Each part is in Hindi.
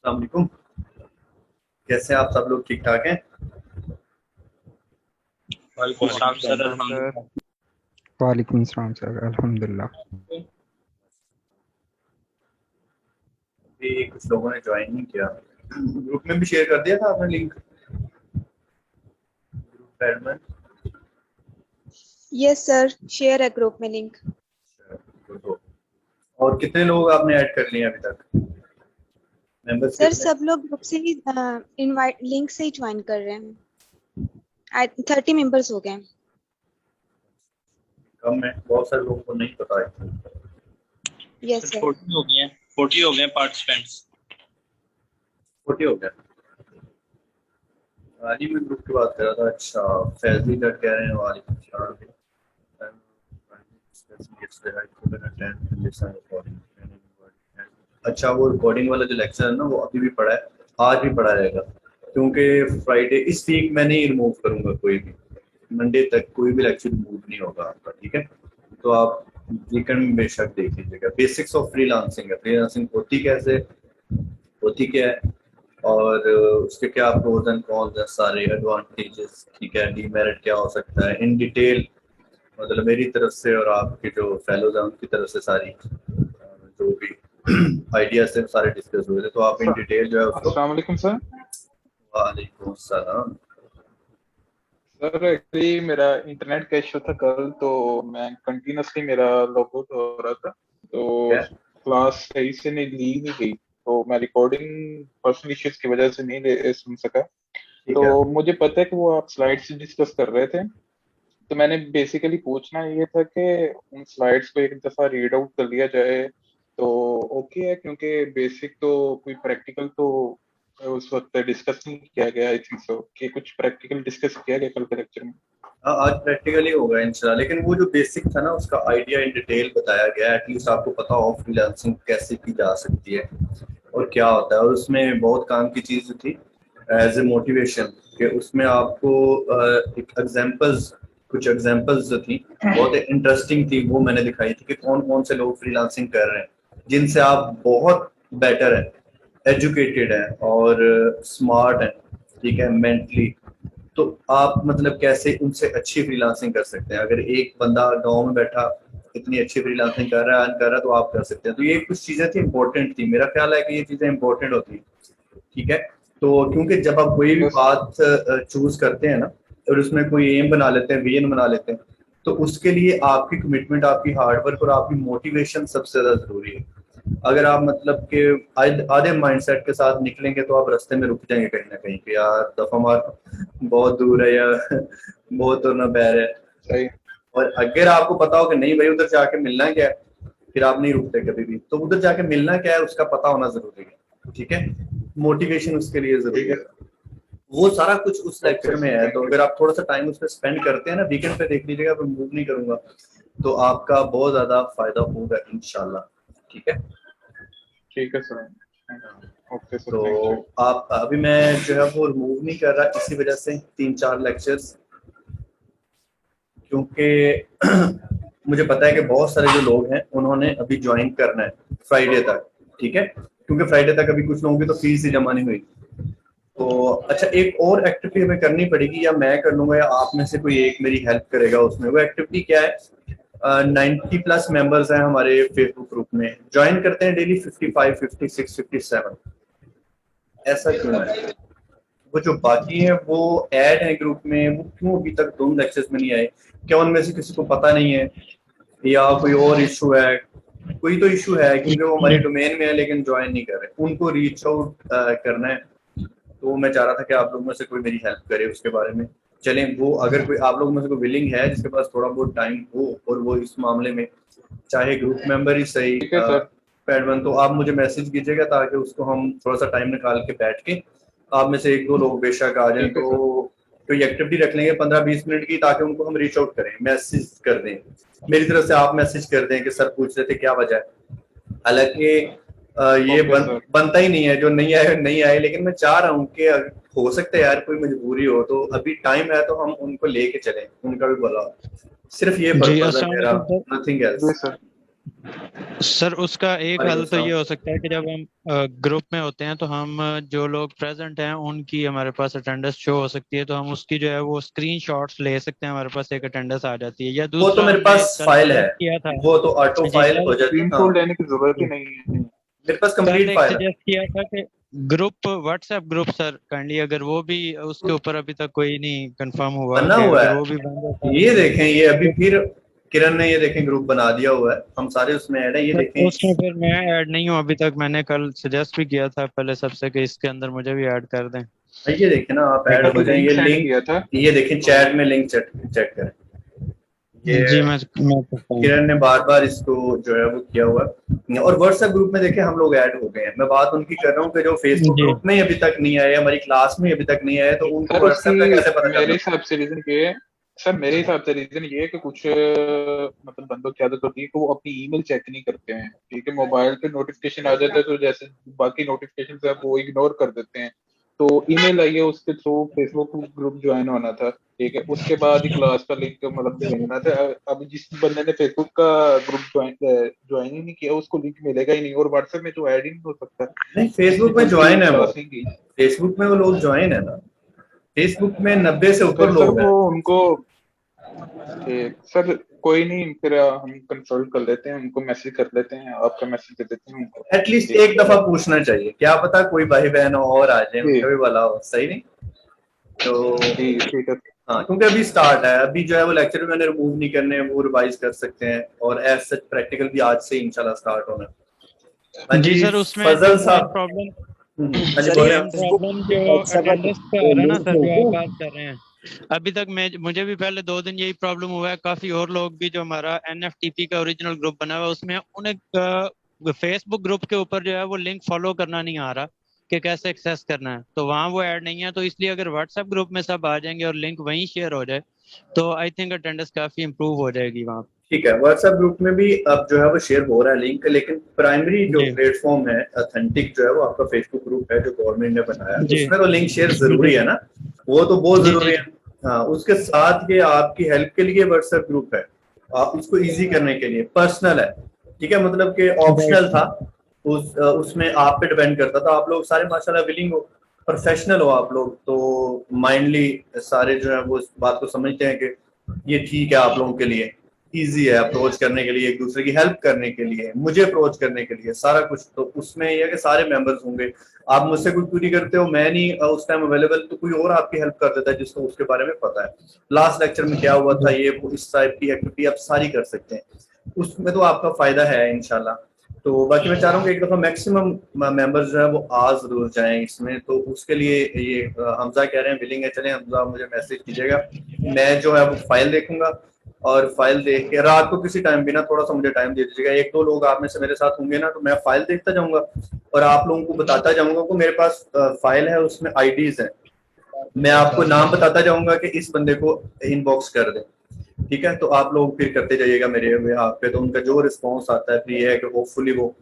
अस्सलाम वालेकुम। कैसे हैं आप सब लोग? ठीक ठाक हैं? वालेकुम सलाम सर, अल्हम्दुलिल्लाह। वालेकुम सलाम सर, अल्हम्दुलिल्लाह। अभी कुछ लोगों ने ज्वाइन नहीं किया। ग्रुप में भी शेयर कर दिया था आपने link? Group admin. Yes sir, share है ग्रुप में लिंक। और कितने लोग आपने ऐड कर लिए अभी तक? मेंबर्स सर कितने? सब लोग ग्रुप से ही इनवाइट लिंक से ही ज्वाइन कर रहे हैं। 30 मेंबर्स हो गए। कम है, बहुत सारे लोगों को नहीं पता है। Yes sir. 40 हो गए पार्टिसिपेंट्स। 40 हो गया। आज ही मैं ग्रुप की बात कर रहा था। अच्छा, फैजली डट कह रहे हैं वालेकुम सलाम। अच्छा, वो रिकॉर्डिंग वाला जो लेक्चर है ना, वो अभी भी पड़ा है, आज भी पड़ा रहेगा, क्योंकि फ्राइडे इस वीक मैं नहीं रिमूव करूंगा कोई भी। मंडे तक कोई भी लेक्चर रिमूव नहीं होगा आपका, ठीक है? तो आप वीकेंड में बेशक देख लीजिएगा। बेसिक्स ऑफ फ्रीलांसिंग है। फ्रीलांसिंग होती कैसे, होती क्या है, और उसके क्या प्रोज एंड कॉन्स हैं, सारे एडवांटेजेस, ठीक है, डीमेरिट क्या हो सकता है, इन डिटेल, मतलब मेरी तरफ से और आपके जो फेलोज हैं उनकी तरफ से सारी जो भी आइडियाज थे सारे डिस्कस हुए थे। तो आप इन डिटेल जो है उसको। अस्सलाम वालेकुम सर। वालेकुम सलाम। सर एक्चुअली मेरा इंटरनेट का इशू था कल, तो मैं कंटिन्यूसली मेरा लॉग आउट हो रहा था, तो क्या? क्लास सही से नहीं ली नहीं गई, तो मैं रिकॉर्डिंग पर्सनल इश्यूज की वजह से नहीं सुन सका। ठीक तो है। मुझे पता है कि वो आप स्लाइड्स डिस्कस कर रहे थे, तो मैंने बेसिकली पूछना ये था कि उन स्लाइड्स को एक दफा रीड आउट कर लिया जाए तो ओके है, क्योंकि बेसिक तो कोई प्रैक्टिकल तो उस वक्त डिस्कस नहीं किया गया। आई थिंक सो कि कुछ प्रैक्टिकल डिस्कस किया गया कल के लेक्चर में। हाँ, आज प्रैक्टिकली होगा इंशाल्लाह, लेकिन वो जो बेसिक था ना उसका आइडिया इन डिटेल बताया गया है, एटलीस्ट आपको पता हो फ्रीलांसिंग कैसे की जा सकती है और क्या होता है। और उसमें बहुत काम की चीज थी एज ए मोटिवेशन, कि उसमें आपको एक एग्जांपल्स, कुछ एग्जांपल्स जो थी बहुत इंटरेस्टिंग थी, वो मैंने दिखाई थी कि कौन कौन से लोग फ्रीलांसिंग कर रहे हैं जिनसे आप बहुत बेटर है, एजुकेटेड है और स्मार्ट है, ठीक है, मेंटली। तो आप मतलब कैसे उनसे अच्छी फ्रीलांसिंग कर सकते हैं। अगर एक बंदा गांव में बैठा इतनी अच्छी फ्रीलांसिंग कर रहा है, अर्न कर रहा है, तो आप कर सकते हैं। तो ये कुछ चीजें थी, इंपॉर्टेंट थी। मेरा ख्याल है कि ये चीजें इंपॉर्टेंट होती हैं, ठीक है? तो क्योंकि जब आप कोई भी पाथ चूज करते हैं ना, और उसमें कोई एम बना लेते हैं, विजन बना लेते हैं, तो उसके लिए आपकी कमिटमेंट, आपकी हार्डवर्क और आपकी मोटिवेशन सबसे ज्यादा जरूरी है। अगर आप मतलब कि आधे माइंडसेट के साथ निकलेंगे तो आप रास्ते में रुक जाएंगे कहीं ना कहीं कि यार दफा मार, बहुत दूर है या बहुत तो ना बैर है। सही। और अगर आपको पता हो कि नहीं भाई उधर जाके मिलना क्या है, फिर आप नहीं रुकते कभी भी। तो उधर जाके मिलना क्या है उसका पता होना जरूरी है, ठीक है? मोटिवेशन उसके लिए जरूरी है। वो सारा कुछ उस लेक्चर में है। तो अगर आप थोड़ा सा टाइम उस पर स्पेंड करते हैं ना, वीकेंड पे देख लीजिएगा, मैं मूव नहीं करूंगा, तो आपका बहुत ज्यादा फायदा होगा इंशाल्लाह, ठीक है? ठीक है सर। ओके सर, तो थैंक यू। आप अभी मैं जो है वो रिमूव नहीं कर रहा इसी वजह से, 3-4 लेक्चर्स, क्योंकि मुझे पता है कि बहुत सारे जो लोग हैं उन्होंने अभी ज्वाइन करना है फ्राइडे तक, ठीक है? क्योंकि फ्राइडे तक अभी कुछ लोगों की तो फीस ही जमा नहीं हुई। तो अच्छा, एक और एक्टिविटी हमें करनी पड़ेगी, या मैं कर लूंगा या आप में से कोई एक मेरी हेल्प करेगा उसमें। वो एक्टिविटी क्या है? 90+ मेंबर्स हैं हमारे फेसबुक ग्रुप में, ज्वाइन करते हैं डेली 55, 56, 57। ऐसा क्यों है? वो जो बाकी है वो ऐड है ग्रुप में, वो क्यों अभी तक 2 लेक्चर्स में नहीं आए? क्या उनमें से किसी को पता नहीं है, या कोई और इशू है? कोई तो इशू है, क्योंकि वो हमारी डोमेन में है लेकिन ज्वाइन नहीं कर रहे। उनको रीच आउट करना है। तो मैं चाह रहा था कि आप लोगों में से कोई मेरी हेल्प करे उसके बारे में। चलें, वो अगर कोई आप लोगों में से कोई विलिंग है जिसके पास थोड़ा बहुत टाइम हो और वो इस मामले में, चाहे ग्रुप मेंबर ही सही, ठीक है सर। पैडवन, तो आप मुझे मैसेज कीजिएगा ताकि उसको हम थोड़ा सा टाइम निकाल के बैठ के, आप में से 1-2 लोग बेशक आ जाएं, ठीक है सर। तो कोई एक्टिविटी रख लेंगे 15-20 मिनट की, ताकि उनको हम रीच आउट करें, मैसेज कर दें। मेरी तरफ से आप मैसेज कर दें कि सर पूछ रहे थे क्या वजह है। हालांकि ये ओके सर। बनता ही नहीं है, जो नहीं आए नहीं आए, लेकिन मैं चाह रहा हूँ कि हो सकता है यार कोई मजबूरी हो, तो अभी टाइम है तो हम उनको लेके चलें, उनका भी भला हो। सिर्फ ये जी पर्पज है अस्सलाम मेरा, वालेकुम सर। नथिंग जी एल्स। सर। सर उसका एक वालेकुम हल तो ये सलाम। हो सकता है कि जब हम ग्रुप में होते हैं तो हम जो लोग प्रेजेंट हैं उनकी हमारे पास अटेंडेंस शो हो सकती है, तो हम उसकी जो है वो स्क्रीनशॉट्स ले सकते हैं, हमारे पास एक अटेंडेंस आ जाती है। या वो तो दूसरा मेरे हमने पास कल फाइल है, सजेस्ट किया था। वो तो ऑटो जी फाइल हो कल जाती है। हाँ, स्क्रीनशॉट लेने की जरूरत ही नहीं है। मेरे पास कल कंप्लीट एक फाइल है। सजेस्ट किया था कि group, WhatsApp group sir kindly, अगर वो भी, उसके ऊपर अभी तक कोई नहीं कंफर्म हुआ बना कि हुआ अगर है, वो भी बन जाता है ये देखें, ये अभी तो फिर किरण ने ये देखें ग्रुप बना दिया हुआ है, हम सारे उसमें ऐड है, ये सर देखें। उसमें फिर मैं ऐड नहीं हूँ अभी तक। मैंने कल सजेस्ट भी किया था पहले सबसे कि इसके अंदर मुझे भी ऐड कर दें। ये देखें ना, आप मैं ऐड कल हो लिंक जाएंगे, सेंड लिंक किया था ये देखें, तो चैट में लिंक चेक चेक करें। जी ये मैं करता हूँ। किरण ने बार बार इसको जो है वो किया हुआ है। और व्हाट्सएप ग्रुप में देखें हम लोग ऐड हो गए हैं। मैं बात उनकी कर रहा हूँ कि जो फेसबुक जी ग्रुप में ही अभी तक नहीं आए, हमारी क्लास में अभी तक नहीं आए, तो उनको सर उसकी व्हाट्सएप पे कैसे पता मेरे चलना? हिसाब से रीजन ये है। सर मेरे हिसाब से रीजन ये है कि कुछ मतलब बंदों की आदत होती है कि वो अपनी ईमेल चेक नहीं करते हैं। ठीक है, मोबाइल पे नोटिफिकेशन आ जाता है तो जैसे बाकी नोटिफिकेशन है वो इग्नोर कर देते हैं। तो ईमेल आई है, उसके थ्रू फेसबुक ग्रुप ज्वाइन होना था। ठीक है, उसके बाद ही क्लास का लिंक मतलब भेजना था। अब जिस बंदे ने फेसबुक का ग्रुप ज्वाइन ही नहीं किया उसको लिंक मिलेगा ही नहीं, और व्हाट्सएप में तो ऐड ही नहीं हो सकता। नहीं, जिसने फेसबुक में कल की ज्वाइन है वो, क्लास नहीं की। फेसबुक में वो लोग ज्वाइन है ना, फेसबुक में 90 से ऊपर फिर सर लोग वो हैं। उनको ठीक सर, कोई नहीं, फिर हम कंसल्ट कर लेते हैं, उनको मैसेज कर लेते हैं, आपका मैसेज दे देते हैं उनको। एटलीस्ट ठीक एक दफा पूछना चाहिए, क्या पता कोई भाई बहन और आ जाए, जी उनका भी भला हो, सही नहीं? तो जी ठीक है। हाँ, क्योंकि अभी स्टार्ट है, अभी जो है वो लेक्चर भी मैंने रिमूव नहीं करने हैं, वो रिवाइज कर सकते हैं, और एज सच प्रैक्टिकल भी आज से इंशाल्लाह स्टार्ट होना है। हाँ जी जी, सर उसमें जो फजल मेन साहब। प्रॉब्लम हाँ जी, सर ये बोले मेन आप। फेसबुक प्रॉब्लम जो व्हाट्सएप अटेंडेंस का आ रहा है ना लिंक सर, जो आप भेजो। बात कर रहे हैं, अभी तक मुझे भी पहले 2 दिन यही प्रॉब्लम हुआ है। काफी और लोग भी, जो हमारा एनएफटीपी का ओरिजिनल ग्रुप बना हुआ है उसमें उन्हें फेसबुक ग्रुप के ऊपर जो है वो लिंक फॉलो करना नहीं आ रहा कि कैसे एक्सेस करना है, तो वहां वो ऐड नहीं है। तो इसलिए अगर व्हाट्सएप ग्रुप में सब आ जाएंगे और लिंक वहीं शेयर हो जाए तो आई थिंक अटेंडेंस काफी इंप्रूव हो जाएगी वहाँ। ठीक है, व्हाट्सएप ग्रुप में भी अब जो है वो शेयर हो रहा है लिंक, लेकिन प्राइमरी जो जी प्लेटफॉर्म है ऑथेंटिक जो है वो आपका फेसबुक ग्रुप है जो गवर्नमेंट ने बनाया, जी उसमें तो लिंक शेयर जी जी जरूरी है ना, वो तो बहुत जी जी जरूरी है। हाँ, उसके साथ ये आपकी हेल्प के लिए व्हाट्सएप ग्रुप है, आप उसको इजी करने के लिए, पर्सनल है, ठीक है, मतलब कि ऑप्शनल राइट। था, उसमें आप पे डिपेंड करता था। आप लोग सारे माशाल्लाह विलिंग हो, प्रोफेशनल हो आप लोग, तो माइंडली सारे जो है वो इस बात को समझते हैं कि ये ठीक है आप लोगों के लिए, इजी है अप्रोच करने के लिए, एक दूसरे की हेल्प करने के लिए, मुझे अप्रोच करने के लिए, सारा कुछ। तो उसमें यह है कि सारे मेंबर्स होंगे, आप मुझसे कोई क्वेरी करते हो, मैं नहीं उस टाइम अवेलेबल, तो कोई और आपकी हेल्प कर देता है जिसको उसके बारे में पता है, लास्ट लेक्चर में क्या हुआ था, ये वो, इस टाइप की एक्टिविटी आप सारी कर सकते हैं, उसमें तो आपका फायदा है इंशाल्लाह। तो बाकी मैं चाह रहा हूँ कि एक दफा मैक्सिमम मेंबर्स जो है वो आ जरूर जाएं इसमें, तो उसके लिए ये हमजा कह रहे हैं विलिंग है, चलें हमजा मुझे मैसेज कीजिएगा, मैं जो है वो फाइल देखूंगा, और फाइल देख के रात को किसी टाइम भी ना थोड़ा सा मुझे टाइम दे दीजिएगा, एक दो लोग आप में से मेरे साथ होंगे ना, तो मैं फाइल देखता जाऊंगा और आप लोगों को बताता जाऊंगा कि मेरे पास फाइल है, उसमें आईडीज हैं, मैं आपको नाम बताता जाऊंगा कि इस बंदे को इनबॉक्स कर दे, ठीक है, तो आप लोग फिर करते जाइएगा मेरे बिहाफ पे, तो उनका जो रिस्पॉन्स आता है फिर ये है कि होपफुली वो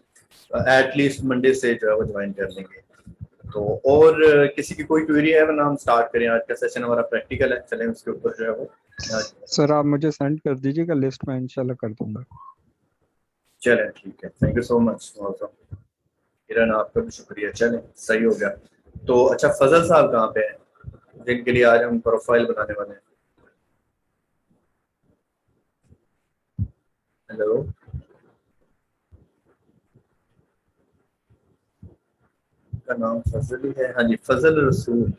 एटलीस्ट मंडे से जो है वो ज्वाइन कर लेंगे। तो और किसी की कोई क्वेरी है वरना हम स्टार्ट करें, आज का सेशन हमारा प्रैक्टिकल है, चलें उसके ऊपर जो है वो सर आप मुझे सेंड कर दीजिएगा लिस्ट, में इंशाल्लाह कर दूंगा। चलें, ठीक है, थैंक यू सो मच किरण, आपका भी शुक्रिया, चलें सही हो गया। तो अच्छा, फजल साहब कहाँ पे हैं जिनके लिए आज हम प्रोफाइल बनाने वाले हैं? हेलो, का नाम फजल ही है, हाँ जी, फजल रसूल।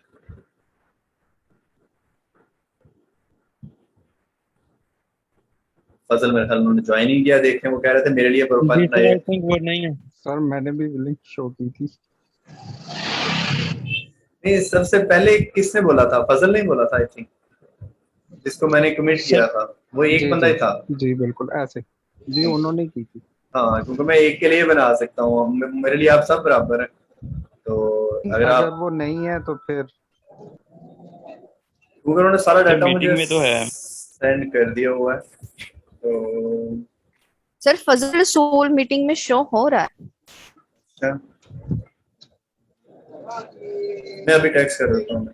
फजल मेरे ख्याल में उन्होंने ज्वाइन ही किया, देखें वो कह रहे थे मेरे लिए प्रोफाइल जी सर बनाइए। आई थिंक वो नहीं है। सर मैंने भी लिंक शो की थी। नहीं, सबसे पहले किसने बोला था? फजल नहीं बोला था आई थिंक, जिसको मैंने कमिट सर किया था, वो एक जी बंदा जी ही था। जी बिल्कुल ऐसे, जी उन्होंने की थी। हाँ, क्योंकि मैं एक के लिए बना सकता हूँ, मेरे लिए आप सब बराबर हैं, तो अगर अगर आप, वो नहीं है तो फिर क्योंकि उन्होंने सारा सर डाटा मीटिंग मुझे में तो है। सेंड कर दिया हुआ है, तो सर फजल रसूल मीटिंग में शो हो रहा है। अच्छा, मैं अभी टेक्स्ट कर देता हूँ।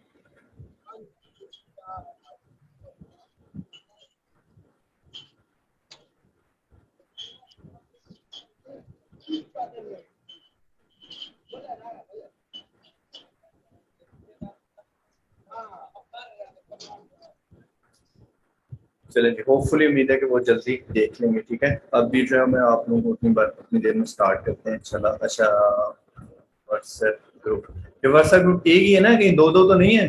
चलेंगे, होपफुली उम्मीद है कि वो जल्दी देख लेंगे। ठीक है, अब भी जो है मैं आप लोगों को उतनी देर में स्टार्ट करते हैं इंशाल्लाह। अच्छा, व्हाट्सएप ग्रुप, ये व्हाट्सएप ग्रुप एक ही है ना, कहीं दो दो तो नहीं है?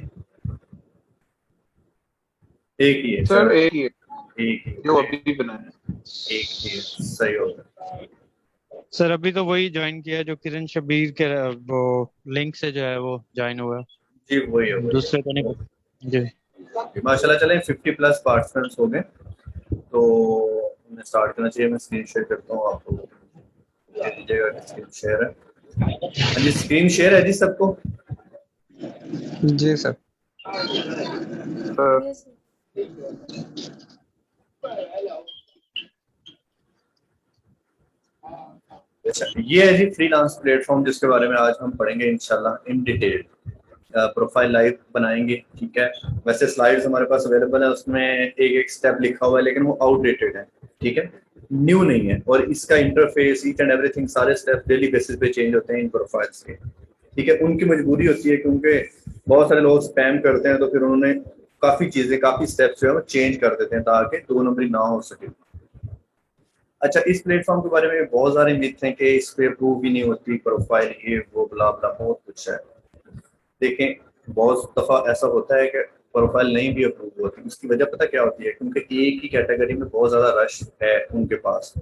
एक ही है सर, एक ही है एक ही जो अभी बनाया है। एक ही है, सही होगा। सर अभी तो वही ज्वाइन किया है जो किरण शबीर के वो लिंक से जो है वो ज्वाइन हुआ है, जी वही है, वही दूसरे तो नहीं जी। है। माशाल्लाह, चलें 50+ पार्टिसिपेंट्स हो गए तो हमें स्टार्ट करना चाहिए। मैं स्क्रीन शेयर करता हूँ, आपको दे दीजिएगा कि स्क्रीन शेयर है। हाँ जी, स्क्रीन शेयर है जी सबको? जी सर। अच्छा, ये है जी फ्रीलांस प्लेटफॉर्म जिसके बारे में आज हम पढ़ेंगे इंशाल्लाह इन डिटेल। प्रोफाइल लाइव बनाएंगे। ठीक है, वैसे स्लाइड्स हमारे पास अवेलेबल है, उसमें एक एक स्टेप लिखा हुआ है लेकिन वो आउटडेटेड है। ठीक है, न्यू नहीं है, और इसका इंटरफेस ईच एंड एवरीथिंग सारे स्टेप डेली बेसिस पे चेंज होते हैं इन प्रोफाइल्स के। ठीक है, उनकी मजबूरी होती है क्योंकि बहुत सारे लोग स्पैम करते हैं, तो फिर उन्होंने काफी चीजें काफी स्टेप्स जो है वो चेंज कर देते हैं ताकि 2 नंबरी ना हो सके। अच्छा, इस प्लेटफॉर्म के बारे में बहुत सारे मिथ हैं कि इस पे अप्रूव भी नहीं होती प्रोफाइल, ये वो ब्ला ब्ला बहुत कुछ है। देखें, बहुत दफा ऐसा होता है कि प्रोफाइल नहीं भी अप्रूव होती। उसकी वजह पता क्या होती है? क्योंकि एक ही कैटेगरी में बहुत ज्यादा रश है उनके पास।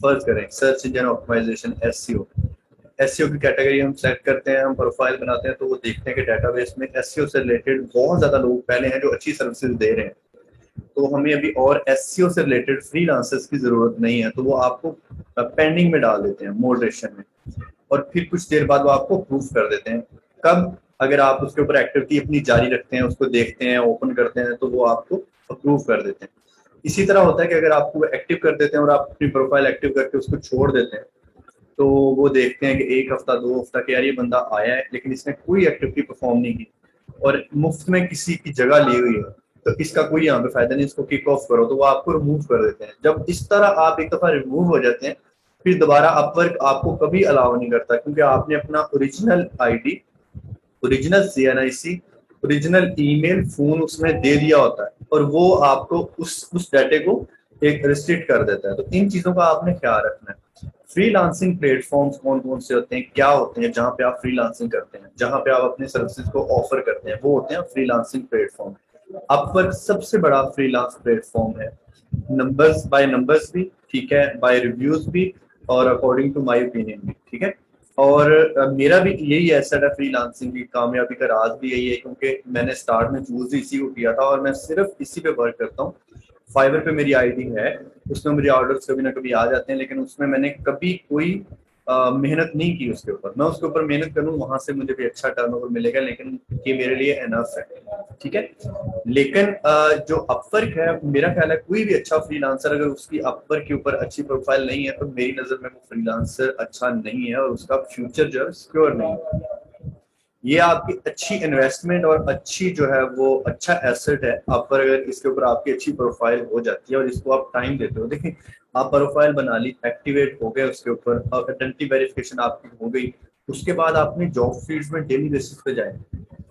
फर्ज करें सर्च इंजन ऑप्टिमाइजेशन, एसईओ की कैटेगरी हम सेलेक्ट करते हैं, हम प्रोफाइल बनाते हैं, तो वो देखते हैं कि डेटाबेस में एसईओ से रिलेटेड बहुत ज्यादा लोग पहले हैं जो अच्छी सर्विसेज दे रहे हैं, तो हमें अभी और एसईओ से रिलेटेड फ्रीलांसर्स की जरूरत नहीं है, तो वो आपको पेंडिंग में डाल देते हैं, मॉडरेशन में, और फिर कुछ देर बाद वो आपको प्रूफ कर देते हैं। कब? अगर आप उसके ऊपर एक्टिविटी अपनी जारी रखते हैं, उसको देखते हैं, ओपन करते हैं, तो वो आपको अप्रूव कर देते हैं। इसी तरह होता है कि अगर आपको एक्टिव कर देते हैं और आप अपनी प्रोफाइल एक्टिव करके उसको छोड़ देते हैं, तो वो देखते हैं कि 1 हफ्ता 2 हफ्ता के यार ये बंदा आया है लेकिन इसने कोई एक्टिविटी परफॉर्म नहीं की और मुफ्त में किसी की जगह ली हुई है, तो इसका कोई यहाँ पे फायदा नहीं, इसको किक ऑफ करो, तो वो आपको रिमूव कर देते हैं। जब इस तरह आप एक दफा रिमूव हो जाते हैं, फिर दोबारा अपवर्क आपको कभी अलाउ नहीं करता, क्योंकि आपने अपना original ID, original CNIC, original email, phone उसमें दे दिया होता है, और वो आपको उस डाटे को एक रिस्ट्रिक्ट कर देता है। तो इन चीजों का आपने ख्याल रखना है। फ्रीलांसिंग प्लेटफॉर्म्स कौन कौन से होते हैं, क्या होते हैं जहाँ पे आप फ्रीलांसिंग करते हैं, जहाँ पे आप अपने सर्विसेज को ऑफर करते हैं, वो होते हैं फ्रीलांसिंग प्लेटफॉर्म। अपवर्क सबसे बड़ा फ्रीलांस प्लेटफॉर्म है, नंबर्स बाय नंबर्स भी, ठीक है, बाय रिव्यूज भी, और अकॉर्डिंग टू माय ओपिनियन भी। ठीक है, और मेरा भी यही एसेट है, फ्रीलांसिंग की कामयाबी का राज भी यही है, क्योंकि मैंने स्टार्ट में चूज इसी को किया था और मैं सिर्फ इसी पे वर्क करता हूँ। फाइवर पे मेरी आईडी है, उसमें मुझे ऑर्डर्स कभी ना कभी आ जाते हैं, लेकिन उसमें मैंने कभी कोई मेहनत नहीं की उसके ऊपर। मैं उसके ऊपर मेहनत करूँ, वहां से मुझे भी अच्छा टर्नओवर मिलेगा, लेकिन ये मेरे लिए एनफ है। ठीक है, लेकिन जो अपवर्क है, मेरा ख्याल है कोई भी अच्छा फ्रीलांसर अगर उसकी अपवर्क के ऊपर अच्छी प्रोफाइल नहीं है, तो मेरी नजर में वो फ्रीलांसर अच्छा नहीं है और उसका फ्यूचर जो है सिक्योर नहीं है। ये आपकी अच्छी इन्वेस्टमेंट और अच्छी जो है वो अच्छा एसेट है आप पर, अगर इसके ऊपर आपकी अच्छी प्रोफाइल हो जाती है और इसको आप टाइम देते हो। देखिए, आप प्रोफाइल बना ली, एक्टिवेट हो गए, उसके ऊपर आइडेंटिटी वेरिफिकेशन आपकी हो गई, उसके बाद आपने जॉब फील्ड्स में डेली बेसिस पे जाए,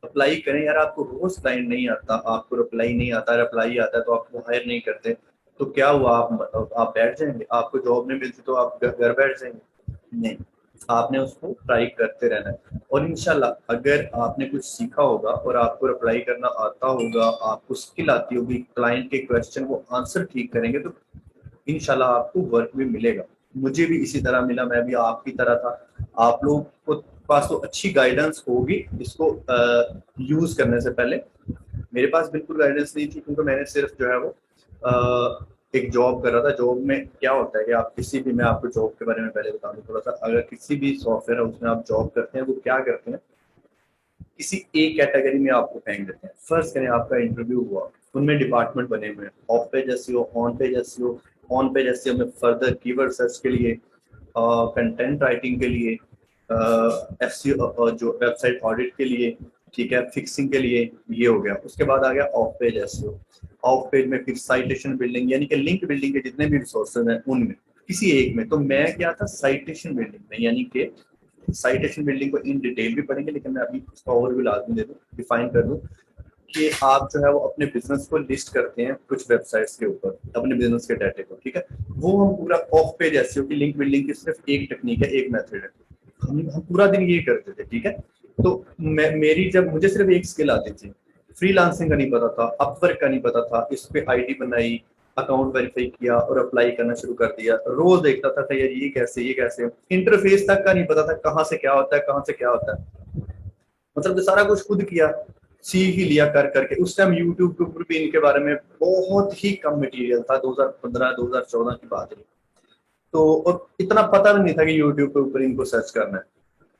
अप्लाई करें। यार आपको रोज क्लाइंट नहीं आता, आपको रिप्लाई नहीं आता, रिप्लाई आता है तो आपको हायर नहीं करते, तो क्या हुआ? आप बैठ जाएंगे? आपको जॉब नहीं मिलती तो आप घर बैठ जाएंगे? नहीं, आपने उसको ट्राई करते रहना है। और इंशाल्लाह अगर आपने कुछ सीखा होगा और आपको रिप्लाई करना आता होगा, आपको स्किल आती होगी, क्लाइंट के क्वेश्चन को आंसर ठीक करेंगे, तो इंशाल्लाह आपको वर्क भी मिलेगा। मुझे भी इसी तरह मिला, मैं भी आपकी तरह था। आप लोगों को पास तो अच्छी गाइडेंस होगी इसको यूज करने से पहले। मेरे पास बिल्कुल गाइडेंस नहीं थी, क्योंकि मैंने सिर्फ जो है वो एक जॉब कर रहा था। जॉब में क्या होता है कि आप किसी भी, मैं आपको जॉब के बारे में पहले बता दूं थोड़ा सा, अगर किसी भी सॉफ्टवेयर हाउस में आप जॉब करते हैं, वो क्या करते हैं, किसी एक कैटेगरी में आपको फेंक देते हैं। फर्स्ट करें आपका इंटरव्यू हुआ, उनमें डिपार्टमेंट बने हुए हैं, of page SEO, on page SEO. On page SEO में फर्दर कीवर्ड सर्च के लिए, कंटेंट राइटिंग के लिए, एसईओ जो वेबसाइट ऑडिट के लिए, ठीक है, फिक्सिंग के लिए, ये हो गया। उसके बाद आ गया of page SEO. Of page में फिर साइटेशन बिल्डिंग, यानी कि लिंक बिल्डिंग के जितने भी रिसोर्सेज हैं उनमें किसी एक में। तो मैं क्या था, साइटेशन बिल्डिंग में, यानी कि साइटेशन बिल्डिंग को इन डिटेल भी पढ़ेंगे, लेकिन मैं अभी उसका ओवरव्यू लाजमी दे दूं, डिफाइन कर दूं। कि आप जो है वो अपने बिजनेस को लिस्ट करते हैं कुछ वेबसाइट्स के ऊपर, अपने बिजनेस के डाटे को, ठीक है। वो हम पूरा ऑफ पेज एसईओ की लिंक बिल्डिंग की सिर्फ एक टेक्निक है, एक मेथड है, हम पूरा दिन ये करते थे, ठीक है। तो मेरी जब मुझे सिर्फ एक स्किल आती थी, फ्रीलांसिंग का नहीं पता था, अपवर्क का नहीं पता था, इस पे आईडी बनाई, अकाउंट वेरीफाई किया और अप्लाई करना शुरू कर दिया। रोज देखता था यार ये कैसे, इंटरफेस तक का नहीं पता था, कहाँ से क्या होता है, कहाँ से क्या होता है, मतलब सारा कुछ खुद किया, सीख ही लिया कर करके। उस टाइम यूट्यूब के ऊपर भी इनके बारे में बहुत ही कम मटेरियल था, 2015-2014 की बात है। तो और इतना पता भी नहीं था कि यूट्यूब के ऊपर इनको सर्च करना है,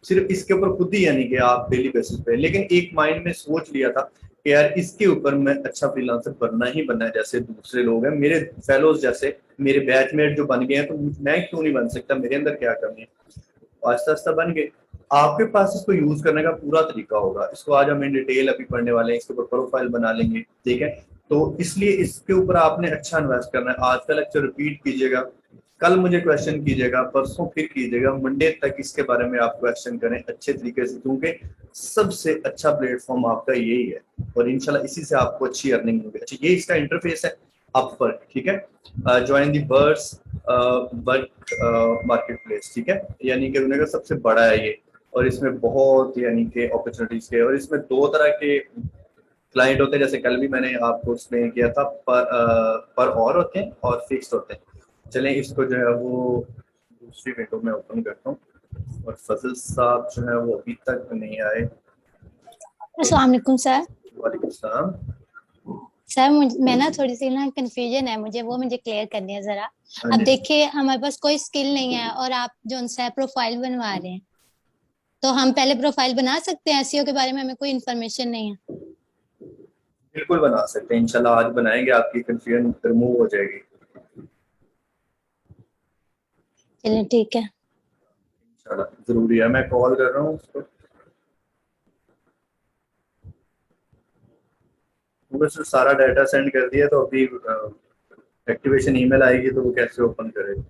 सिर्फ इसके ऊपर खुद ही, यानी कि आप डेली बेसिस पे। लेकिन एक माइंड में सोच लिया था कि यार इसके ऊपर मैं अच्छा फ्रीलांसर बनना ही बनना है, जैसे दूसरे लोग हैं मेरे फेलोज, जैसे मेरे बैचमेट जो बन गए हैं, तो मैं क्यों नहीं बन सकता, मेरे अंदर क्या कमी है। आहिस्ता आहिस्ता बन गए। आपके पास इसको यूज करने का पूरा तरीका होगा, इसको आज हम इन डिटेल अभी पढ़ने वाले हैं, इसके ऊपर प्रोफाइल बना लेंगे, ठीक है। तो इसलिए इसके ऊपर आपने अच्छा इन्वेस्ट करना है। आज का लेक्चर रिपीट कीजिएगा, कल मुझे क्वेश्चन कीजिएगा, परसों फिर कीजिएगा, मंडे तक इसके बारे में आप क्वेश्चन करें अच्छे तरीके से, क्योंकि सबसे अच्छा प्लेटफॉर्म आपका यही है और इंशाल्लाह इसी से आपको अच्छी अर्निंग होगी। अच्छा, ये इसका इंटरफेस है अपवर्क, ठीक है। Join the birds work market place, ठीक है, यानी कि दुनिया का सबसे बड़ा है ये, और इसमें बहुत यानी कि अपॉर्चुनिटीज के, और इसमें दो तरह के क्लाइंट होते हैं, जैसे कल भी मैंने आपको एक्सप्लेन किया था, पर और होते हैं और फिक्स्ड होते हैं। चलें इसको जो है वो दूसरी विंडो में ओपन करता हूँ। और फजल साहब जो है वो अभी तक नहीं आए। अस्सलाम वालेकुम सर। वालेकुम सलाम। सर मैं ना थोड़ी सी ना कंफ्यूजन है मुझे क्लियर करनी है जरा। हाँ अब जी। देखिए हमारे पास कोई स्किल नहीं है और आप जो सा प्रोफाइल बनवा रहे हैं, तो हम पहले प्रोफाइल बना सकते हैं? एसईओ के बारे में हमें कोई इन्फॉर्मेशन नहीं है। बिल्कुल बना सकते हैं, इंशाल्लाह आज बनाएंगे, आपकी कंफ्यूजन रिमूव हो जाएगी। चलिए ठीक है। इंशाल्लाह जरूरी है। मैं कॉल कर रहा हूँ उसको, बस सारा डाटा सेंड कर दिया, तो अभी एक्टिवेशन ईमेल आएगी तो वो कैसे ओपन करेगा।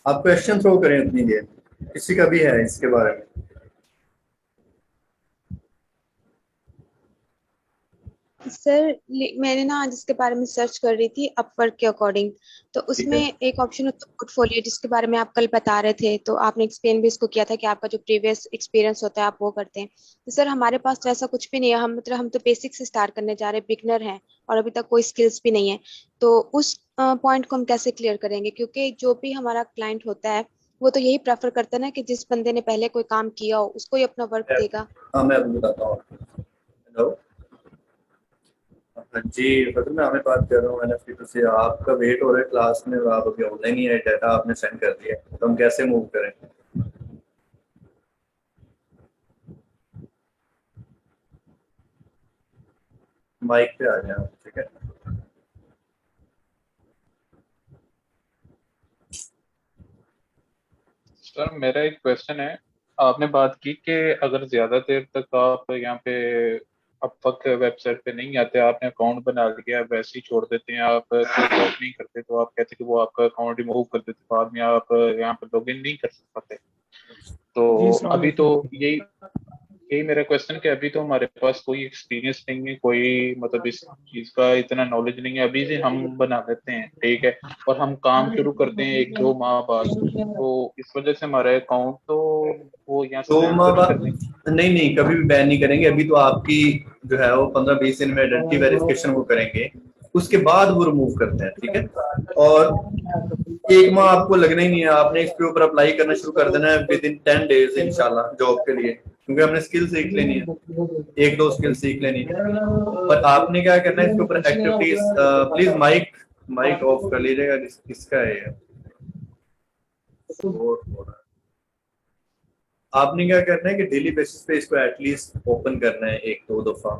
आप क्वेश्चन थ्रो करें अपनी देर, किसी का भी है इसके बारे में। सर मैंने ना आज इसके बारे में सर्च कर रही थी अपवर्क के अकॉर्डिंग, तो उसमें एक ऑप्शन होता है पोर्टफोलियो, जिसके बारे में आप कल बता रहे थे, तो आपने एक्सप्लेन भी इसको किया था कि आपका जो प्रीवियस एक्सपीरियंस होता है आप वो करते हैं। तो सर हमारे पास तो ऐसा कुछ भी नहीं है, हम तो बेसिक से स्टार्ट करने जा रहे हैं, बिगनर हैं और अभी तक कोई स्किल्स भी नहीं है। तो उस पॉइंट को हम कैसे क्लियर करेंगे, क्योंकि जो भी हमारा क्लाइंट होता है वो तो यही प्रेफर करता है ना कि जिस बंदे ने पहले कोई काम किया हो उसको ही अपना वर्क देगा। हाँ मैं अभी बताता हूँ। हेलो जी, मतलब मैं हमें बात कर रहा हूँ एनएफटी से। आपका वेट हो रहा है क्लास में, आप अभी ऑनलाइन ही है, डाटा आपने सेंड कर दिया, तो हम कैसे मूव करें? माइक पे आ जाए आप, ठीक है। सर मेरा एक क्वेश्चन है, आपने बात की कि अगर ज्यादा देर तक आप यहाँ पे अपवर्क वेबसाइट पे नहीं आते, आपने अकाउंट बना लिया वैसे ही छोड़ देते हैं, आप कोई जॉब नहीं करते, तो आप कहते हैं कि वो आपका अकाउंट रिमूव कर देते, बाद में आप यहाँ पे लॉगिन नहीं कर पाते। तो अभी तो यही मेरा क्वेश्चन कि अभी तो हमारे पास कोई एक्सपीरियंस नहीं है, कोई मतलब इस चीज का इतना नॉलेज नहीं है, अभी से हम बना लेते हैं, ठीक है, और हम काम शुरू करते हैं 1-2 माह बाद, तो इस वजह से हमारा अकाउंट तो वो यहाँ से 2 माह बाद करने नहीं, कभी भी बैन नहीं करेंगे। अभी तो आपकी जो है वो 15-20 दिन में आइडेंटिटी वेरिफिकेशन वो करेंगे, उसके बाद वो रिमूव करते हैं, ठीक है। और 1 माह आपको लगना ही नहीं है, आपने इसके ऊपर अप्लाई करना शुरू कर देना है विद इन 10 डेज इंशाल्लाह जॉब के लिए, क्योंकि हमने स्किल सीख लेनी है, 1-2 स्किल सीख लेनी है। पर आपने क्या करना है इसके ऊपर एक्टिविटीज, प्लीज माइक ऑफ कर लीजिएगा, किसका है आपने क्या करना है कि डेली बेसिस पे इसको एटलीस्ट ओपन करना है 1-2 दफा।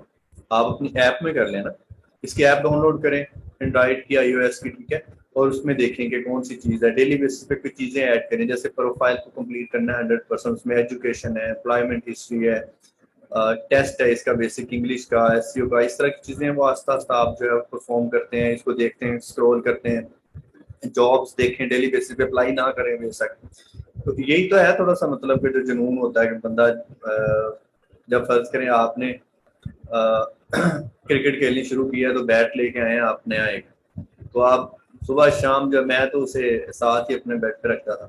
आप अपनी ऐप में कर लेना, इसकी ऐप डाउनलोड करें एंड्रॉइड की, iOS की, ठीक है, और उसमें देखेंगे कौन सी चीज है। डेली बेसिस पे कुछ चीजें ऐड करें, जैसे प्रोफाइल को कंप्लीट करना है 100%, उसमें एजुकेशन है, एम्प्लॉयमेंट हिस्ट्री है, टेस्ट है इसका, बेसिक इंग्लिश का, एसईओ का, इस तरह की चीजें वो आस्ता आस्ता आप जो है परफॉर्म करते हैं, इसको देखते हैं, स्क्रॉल करते हैं, जॉब्स देखें, डेली बेसिस पे अप्लाई ना करें बेशक। तो यही तो है थोड़ा सा मतलब कि जो जुनून होता है कि बंदा जब फर्ज करें आपने क्रिकेट खेलनी शुरू किया तो बैट लेके आए हैं आप नया एक, तो आप सुबह शाम जब मैं तो उसे साथ ही अपने बेड पे रखता था,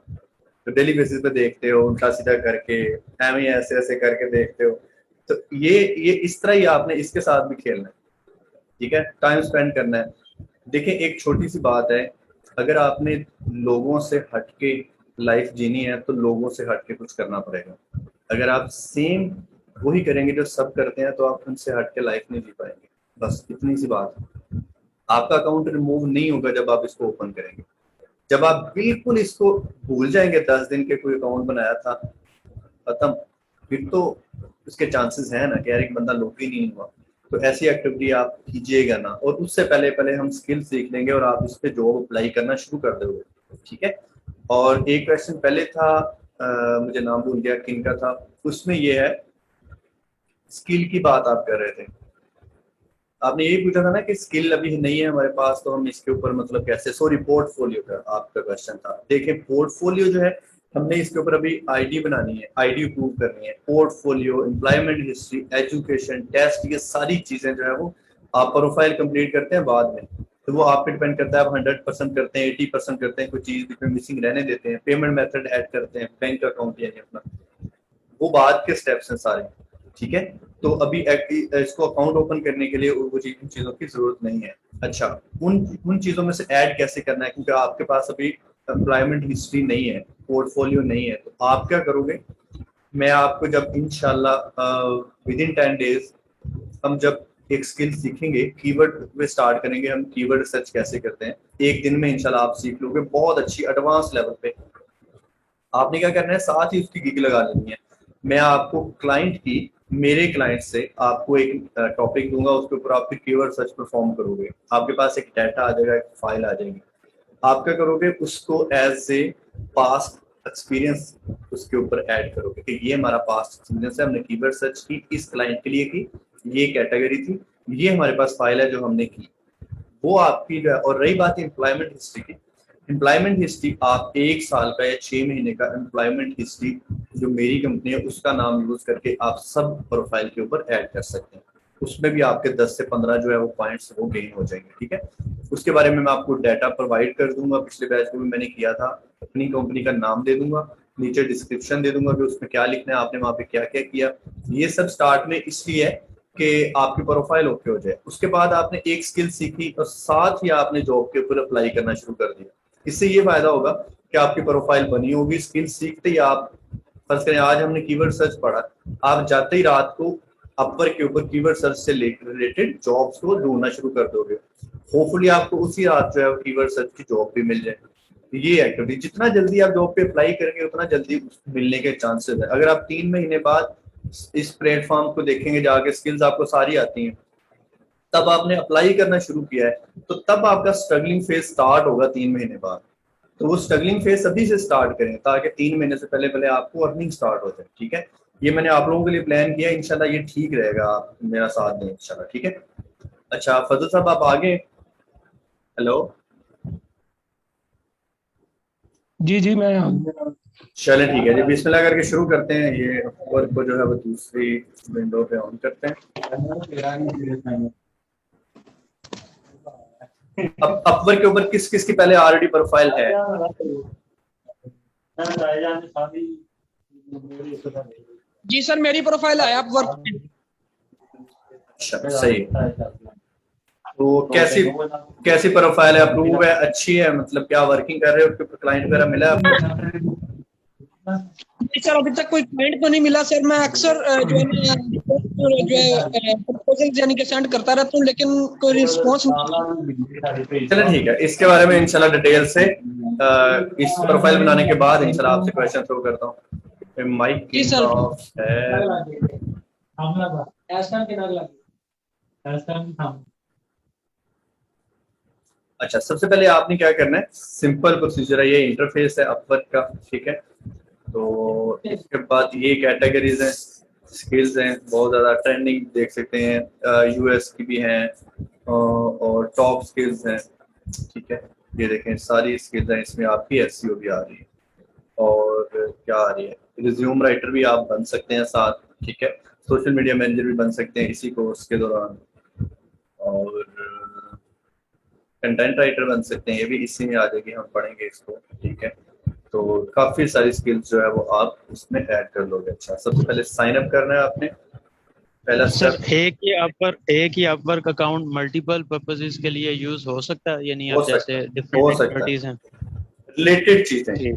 तो डेली बेसिस पे देखते हो उल्टा सीधा करके, एवं ऐसे ऐसे करके देखते हो। तो ये इस तरह ही आपने इसके साथ भी खेलना है, ठीक है, टाइम स्पेंड करना है। देखिए एक छोटी सी बात है, अगर आपने लोगों से हटके लाइफ जीनी है तो लोगों से हटके कुछ करना पड़ेगा। अगर आप सेम वही करेंगे जो सब करते हैं तो आप उनसे हटके लाइफ नहीं जी पाएंगे। बस इतनी सी बात है। आपका अकाउंट रिमूव नहीं होगा जब आप इसको ओपन करेंगे। जब आप बिल्कुल इसको भूल जाएंगे 10 दिन के कोई अकाउंट बनाया था खत्म, फिर तो उसके चांसेस हैं ना कि यार एक बंदा लॉग ही नहीं हुआ। तो ऐसी एक्टिविटी आप कीजिएगा ना, और उससे पहले हम स्किल सीख लेंगे और आप इस पे जॉब अप्लाई करना शुरू कर दोगे, ठीक है। और एक क्वेश्चन पहले था, मुझे नाम भूल गया किन का था, उसमें ये है स्किल की बात आप कर रहे थे। आपने यही पूछा था ना कि स्किल अभी नहीं है हमारे पास तो हम इसके ऊपर मतलब कैसे, सॉरी पोर्टफोलियो का आपका क्वेश्चन था। देखिए पोर्टफोलियो जो है हमने इसके ऊपर अभी आईडी बनानी है, आईडी प्रूव करनी है। Portfolio, employment history, education, test, ये सारी चीजें जो है वो आप प्रोफाइल कंप्लीट करते हैं बाद में, तो वो आप पे डिपेंड करता है। आप 100% करते हैं, 80% करते हैं, कोई चीज भी मिसिंग रहने देते हैं, पेमेंट मेथड ऐड करते हैं, बैंक अकाउंट यानी अपना, वो बाद के स्टेप्स हैं सारे, ठीक है। तो अभी इसको अकाउंट ओपन करने के लिए वो चीजों की जरूरत नहीं है। अच्छा, उन चीजों में से ऐड कैसे करना है, क्योंकि आपके पास अभी एम्प्लॉयमेंट हिस्ट्री नहीं है, पोर्टफोलियो नहीं है, तो आप क्या करोगे, मैं आपको जब इंशाल्लाह विद इन 10 डेज हम जब एक स्किल सीखेंगे, कीवर्ड पे स्टार्ट करेंगे हम, कीवर्ड सर्च कैसे करते हैं, एक दिन में इंशाल्लाह आप सीख लोगे बहुत अच्छी एडवांस लेवल पे। आपने क्या करना है, साथ ही उसकी गिग लगा लेनी है। मैं आपको क्लाइंट की, मेरे क्लाइंट से आपको एक टॉपिक दूंगा, उसके ऊपर आप कीवर्ड सर्च परफॉर्म करोगे, आपके पास एक डाटा आ जाएगा, एक फाइल आ जाएगी। आप क्या करोगे, उसको एज ए पास्ट एक्सपीरियंस उसके ऊपर ऐड करोगे कि ये हमारा पास्ट एक्सपीरियंस है, हमने कीवर्ड सर्च की, इस क्लाइंट के लिए की, ये कैटेगरी थी, ये हमारे पास फाइल है जो हमने की, वो आपकी जो है। और रही बात एम्प्लॉयमेंट हिस्ट्री की, एम्प्लॉयमेंट हिस्ट्री आप 1 साल का या 6 महीने का एम्प्लॉयमेंट हिस्ट्री जो मेरी कंपनी है उसका नाम यूज करके आप सब प्रोफाइल के ऊपर ऐड कर सकते हैं। उसमें भी आपके 10 से 15 जो है वो पॉइंट्स वो गेन हो जाएंगे, ठीक है। उसके बारे में मैं आपको डाटा प्रोवाइड कर दूंगा, पिछले बैच में भी मैंने किया था। अपनी कंपनी का नाम दे दूंगा, नीचे डिस्क्रिप्शन दे दूंगा कि उसमें क्या लिखना है, आपने वहाँ पे क्या क्या किया। ये सब स्टार्ट में इसलिए है कि आपकी प्रोफाइल ओके हो जाए। उसके बाद आपने एक स्किल सीखी और साथ ही आपने जॉब के ऊपर अप्लाई करना शुरू कर दिया। इससे ये फायदा होगा कि आपकी प्रोफाइल बनी होगी, स्किल सीखते ही आप, फर्ज करें आज हमने कीवर्ड सर्च पढ़ा, आप जाते ही रात को अपवर के ऊपर कीवर्ड सर्च से रिलेटेड जॉब्स को ढूंढना शुरू कर दोगे। होपफुली आपको उसी रात जो है कीवर्ड सर्च की जॉब भी मिल जाए। ये एक्टिविटी जितना जल्दी आप जॉब पे अप्लाई करेंगे उतना जल्दी मिलने के चांसेस है। अगर आप 3 महीने बाद इस प्लेटफॉर्म को देखेंगे जाके, स्किल्स आपको सारी आती हैं, तब आपने अप्लाई करना शुरू किया है, तो तब आपका स्ट्रगलिंग फेज स्टार्ट होगा 3 महीने बाद। तो वो स्ट्रगलिंग फेज अभी से स्टार्ट करें ताकि 3 महीने से पहले आपको अर्निंग स्टार्ट हो जाए, ठीक है। ये मैंने आप लोगों के लिए प्लान किया, इंशाल्लाह ये ठीक रहेगा, आप मेरा साथ दें इंशाल्लाह, ठीक है। अच्छा फजल साहब आप आगे। हेलो जी मैं चलें ठीक है जी, बिस्मिल्लाह करके शुरू करते हैं। ये वर्क को जो है वो दूसरी विंडो पे ऑन करते हैं। अब अपवर्क के ऊपर किस किस की पहले ऑलरेडी प्रोफाइल है? जी सर मेरी प्रोफाइल है आप वर्क पे। अच्छा सही। तो कैसी प्रोफाइल है? अप्रूव है, अच्छी है, मतलब क्या वर्किंग कर रहे हो, उसके ऊपर क्लाइंट वगैरह मिला आपको? सर अभी तक कोई क्लाइंट तो नहीं मिला सर। मैं अक्सर जो है प्रपोजल यानी कि सेंड करता रहता हूँ लेकिन कोई रिस्पॉन्स नहीं। चलो ठीक है, इसके बारे में इंशाल्लाह डिटेल से इस प्रोफाइल बनाने के बाद इंशाल्लाह आपसे क्वेश्चन थ्रो करता हूँ। माइक की ऑफ है। अच्छा सबसे पहले आपने क्या करना है, सिंपल प्रोसीजर है, ये इंटरफेस है अपवर्क का, ठीक है। तो इसके बाद ये कैटेगरीज हैं, स्किल्स हैं बहुत ज़्यादा ट्रेंडिंग, देख सकते हैं यूएस की भी हैं और टॉप स्किल्स हैं। ठीक है, ये देखें सारी स्किल्स हैं, इसमें आपकी एसईओ भी आ रही है और क्या आ रही है, रिज्यूम राइटर भी आप बन सकते हैं साथ। ठीक है, सोशल मीडिया मैनेजर भी बन सकते हैं इसी कोर्स के दौरान, और कंटेंट राइटर बन सकते हैं, ये भी इसी में आ जाएगी, हम पढ़ेंगे इसको। ठीक है, तो काफ़ी सारी स्किल्स जो है वो आप इसमें ऐड कर लोगे। अच्छा, सबसे पहले साइन अप करना है आपने, पहला सर स्टेप। एक ही अपवर्क अकाउंट मल्टीपल पर्पसेस के लिए यूज हो सकता है, यानी हो आप सकता जैसे है, डिफरेंट हो सकता है, एक्टिविटीज हैं रिलेटेड चीजें।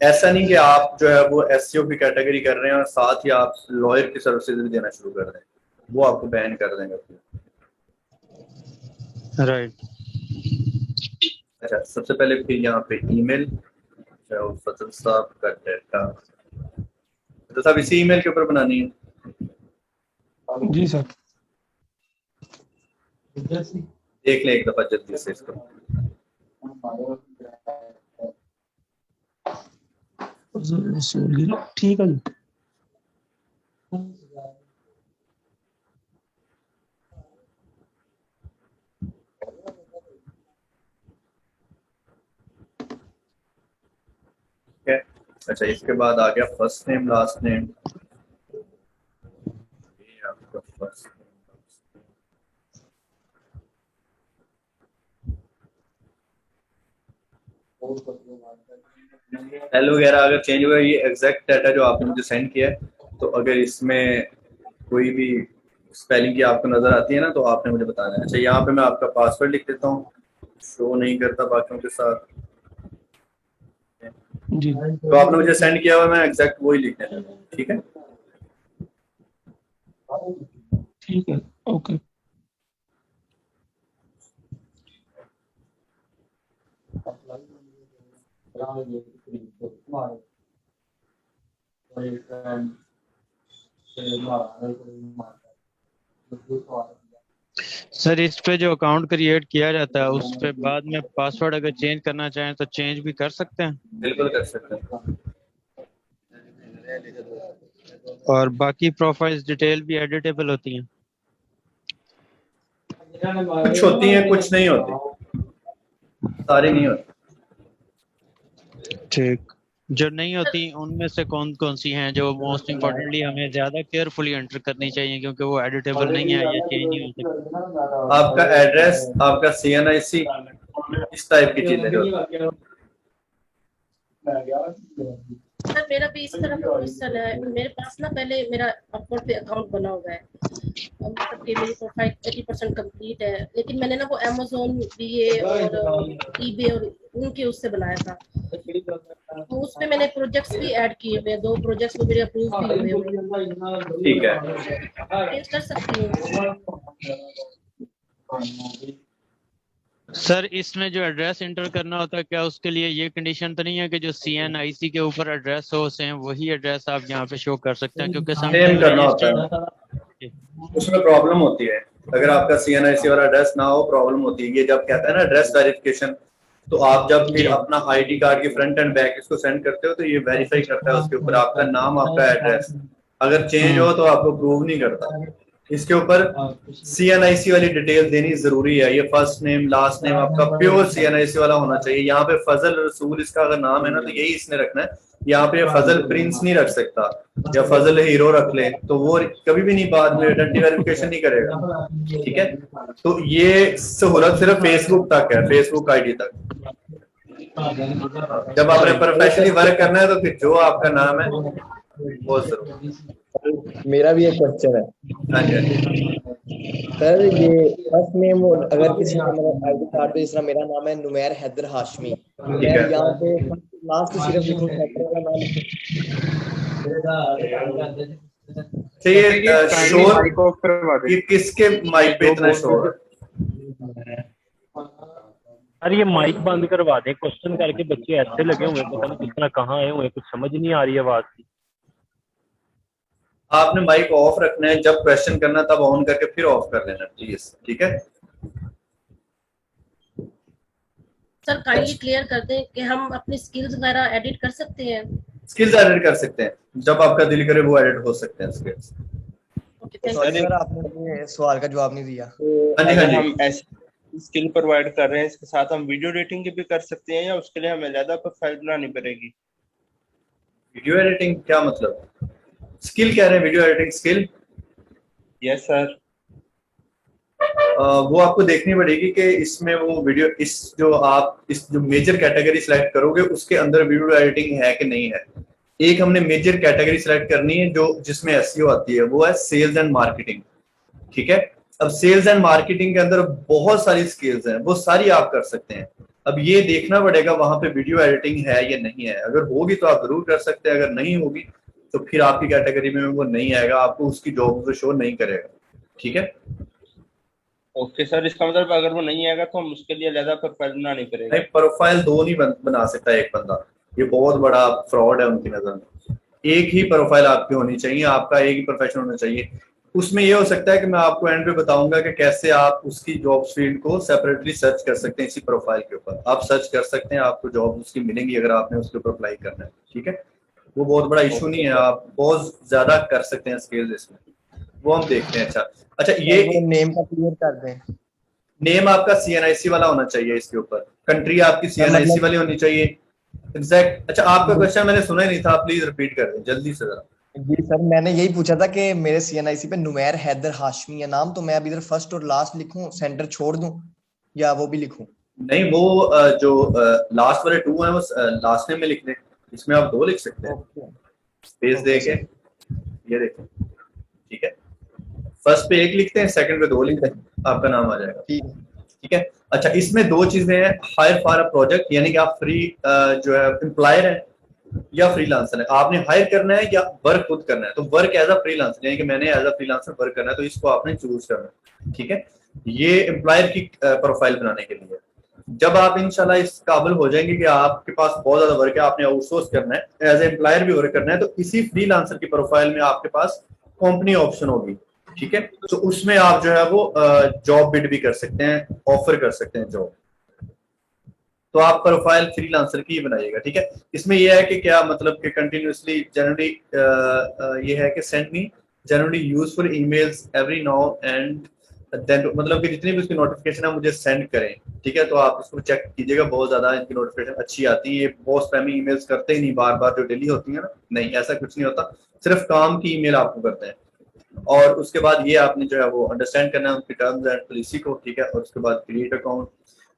ऐसा नहीं कि आप जो है वो एसईओ की कैटेगरी कर रहे हैं और साथ ही आप लॉयर की सर्विसेज भी देना शुरू कर रहे हैं, वो आपको बैन कर देंगे। राइट। अच्छा, सबसे पहले फिर यहाँ पे ईमेल, फजल साहब का डाटा, तो साहब इसी ईमेल के ऊपर बनानी है। जी सर। देख लें एक दफा जल्दी से इसको। ठीक है जी। अच्छा, इसके बाद आ गया फर्स्ट नेम लास्ट नेम, ये आपका फर्स्ट नेम। एल वगैरह अगर चेंज हुआ, ये एग्जैक्ट डाटा जो आपने मुझे सेंड किया है, तो अगर इसमें कोई भी स्पेलिंग की आपको नजर आती है ना, तो आपने मुझे बताना है। अच्छा, यहाँ पे मैं आपका पासवर्ड लिख देता हूँ, शो नहीं करता बाकियों के साथ जी। तो आपने मुझे सेंड किया हुआ, मैं एग्जैक्ट वही लिख देता हूँ। ठीक है, ठीक है, ओके। सर इस पे जो अकाउंट क्रिएट किया जाता है उस पे बाद में पासवर्ड अगर चेंज करना चाहें तो चेंज भी कर सकते हैं? बिल्कुल कर सकते हैं। और बाकी प्रोफाइल्स डिटेल भी एडिटेबल होती हैं? कुछ होती हैं, कुछ नहीं होती, सारी नहीं होती। ठीक, जो नहीं होती उनमें से कौन कौन सी हैं जो मोस्ट इम्पोर्टेंटली हमें ज्यादा केयरफुली एंटर करनी चाहिए, क्योंकि वो एडिटेबल नहीं है या चेंज नहीं हो सकती? आपका एड्रेस, आपका CNIC, इस टाइप की चीजें जो सर मेरा भी इस तरह का क्वेश्चन है। मेरे पास ना पहले मेरा अपवर्क पे अकाउंट बना हुआ है, मतलब कि मेरी प्रोफाइल 80% कंप्लीट है, लेकिन मैंने ना वो Amazon BA और eBay और उनके उससे बनाया था, तो उसमें मैंने प्रोजेक्ट्स भी ऐड किए हुए, 2 प्रोजेक्ट्स वो मेरे अप्रूव भी हुए हैं। ठीक है, चेंज कर सकती हूँ? सर इसमें जो एड्रेस इंटर करना होता है, क्या उसके लिए ये कंडीशन तो नहीं है कि जो CNIC के ऊपर एड्रेस हो सेम वही एड्रेस आप यहाँ पे शो कर सकते हैं? क्योंकि सेम करना होता है, उसमें प्रॉब्लम होती है। अगर आपका CNIC वाला एड्रेस ना हो, प्रॉब्लम होती है। ये जब कहता है ना एड्रेस वेरिफिकेशन, तो आप जब फिर अपना ID कार्ड की फ्रंट एंड बैक इसको सेंड करते हो, तो ये वेरीफाई करता है उसके ऊपर आपका नाम, आपका एड्रेस। अगर चेंज हो तो आपको प्रूव नहीं करता। इसके ऊपर CNIC वाली डिटेल देनी जरूरी है। ये फर्स्ट नेम लास्ट नेम आपका प्योर CNIC वाला होना चाहिए। यहाँ पे फजल रसूल इसका अगर नाम है ना, तो यही इसने रखना है। यहाँ पे फजल प्रिंस नहीं रख सकता, या फजल हीरो रख ले, तो वो कभी भी नहीं बाद में आइडेंटिटी वेरिफिकेशन नहीं करेगा। ठीक है, तो ये सहूलत सिर्फ फेसबुक तक है, फेसबुक ID तक। जब आपने प्रोफेशनली वर्क करना है, तो फिर जो आपका नाम है वो जरूर। मेरा भी एक क्वेश्चन है। हाँ जी, सर ये फर्स्ट नेम, अगर किसी का मतलब ID कार्ड पे जिस तरह मेरा नाम है नुमैर हैदर हाशमी, ठीक है। यहाँ पे लास्ट सिर्फ लिखूं सेंटर वाला नाम। ये शोर ये किसके माइक पे इतना शोर है? अरे ये माइक बंद करवा दे, क्वेश्चन करके बच्चे ऐसे लगे हुए, पता नहीं किस तरह कहाँ आए हुए, कुछ समझ नहीं आ रही है आवाज की। आपने माइक ऑफ रखना है, जब क्वेश्चन करना तब ऑन करके फिर ऑफ कर लेना प्लीज। ठीक है सर, काइंडली क्लियर कर दें कि हम अपनी स्किल्स वगैरह एडिट कर सकते हैं? स्किल्स एडिट कर सकते हैं, जब आपका दिल करे वो एडिट हो सकते हैं स्किल्स। सॉरी सर, आपने मुझे सवाल का जवाब नहीं दिया। तो हाँ जी, हाँ अगर जी। हम ऐसे स्किल प्रोवाइड कर रहे हैं, इसके साथ हम वीडियो एडिटिंग की भी कर सकते हैं या उसके लिए हमें ज्यादा प्रोफाइल बनानी पड़ेगी? वीडियो एडिटिंग क्या मतलब? स्किल कह रहे हैं, video editing skill? Yes sir. वो आपको देखनी पड़ेगी कि इसमें वो वीडियो, इस जो मेजर कैटेगरी सिलेक्ट करोगे उसके अंदर वीडियो एडिटिंग है कि नहीं है। एक हमने मेजर कैटेगरी सिलेक्ट करनी है जो जिसमें एसईओ आती है, वो है सेल्स एंड मार्केटिंग। ठीक है, अब सेल्स एंड मार्केटिंग के अंदर बहुत सारी स्किल्स हैं, वो सारी आप कर सकते हैं। अब ये देखना पड़ेगा वहां पे वीडियो एडिटिंग है या नहीं है। अगर होगी तो आप जरूर कर सकते हैं, अगर नहीं होगी तो फिर आपकी कैटेगरी में वो नहीं आएगा, आपको उसकी जॉब को शो नहीं करेगा। ठीक है, ओके सर, इसका मतलब अगर वो नहीं आएगा तो हम उसके लिए ज्यादा प्रोफाइल बनानी पड़ेगी? नहीं, प्रोफाइल दो नहीं बना सकता एक बंदा, ये बहुत बड़ा फ्रॉड है उनकी नजर में। एक ही प्रोफाइल आपकी होनी चाहिए, आपका एक ही प्रोफेशन होना चाहिए। उसमें ये हो सकता है कि मैं आपको एंड पे बताऊंगा कि कैसे आप उसकी जॉब फील्ड को सेपरेटली सर्च कर सकते हैं। इसी प्रोफाइल के ऊपर आप सर्च कर सकते हैं, आपको जॉब उसकी मिलेंगी अगर आपने उसके ऊपर अप्लाई करना है। ठीक है, वो बहुत बड़ा इशू नहीं है, आप बहुत ज्यादा कर सकते हैं स्किल्स इसमें, वो हम देखते हैं। अच्छा ये नेम का क्लियर कर दें। नेम आपका CNIC वाला होना चाहिए इसके ऊपर, कंट्री आपकी CNIC वाली होनी चाहिए। एग्जैक्ट। अच्छा, आपका क्वेश्चन मैंने सुना ही नहीं था, प्लीज रिपीट कर दें जल्दी से जरा। जी सर, मैंने यही पूछा था कि मेरे CNIC पे नुमैर हैदर हाशमी है नाम, तो मैं अब इधर फर्स्ट और लास्ट लिखूं, सेंटर छोड़ दूं या वो भी लिखूं? नहीं, वो जो लास्ट वाले 2 हैं वो लास्ट नेम में लिख दें, इसमें आप 2 लिख सकते हैं स्पेस दे के। ये देखें, ठीक है, फर्स्ट पे 1 लिखते हैं, सेकंड पे 2 लिखते हैं, आपका नाम आ जाएगा। ठीक है। अच्छा, इसमें 2 चीजें हैं, हायर फॉर अ प्रोजेक्ट, यानी कि आप फ्री जो है एम्प्लॉयर है या फ्रीलांसर है, आपने हायर करना है या वर्क खुद करना है। तो वर्क एज अ फ्रीलांसर, यानी कि मैंने एज अ फ्रीलांसर वर्क करना है, तो इसको आपने चूज करना है। ठीक है, ये एम्प्लॉयर की प्रोफाइल बनाने के लिए। जब आप इंशाल्लाह इस काबिल हो जाएंगे कि आपके पास बहुत ज्यादा वर्क है, आपने आउटसोर्स करना है, एज ए एम्प्लॉयर भी वर्क करना है, तो इसी फ्रीलांसर की प्रोफाइल में आपके पास कंपनी ऑप्शन होगी। ठीक है, तो उसमें आप जो है वो जॉब बिड भी कर सकते हैं, ऑफर कर सकते हैं जॉब। तो आप प्रोफाइल फ्रीलांसर की ही बनाइएगा। ठीक है, इसमें यह है कि क्या मतलब कि कंटिन्यूसली जनरली ये है कि send me generally useful emails every now and then, मतलब कि जितनी भी उसकी नोटिफिकेशन है मुझे सेंड करें। ठीक है, तो आप इसको चेक कीजिएगा, बहुत ज्यादा इनकी नोटिफिकेशन अच्छी आती है। ये बहुत स्पैमी ईमेल्स करते ही नहीं, बार बार जो डेली होती है ना, नहीं ऐसा कुछ नहीं होता, सिर्फ काम की ईमेल आपको करते हैं। और उसके बाद ये आपने जो है वो अंडरस्टैंड करना है उनकी टर्म्स एंड पॉलिसी को। ठीक है, और उसके बाद क्रिएट अकाउंट।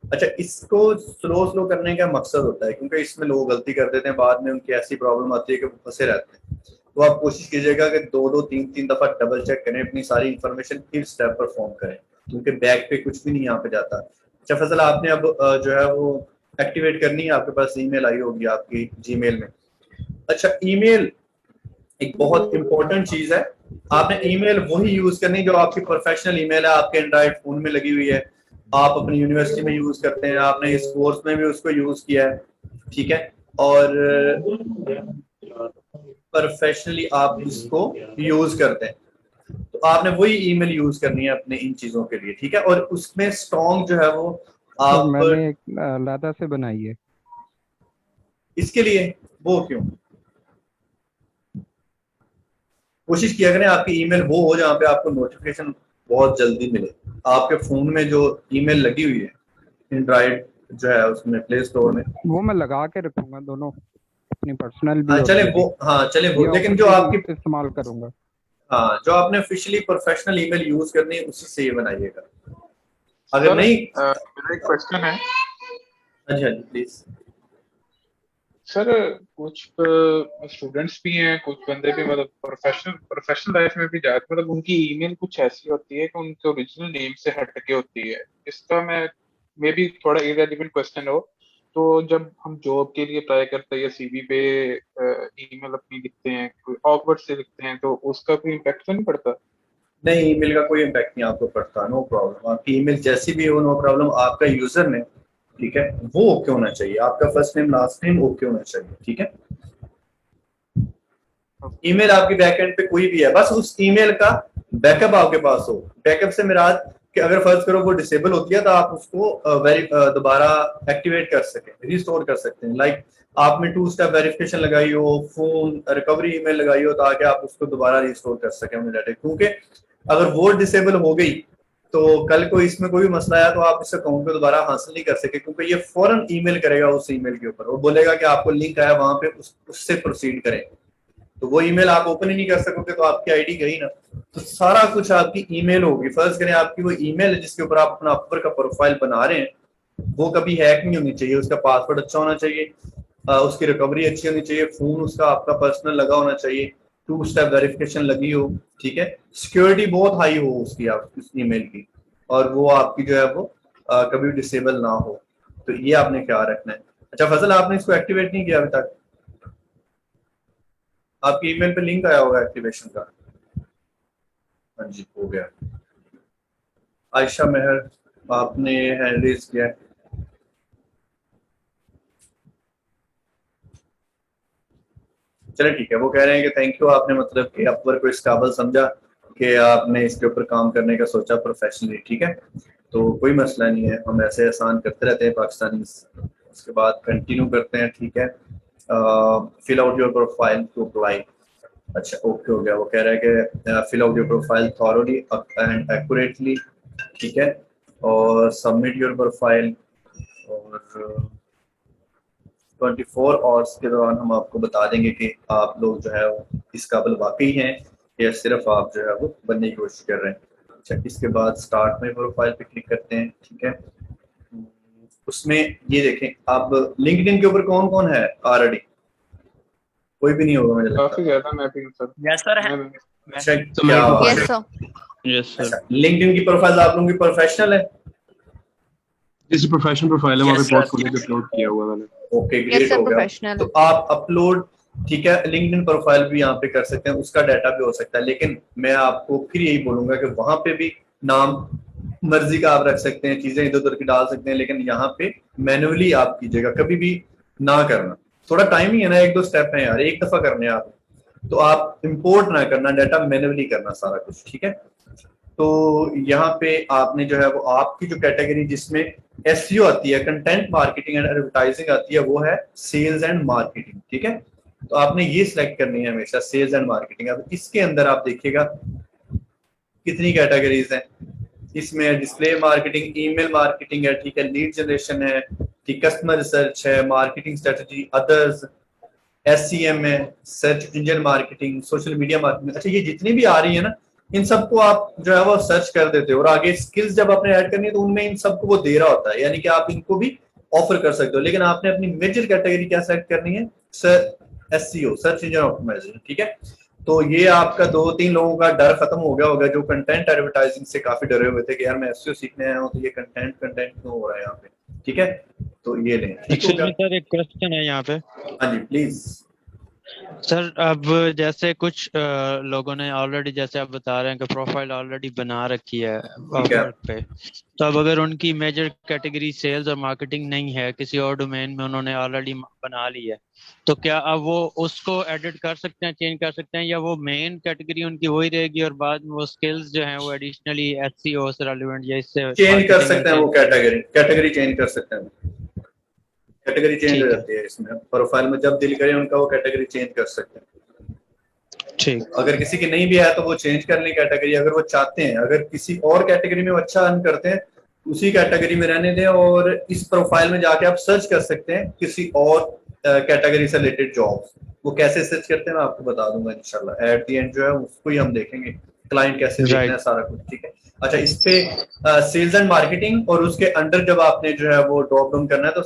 अच्छा, इसको स्लो करने का मकसद होता है क्योंकि इसमें लोग गलती कर देते हैं, बाद में उनकी ऐसी प्रॉब्लम आती है कि वो फंसे रहते हैं। तो आप कोशिश कीजिएगा कि 2-2, 3-3 दफा डबल चेक करें अपनी सारी इंफॉर्मेशन, फिर स्टेप परफॉर्म करें, क्योंकि बैक पे कुछ भी नहीं यहाँ पे जाता। अच्छा फैसल, आपने अब जो है वो एक्टिवेट करनी है, आपके पास ईमेल आई होगी आपकी जीमेल में। अच्छा, ईमेल एक बहुत इंपॉर्टेंट चीज है। आपने ईमेल वही यूज करनी जो आपकी प्रोफेशनल ईमेल है, आपके एंड्रॉइड फोन में लगी हुई है, आप अपनी यूनिवर्सिटी में यूज करते हैं, आपने इस कोर्स में भी उसको यूज किया है। ठीक है, और प्रोफेशनली आप इसको यूज करते हैं, तो आपने वही ईमेल यूज करनी है अपने इन चीजों के लिए। ठीक है, और उसमें स्ट्रॉन्ग जो है वो आप मैंने एक लादा से बनाई है इसके लिए। वो क्यों? कोशिश किया करें आपकी ईमेल वो हो जहाँ पे आपको नोटिफिकेशन बहुत जल्दी मिले। आपके फोन में जो ईमेल लगी हुई है एंड्रॉइड जो है उसमें प्ले स्टोर में, वो मैं लगा के रखूंगा दोनों, अपनी पर्सनल भी। चले वो, हाँ चले वो, लेकिन जो आपकी इस्तेमाल करूंगा, हाँ जो आपने ऑफिशियली प्रोफेशनल ईमेल यूज करनी है उसी से ये बनाइएगा। अगर नहीं, मेरा एक क्वेश्चन है। हाँ जी प्लीज। सर कुछ स्टूडेंट्स भी हैं, कुछ बंदे भी मतलब प्रोफेशनल लाइफ में भी जाते, मतलब उनकी ईमेल कुछ ऐसी होती है कि उनके ओरिजिनल नेम से हटके होती है। इसका मैं मे बी थोड़ा इरेलेवेंट क्वेश्चन हो, तो जब हम जॉब के लिए अप्लाई करते हैं या सीवी पे ईमेल अपनी लिखते हैं, कोई ऑकवर्ड से लिखते हैं, तो उसका कोई इम्पैक्ट तो नहीं पड़ता? नहीं, ईमेल का कोई इम्पैक्ट नहीं आपको पड़ता, नो प्रॉब्लम। आपकी ईमेल जैसी भी हो, नो प्रॉब्लम। आपका यूजर नेम, ठीक है, वो ओके होना चाहिए, आपका first name last name okay होना चाहिए। ठीक है, ईमेल आपकी बैकएंड पे कोई भी है, बस उस ईमेल का बैकअप आपके पास हो। बैकअप से मेरा कि अगर फर्ज करो वो डिसेबल होती है तो आप उसको दोबारा एक्टिवेट कर सकें, रिस्टोर कर सकते हैं। लाइक आपने 2 स्टेप वेरिफिकेशन लगाई हो, फोन रिकवरी ईमेल लगाई हो, ताकि आप उसको दोबारा रिस्टोर कर सकें अपने डाटा। क्योंकि अगर वो डिसेबल हो गई तो कल को इसमें कोई भी मसला आया तो आप इस अकाउंट को दोबारा हासिल नहीं कर सके, क्योंकि ये फौरन ईमेल करेगा उस ईमेल के ऊपर, वो बोलेगा कि आपको लिंक आया वहां पे, उससे प्रोसीड करें। तो वो ईमेल आप ओपन ही नहीं कर सकोगे, तो आपकी आईडी गई ना। तो सारा कुछ आपकी ईमेल होगी। फर्ज करें आपकी वो ईमेल है जिसके ऊपर आप अपना अपवर्क का प्रोफाइल बना रहे हैं, वो कभी हैक नहीं होनी चाहिए, उसका पासवर्ड अच्छा होना चाहिए, उसकी रिकवरी अच्छी होनी चाहिए, फोन उसका आपका पर्सनल लगा होना चाहिए, 2 स्टेप वेरिफिकेशन लगी हो, ठीक है, सिक्योरिटी बहुत हाई हो उसकी, आप उस ईमेल की, और वो आपकी जो है वो कभी डिसेबल ना हो। तो ये आपने ख्याल रखना है। अच्छा फजल, आपने इसको एक्टिवेट नहीं किया अभी तक? आपकी ईमेल पे लिंक आया होगा एक्टिवेशन का। हाँ जी, हो गया। आयशा मेहर, आपने हैंड रेज किया है। चले ठीक है, वो कह रहे हैं कि थैंक यू, आपने मतलब कि अपवर्क को इस काबिल समझा कि आपने इसके ऊपर काम करने का सोचा प्रोफेशनली, ठीक है। तो कोई मसला नहीं है, हम ऐसे आसान करते रहते हैं पाकिस्तानी। उसके बाद कंटिन्यू करते हैं, ठीक है। Fill out your profile to apply. अच्छा ओके, हो गया। वो कह रहा है कि fill out your profile thoroughly and accurately, ठीक है, और सबमिट योर प्रोफाइल। और 24 आवर्स के दौरान हम आपको बता देंगे कि आप लोग जो है वो इस काबिल वाकई हैं या सिर्फ आप जो है वो बनने की कोशिश कर रहे हैं। अच्छा, इसके बाद स्टार्ट में प्रोफाइल पे क्लिक करते हैं, ठीक है। उसमें ये देखें, अब लिंक्डइन के ऊपर कौन कौन है ऑलरेडी? कोई भी नहीं होगा मुझे लगता है। काफी ज्यादा मैं भी सर। यस सर है। अच्छा, क्या बात है। Yes sir. Yes sir. अच्छा, लिंक्डइन की प्रोफाइल आप लोगों की प्रोफेशनल है? इस प्रोफेशनल प्रोफाइल है, वहाँ पे Yes, पोर्टफोलियो sir. अपलोड किया हुआ मैंने। ओके, यस ग्रेट, सर, हो गया। प्रोफेशनल तो आप अपलोड, ठीक है, लिंक्डइन प्रोफाइल भी यहाँ पे कर सकते हैं, उसका डाटा भी हो सकता है। लेकिन मैं आपको फिर यही बोलूंगा कि वहां पे भी नाम मर्जी का आप रख सकते हैं, चीजें इधर उधर की डाल सकते हैं, लेकिन यहाँ पे मैनुअली आप कीजिएगा, कभी भी ना करना। थोड़ा टाइम ही है ना, 1-2 स्टेप है यार, एक दफा करने हैं आप, तो आप इंपोर्ट ना करना, डाटा मैनुअली करना सारा कुछ, ठीक है। तो यहाँ पे आपने जो है वो आपकी जो कैटेगरी जिसमें एसईओ आती है, कंटेंट मार्केटिंग एंड एडवर्टाइजिंग आती है, वो है सेल्स एंड मार्केटिंग, ठीक है। तो आपने ये सिलेक्ट करनी है हमेशा, सेल्स एंड मार्केटिंग। अब इसके अंदर आप देखिएगा कितनी कैटेगरीज हैं। इसमें डिस्प्ले मार्केटिंग, ईमेल मार्केटिंग है, ठीक है, लीड जनरेशन है, ठीक, कस्टमर रिसर्च है, मार्केटिंग स्ट्रेटजी, अदर्स, SCM है, search engine marketing, social media marketing. अच्छा, ये जितनी भी आ रही है ना, इन सबको आप जो है वो सर्च कर देते हो, और आगे स्किल्स जब आपने ऐड करनी है तो उनमें इन सबको वो दे रहा होता है, यानी कि आप इनको भी ऑफर कर सकते हो। लेकिन आपने अपनी मेजर कैटेगरी क्या सेलेक्ट करनी है? SEO, सर्च इंजन ऑप्टिमाइजेशन, ठीक है। तो ये आपका 2-3 लोगों का डर खत्म हो गया होगा, जो कंटेंट एडवर्टाइजिंग से काफी डरे हुए थे कि यार मैं SEO सीखने आया हूँ तो ये कंटेंट क्यों हो रहा है यहाँ पे, ठीक है। तो ये लें, ठीक हो गया। सर एक क्वेश्चन है यहाँ पे। हाँ जी प्लीज। सर अब जैसे कुछ लोगों ने ऑलरेडी, जैसे आप बता रहे हैं कि प्रोफाइल ऑलरेडी बना रखी है अपवर्क पे, तो अब अगर उनकी मेजर कैटेगरी सेल्स और मार्केटिंग नहीं है, किसी और डोमेन में उन्होंने ऑलरेडी बना ली है, तो क्या अब वो उसको एडिट कर सकते हैं, चेंज कर सकते हैं, या वो मेन कैटेगरी उनकी वही रहेगी और बाद में वो स्किल्स जो हैं वो एडिशनली SEO से रेलेवेंट या इससे चेंज कर सकते हैं? वो कैटेगरी चेंज कर सकते हैं, कैटेगरी चेंज हो जाती है इसमें प्रोफाइल में, जब दिल करे उनका वो कैटेगरी चेंज कर सकते हैं, ठीक। अगर किसी की नहीं भी है तो वो चेंज कर लें कैटेगरी, अगर वो चाहते हैं। अगर किसी और कैटेगरी में वो अच्छा अर्न करते हैं, उसी कैटेगरी में रहने दें, और इस प्रोफाइल में जाके आप सर्च कर सकते हैं किसी और कैटेगरी से रिलेटेड जॉब्स। वो कैसे सर्च करते हैं मैं आपको बता दूंगा इंशाल्लाह, एट द एंड जो है उसको ही हम देखेंगे, क्लाइंट कैसे देखना है, सारा कुछ, ठीक है। अच्छा, इस पे सेल्स एंड मार्केटिंग, और उसके अंडर जब आपने जो है वो ड्रॉप डाउन करना है तो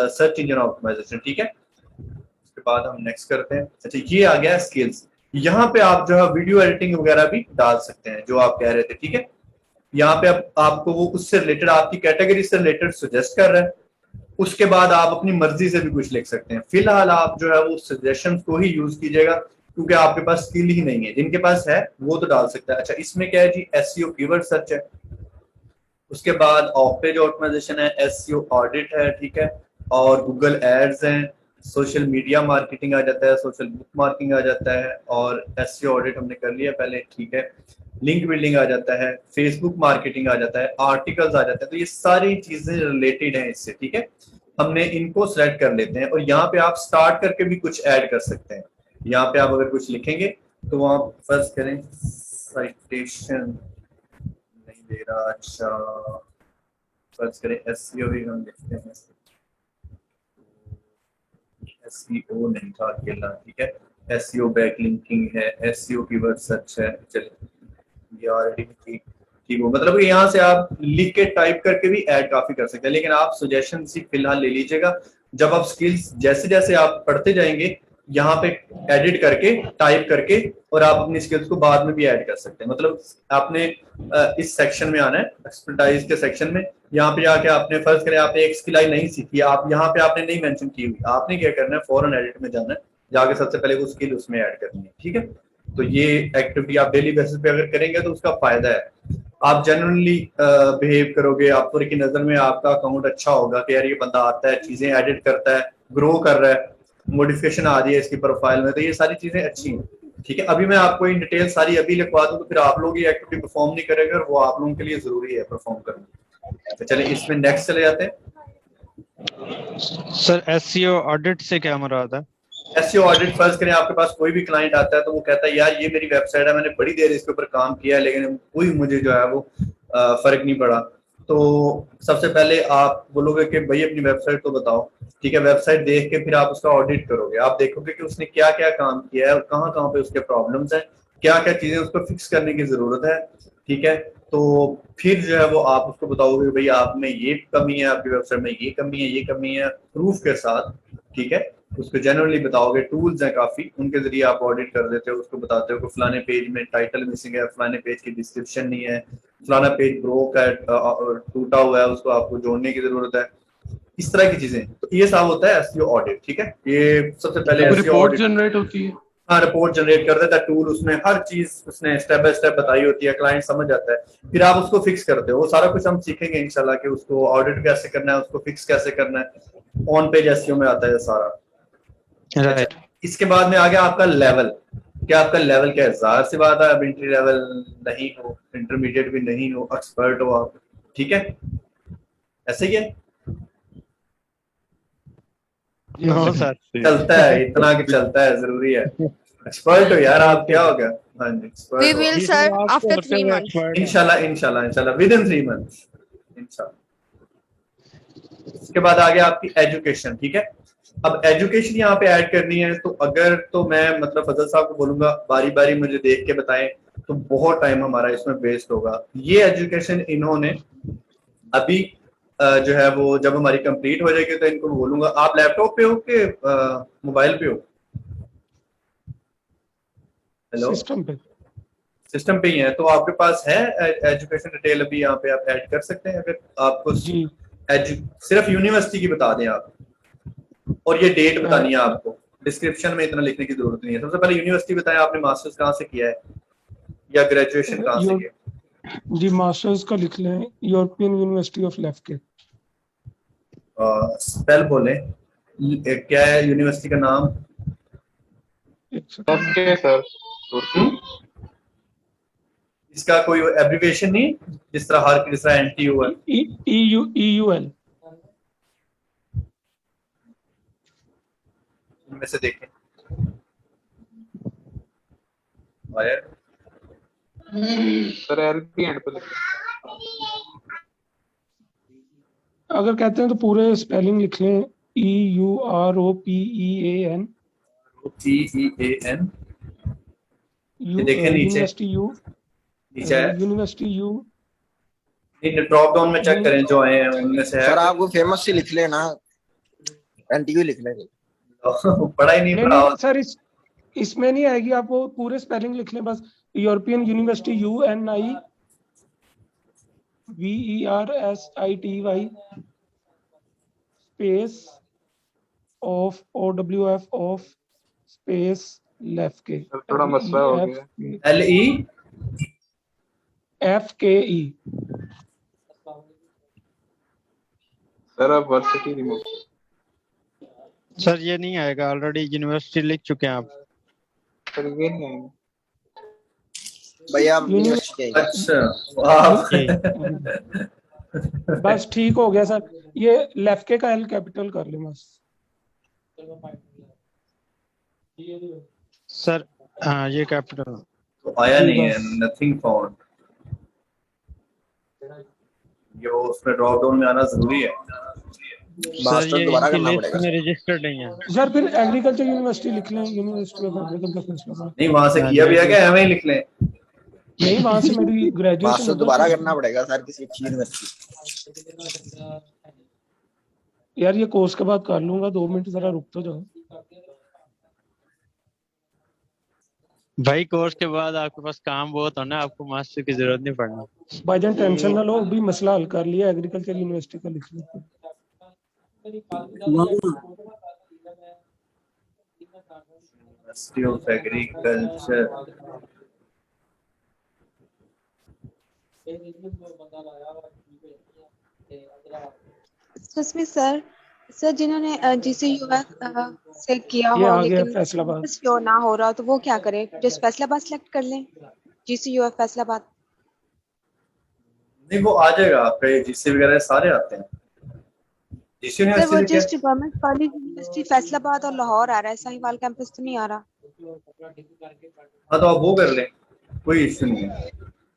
सर्च इंजन ऑप्टिमाइजेशन, ठीक है। उसके बाद हम नेक्स्ट करते हैं। अच्छा, ये आ गया स्किल्स। यहाँ पे आप जो है वीडियो एडिटिंग वगैरह भी डाल सकते हैं, जो आप कह रहे थे, ठीक है। यहाँ पे आपको वो उससे रिलेटेड, आपकी कैटेगरी से रिलेटेड सजेस्ट कर रहा है। उसके बाद आप अपनी मर्जी से भी कुछ लिख सकते हैं। फिलहाल आप जो है वो सजेशन को ही यूज कीजिएगा, क्योंकि आपके पास स्किल ही नहीं है। जिनके पास है वो तो डाल सकता है। अच्छा, इसमें क्या है जी? SEO कीवर्ड सर्च है, उसके बाद ऑफ पेज ऑप्टिमाइजेशन है, SEO ऑडिट है, ठीक है, और गूगल एड्स हैं, सोशल मीडिया मार्केटिंग आ जाता है, सोशल बुक मार्किंग आ जाता है, और SEO ऑडिट हमने कर लिया पहले, ठीक है, लिंक बिल्डिंग आ जाता है, फेसबुक मार्केटिंग आ जाता है, आर्टिकल्स आ जाता है। तो ये सारी चीजें रिलेटेड हैं इससे, ठीक है। हमने इनको सेलेक्ट कर लेते हैं और यहाँ पे आप स्टार्ट करके भी कुछ ऐड कर सकते हैं। यहाँ पे आप अगर कुछ लिखेंगे तो वहाँ फर्स्ट करें साइटेशन नहीं दे रहा, अच्छा फर्स्ट करें एसईओ भी हम लिखते हैं, एसईओ नहीं था अकेला, ठीक है एसईओ बैकलिंकिंग है, एसईओ कीवर्ड सर्च है, चलिए ये ऑलरेडी ठीक हो, मतलब यहाँ से आप लिख के टाइप करके भी ऐड काफी कर सकते हैं, लेकिन आप सजेशन सी फिलहाल ले लीजिएगा। जब आप स्किल्स जैसे जैसे आप पढ़ते जाएंगे यहाँ पे एडिट करके टाइप करके और आप अपनी स्किल्स को बाद में भी ऐड कर सकते हैं। मतलब आपने इस सेक्शन में आना है एक्सपर्टाइज के सेक्शन में, यहाँ पे जाके आपने फर्ज करें आपने एक स्किल आई नहीं सीखी, आप यहाँ पे आपने नहीं मेंशन की हुई, आपने क्या करना है फौरन एडिट में जाना है, जाके सबसे पहले वो स्किल उसमें ऐड करनी है, ठीक है। तो ये एक्टिविटी आप डेली बेसिस पे अगर करेंगे तो उसका फायदा है। आप जेन्युइनली बिहेव करोगे, आप की नजर में आपका अकाउंट अच्छा होगा कि यार ये बंदा आता है, चीजें एडिट करता है, ग्रो कर रहा है, मॉडिफिकेशन आ रही है इसकी प्रोफाइल में, तो ये सारी चीजें अच्छी हैं, ठीक है। अभी मैं आपको इन डिटेल सारी अभी लिखवा दूं तो फिर आप लोग ये एक्टिविटी परफॉर्म नहीं करेंगे और वो आप लोगों के लिए जरूरी है परफॉर्म करना। तो चलिए इसमें नेक्स्ट चले जाते हैं। सर एसईओ ऑडिट से क्या मुराद है? एसईओ ऑडिट फर्ज करें आपके पास कोई भी क्लाइंट आता है तो वो कहता है यार ये मेरी वेबसाइट है, मैंने बड़ी देर इसके ऊपर काम किया है लेकिन कोई मुझे जो है वो फर्क नहीं पड़ा। तो सबसे पहले आप बोलोगे कि भाई अपनी वेबसाइट तो बताओ, ठीक है। वेबसाइट देख के फिर आप उसका ऑडिट करोगे, आप देखोगे कि उसने क्या क्या काम किया है और कहाँ कहाँ पे उसके प्रॉब्लम्स हैं, क्या क्या चीजें उसको फिक्स करने की जरूरत है, ठीक है। तो फिर जो है वो आप उसको बताओगे भाई आप में ये कमी है, आपकी वेबसाइट में ये कमी है, ये कमी है, प्रूफ के साथ, ठीक है। उसको जनरली बताओगे, टूल्स हैं काफी उनके जरिए आप ऑडिट कर देते हो, उसको बताते हो कि फलाने पेज में टाइटल मिसिंग है, फलाने पेज की डिस्क्रिप्शन नहीं है, फलाना पेज ब्रोक है, टूटा हुआ है, उसको आपको जोड़ने की जरूरत है, इस तरह की चीजें। तो ये सब होता है एसईओ ऑडिट, ठीक है। ये सबसे पहले रिपोर्ट जनरेट होती है, हाँ रिपोर्ट जनरेट कर देता है टूल, उसमें हर चीज उसने स्टेप बाय स्टेप बताई होती है, क्लाइंट समझ जाता है, फिर आप उसको फिक्स करते हो। वो सारा कुछ हम सीखेंगे इंशाल्लाह कि उसको ऑडिट कैसे करना है, उसको फिक्स कैसे करना है, ऑन पेज एसईओ में आता है सारा। राइट। इसके बाद में आ गया आपका लेवल, क्या आपका लेवल क्या है, ज़ाहिर सी बात है अब एंट्री लेवल नहीं हो, इंटरमीडिएट भी नहीं हो, एक्सपर्ट हो आप, ठीक है, ऐसे ही है। नो सर चलता है इतना कि चलता है, जरूरी है एक्सपर्ट हो यार आप, क्या हो गया। हाँ जी We will, sir, after 3 months. इंशाल्लाह इंशाल्लाह इंशाल्लाह विद इन 3 months इंशाल्लाह। इसके बाद आ गया आपकी एजुकेशन, ठीक है। अब एजुकेशन यहाँ पे ऐड करनी है तो अगर तो मैं मतलब फजल साहब को बोलूंगा बारी बारी मुझे देख के बताएं तो बहुत टाइम हमारा इसमें वेस्ट होगा। ये एजुकेशन इन्होंने अभी जो है वो जब हमारी कंप्लीट हो जाएगी तो इनको बोलूंगा आप लैपटॉप पे हो कि मोबाइल पे हो? हेलो सिस्टम पे ही है, तो आपके पास है एजुकेशन डिटेल अभी यहाँ पे आप ऐड कर सकते हैं अगर आपको सिर्फ यूनिवर्सिटी की बता दें आप, और ये डेट बतानी है आपको, डिस्क्रिप्शन में इतना लिखने की जरूरत नहीं है। सबसे पहले यूनिवर्सिटी बताएं आपने मास्टर्स कहाँ से किया है या ग्रेजुएशन कहाँ से किया? जी मास्टर्स का लिख लें, यूरोपियन यूनिवर्सिटी ऑफ लेफ्के। स्पेल बोले क्या है यूनिवर्सिटी का नाम? सर इसका कोई एब्रिविएशन नहीं जिस तरह हर जिस तरह एनटीयू है? EUL में से देखें आया सर एलपी एंड पे अगर कहते हैं तो पूरे स्पेलिंग लिख लें, EUROPEAN देखें नीचे यूनिवर्सिटी यू नीचे है यूनिवर्सिटी यू ड्रॉप डाउन में चेक करें जो आए हैं उनमें से है। सर आपको फेमस सी लिख लेना, एनटीयू लिख लेंगे पढ़ा ही नहीं पढ़ा सर, इसमें नहीं आएगी, आप वो पूरे स्पेलिंग लिख लें बस, European university UNIVERSITY space of OWF of space Lefke, थोड़ा मसला हो गया, LEFKE। सर आप वर्सिटी रिमूव सर ये नहीं आएगा, ऑलरेडी यूनिवर्सिटी लिख चुके हैं आप। सर ये नहीं आएगा भैया यूनिवर्सिटी। अच्छा वाह बस ठीक हो गया सर, ये लेफ्के का एल कैपिटल कर ले बस। सर हाँ ये कैपिटल तो आया जी नहीं है, बस। Nothing found. ये वो उसमें ड्रॉप डाउन में आना जरूरी है। सर, मास्टर ये दोबारा इनकी करना लिस्ट पड़ेगा। में रजिस्टर्ड नहीं है। सर फिर एग्रीकल्चर यूनिवर्सिटी लिख लें, यूनिवर्सिटी ऑफ एग्रीकल्चर फैसलाबाद। नहीं वहां से हाँ किया जी, भी है हाँ क्या, हमें ही लिख लें? नहीं, वहां से मेरी ग्रेजुएशन मास्टर उधर दोबारा से। करना पड़ेगा सर किसी अच्छी यूनिवर्सिटी। यार ये कोर्स के बाद कर लूंगा, 2 मिनट जरा रुक तो जाओ। भाई कोर्स के बाद आपके पास काम बहुत होना है, आपको मास्टर की जरूरत नहीं पड़ना। भाईजान टेंशन ना लो, अभी मसला हल कर लिया, एग्रीकल्चर यूनिवर्सिटी का लिख लो। University of agriculture. उसमें सर जिन्होंने जीसीयू से किया ये हो आ गया लेकिन फैसलाबाद। शो ना हो रहा हो तो वो क्या करे? जस्ट फैसलाबाद सेलेक्ट कर लें, जीसीयू फैसलाबाद। नहीं वो आ जाएगा आपका, ये जीसी वगैरह सारे आते हैं। जीसी सर वो यूनिवर्सिटी से क्या? Just government college university Faisalabad और लाहौर आ रहा है, साहिवाल कैंपस तो नहीं आ रहा। हाँ तो आप वो कर लें, कोई इश्यू नहीं है।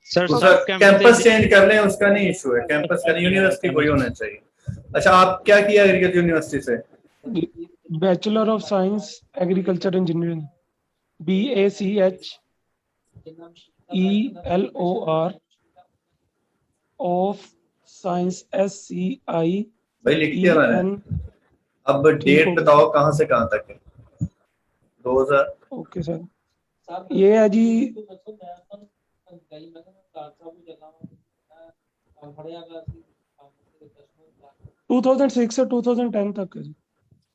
सर उसका सब कैंपस चेंज कर लें, उसका नहीं इशू है। कैंपस का यूनिवर्सिटी कोई होना चाहिए। अच्छा आप क्या किया एग्रीकल्चर यूनिवर्सिटी से? Bachelor of science agriculture engineering, BACHELOR of science SCIEN। भाई लिख दिया मैंने। अब डेट बताओ कहाँ से कहाँ तक है? 2000। ओके सर, ये है जी 2006 से 2010 तक है जी।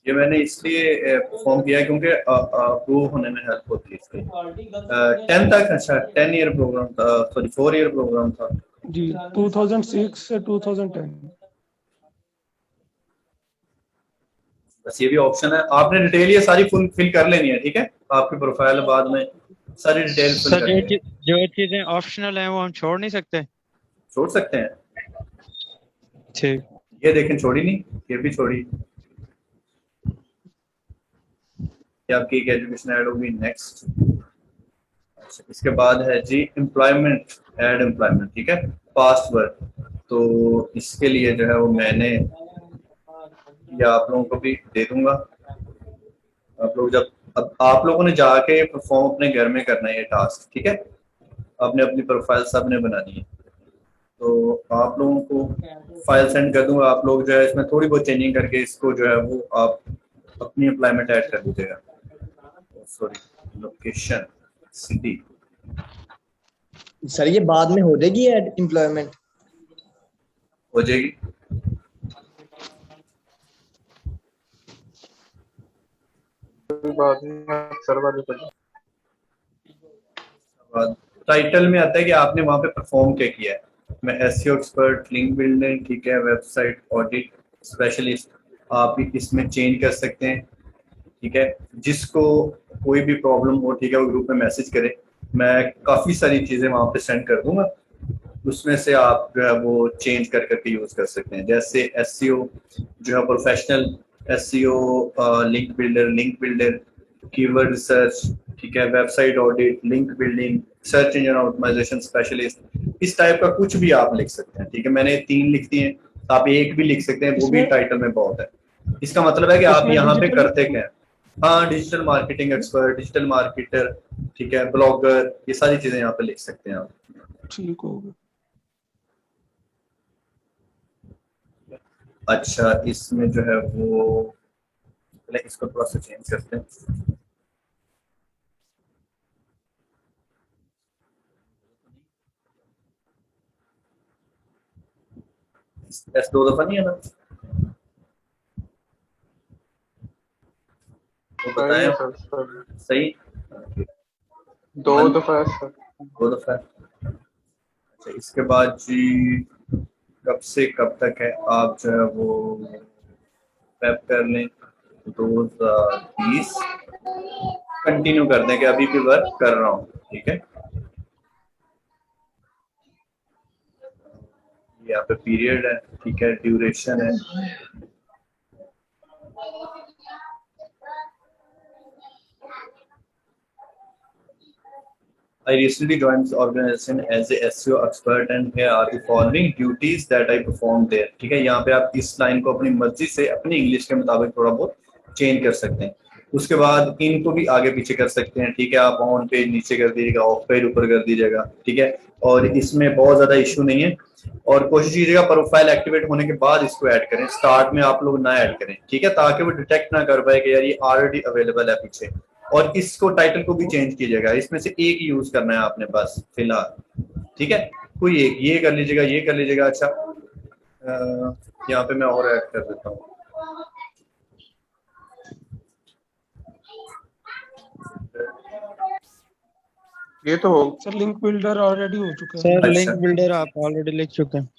ये मैंने इसलिए परफॉर्म किया क्योंकि अप्रूव होने में हेल्प होती है इसकी। 10 तक, अच्छा 10 ईयर प्रोग्राम था, सॉरी 4 ईयर प्रोग्राम था जी, 2006 से 2010। बस ये भी ऑप्शन है। आपने डिटेल ये सारी फुल फिल कर लेनी है, ठीक है? आपकी प्रोफाइल बाद में सारी डिटेल फिल सर करनी है। जो चीजें ऑप्शनल हैं वो हम छोड़ नहीं सकते? छोड़ सकते हैं। ठीक, ये देखें छोड़ी नहीं, ये भी छोड़ी। ये आपकी एक एजुकेशन ऐड होगी। नेक्स्ट, अच्छा इसके बाद है जी एम्प्लॉयमेंट, ऐड एम्प्लॉयमेंट, ठीक है? Past work. तो इसके लिए जो है वो मैंने या आप लोगों को भी दे दूंगा। आप लोग जब, अब आप लोगों ने जाके परफॉर्म अपने घर में करना है ये टास्क, ठीक है? आपने अपनी प्रोफाइल सबने बनानी है। तो आप लोगों को फाइल सेंड कर दूंगा। आप लोग जो है इसमें थोड़ी बहुत चेंजिंग करके इसको जो है वो आप अपनी एम्प्लॉयमेंट ऐड कर दीजिएगा। Sorry, location, city. सर ये बाद में हो जाएगी एम्प्लॉयमेंट? हो जाएगी। बाद में सर वाले टाइटल में आता है कि आपने वहां पे परफॉर्म क्या किया है। मैं एसईओ एक्सपर्ट, लिंक बिल्डर, ठीक है, वेबसाइट ऑडिट स्पेशलिस्ट, आप इसमें चेंज कर सकते हैं, ठीक है? जिसको कोई भी प्रॉब्लम हो, ठीक है, वो ग्रुप में मैसेज करे। मैं काफी सारी चीजें वहां पे सेंड कर दूंगा, उसमें से आप जो है वो चेंज कर करके यूज कर सकते हैं। जैसे एसईओ जो है professional SEO, link builder, keyword research, ठीक है, website audit, link building, search engine optimisation specialist, इस टाइप का कुछ भी आप लिख सकते हैं, ठीक है? मैंने 3 लिख दिए हैं, आप एक भी लिख सकते हैं, वो भी टाइटल में बहुत है। इसका मतलब है कि आप यहाँ पे करते क्या हैं। हाँ, digital marketing expert, digital marketer, ठीक है, ब्लॉगर, ये सारी चीजें यहाँ पे लिख सकते हैं आप। ठीक होगा। अच्छा इसमें जो है वो पहले इसको थोड़ा सा चेंज करते हैं। एस 2 दफा नहीं है ना, तो बताएं सही। 2 दफा है सर। 2 दफा। अच्छा इसके बाद जी कब से कब तक है, आप जो है वो वेब कर लें 2020, कंटिन्यू कर दें कि अभी भी वर्क कर रहा हूँ, ठीक है? यहाँ पे पीरियड है, ठीक है, ड्यूरेशन है, I recently joined this organization as a SEO expert and here are the following duties that I performed there। ठीक है, यहाँ पे आप इस लाइन को अपनी मर्जी से अपनी इंग्लिश के मुताबिक थोड़ा बहुत चेंज कर सकते हैं। उसके बाद इनको भी आगे पीछे कर सकते हैं, ठीक है, आप ऑन पेज नीचे कर दीजिएगा, ऑफ पेज ऊपर कर दीजिएगा, ठीक है, और इसमें बहुत ज्यादा इशू नहीं है। और कोशिश कीजिएगा प्रोफाइल एक्टिवेट होने के बाद इसको ऐड करें, स्टार्ट में आप लोग ना ऐड करें, ठीक है, ताकि वो डिटेक्ट ना कर पाए कि यार ये ऑलरेडी अवेलेबल है पीछे। और इसको टाइटल को भी चेंज कीजिएगा, इसमें से एक यूज करना है आपने बस फिलहाल, ठीक है, कोई एक, ये कर लीजिएगा, ये कर लीजिएगा। अच्छा यहाँ पे मैं और ऐड कर देता हूँ, ये तो सर लिंक बिल्डर ऑलरेडी हो चुका है। सर अच्छा। लिंक बिल्डर आप ऑलरेडी लिख चुके हैं।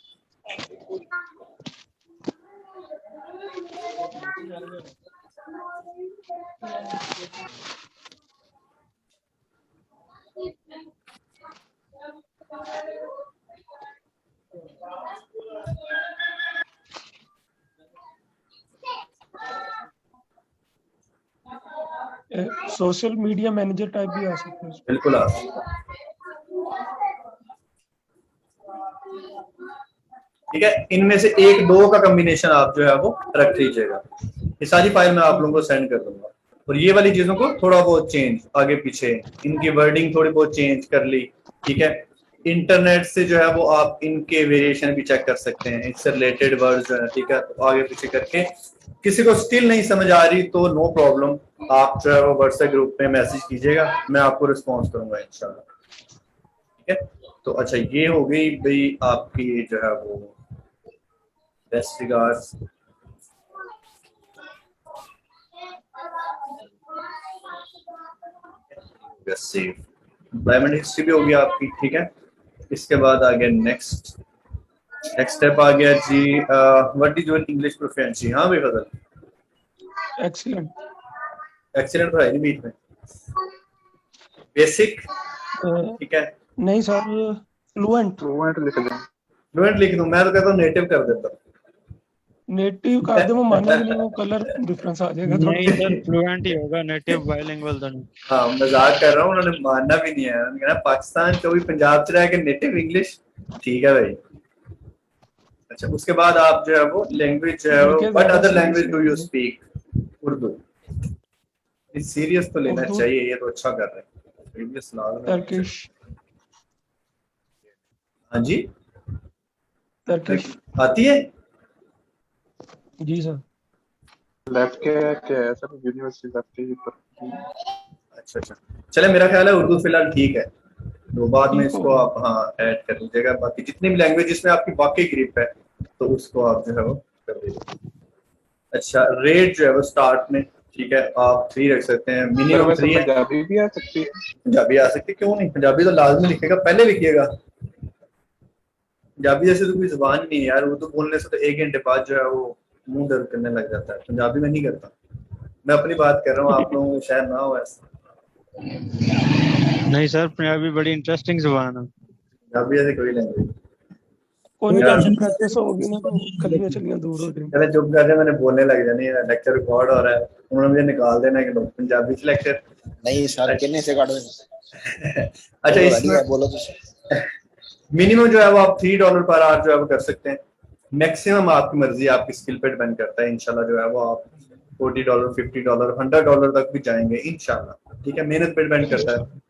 सोशल मीडिया मैनेजर टाइप भी आ सकता है। बिल्कुल आ सकता है। ठीक है, इनमें से एक दो का कॉम्बिनेशन आप जो है वो रख लीजिएगा। ये सारी फाइल मैं आप लोगों को सेंड कर दूंगा। और ये वाली चीजों को थोड़ा बहुत चेंज आगे पीछे, इनकी वर्डिंग थोड़ी बहुत चेंज कर ली, ठीक है। इंटरनेट से जो है वो आप इनके वेरिएशन भी चेक कर सकते हैं, इससे रिलेटेड वर्ड्स जो है, ठीक है, तो आगे पीछे करके किसी को स्टिल नहीं समझ आ रही तो नो प्रॉब्लम, आप जो है वो व्हाट्सएप ग्रुप में मैसेज कीजिएगा, मैं आपको रिस्पॉन्स करूंगा इंशाल्लाह, ठीक है। तो अच्छा, ये हो गई भाई आपकी जो है वो best regards. Save employment history भी होगी आपकी, ठीक है। इसके बाद आ गया नेक्स्ट स्टेप आ गया जी, what is your English proficiency. हाँ भाई फजल, एक्सीलेंट। एक्सीलेंट तो है नहीं बीच में, बेसिक, ठीक है। नहीं सर, फ्लुएंट लिख दें, फ्लुएंट लिख दूं, मैं तो कहता हूँ नेटिव कर देता हूँ। नेटिव कर दे, वो मानेगा नहीं, वो कलर डिफरेंस आ जाएगा थोड़ा। नहीं सर, फ्लुएंट ही होगा, नेटिव बाइलिंगुअल तो नहीं। हाँ, मजाक कर रहा हूँ, उन्होंने मानना भी नहीं है, उन्होंने कहा पाकिस्तान को भी पंजाब से रह के नेटिव इंग्लिश, ठीक है भाई। अच्छा, उसके बाद आप जो है वो लैंग्वेज जो है वो, what other language do you speak. Urdu. Serious तो लेना चाहिए, ये तो अच्छा कर रहे हैं। Previous Turkish. हाँ जी, टर्किश आती है जी सर। लेफ्ट के क्या है सर, यूनिवर्सिटी लेफ्ट के ऊपर। अच्छा अच्छा, चले, मेरा ख्याल है उर्दू फिलहाल ठीक है, तो बाद में इसको आप हाँ ऐड कर लीजिएगा। बाकी जितनी भी लैंग्वेज जिसमें आपकी वाकई ग्रिप है तो उसको आप जो है वो कर दीजिए। अच्छा, रेट जो है वो स्टार्ट में, ठीक है, आप 3 रख सकते हैं, मिनिमम 3 है। पंजाबी भी आ सकती है, पंजाबी आ सकती है, क्यों नहीं, पंजाबी तो लाजमी लिखेगा, पहले लिखिएगा। पंजाबी जैसे तो कोई जुबान नहीं है यार, उर्दू बोलने से तो 1 घंटे बाद जो है वो मुंह दर्द करने लग जाता है, पंजाबी में नहीं करता। मैं अपनी बात कर रहा हूँ, आप लोगों को शायद ना हो ऐसा। नहीं सर, पंजाबी बड़ी इंटरेस्टिंग जुबान है। पंजाबी ऐसे कोई लैंग्वेज कॉन्वर्सेशन प्रैक्टिस होगी ना तो कलियां चलियां दूर हो जाएंगी। चले चुप कर जा, मैंने बोलने लग जानी है, लेक्चर रिकॉर्ड हो रहा है, उन्होंने मुझे निकाल देना है कि लोग पंजाबी से लेक्चर नहीं सर, कितने से काट अच्छा, इसमें बोलो तो मिनिमम जो है वो आप $3 पर आवर जो है वो कर सकते हैं, मैक्सिमम आपकी मर्जी, आपकी स्किल पे डिपेंड करता है। इंशाल्लाह जो है वो आप $40, $50, $100 तक भी जाएंगे इंशाल्लाह, ठीक है, मेहनत पे डिपेंड करता है।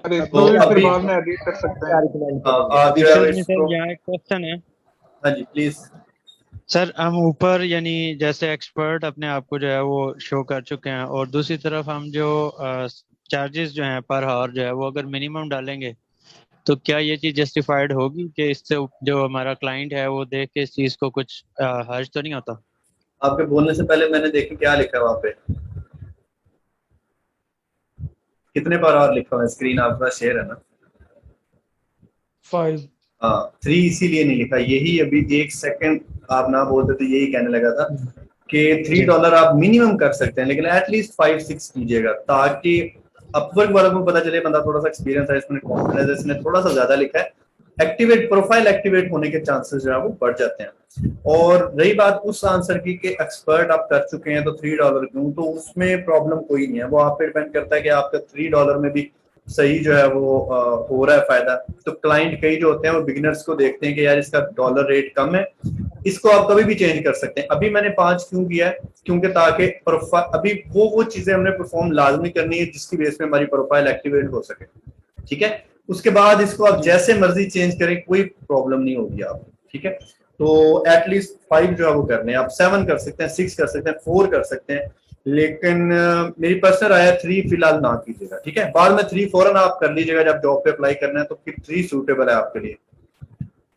अरे इसको भी फिर बाद में एडिट कर सकते हैं। आप जो है सर यहाँ एक क्वेश्चन है। हाँ जी प्लीज सर, हम ऊपर यानी जैसे एक्सपर्ट अपने आप को जो है वो शो कर चुके हैं, और दूसरी तरफ हम जो चार्जेस जो हैं पर आवर जो है वो अगर मिनिमम डालेंगे तो क्या ये चीज जस्टिफाइड होगी कि इससे जो हमारा क्लाइंट है वो देख के इस चीज को कुछ हर्ज तो नहीं होता? आपके बोलने से पहले मैंने देखा क्या लिखा है वहाँ पे, कितने पर आवर लिखा हुआ है, स्क्रीन आपके पास शेयर है ना? 5। हाँ, 3 इसीलिए नहीं लिखा, यही अभी 1 सेकंड आप ना बोलते तो यही कहने लगा था कि $3 आप मिनिमम कर सकते हैं, लेकिन एटलीस्ट 5-6 कीजिएगा, ताकि अपवर्क वालों को पता चले बंदा थोड़ा सा एक्सपीरियंस है, इसमें कॉन्फिडेंस, इसने थोड़ा सा ज्यादा लिखा है, एक्टिवेट प्रोफाइल एक्टिवेट होने के चांसेस जो है वो बढ़ जाते हैं। और रही बात उस आंसर की कि एक्सपर्ट आप कर चुके हैं तो $3 क्यों, तो उसमें प्रॉब्लम कोई नहीं है, वो आप पे डिपेंड करता है कि आपका $3 में भी सही जो है वो हो रहा है फायदा। तो क्लाइंट कई जो होते हैं वो बिगिनर्स को देखते हैं कि यार इसका डॉलर रेट कम है, इसको आप कभी भी चेंज कर सकते हैं। अभी मैंने 5 क्यों किया है, क्योंकि ताकि प्रोफाइल अभी वो चीजें हमने परफॉर्म लाजमी करनी है जिसकी बेस में हमारी प्रोफाइल एक्टिवेट हो सके, ठीक है। उसके बाद इसको आप जैसे मर्जी चेंज करें, कोई प्रॉब्लम नहीं होगी आपको, ठीक है। तो एटलीस्ट 5 जो है वो करने हैं, आप 7 कर सकते हैं, 6 कर सकते हैं, 4 कर सकते हैं, लेकिन मेरी पर्सनल राय है 3 फिलहाल ना कीजिएगा, ठीक है। बाद में 3 फौरन आप कर लीजिएगा जब जॉब पे अप्लाई करना है, तो फिर 3 सूटेबल है आपके लिए।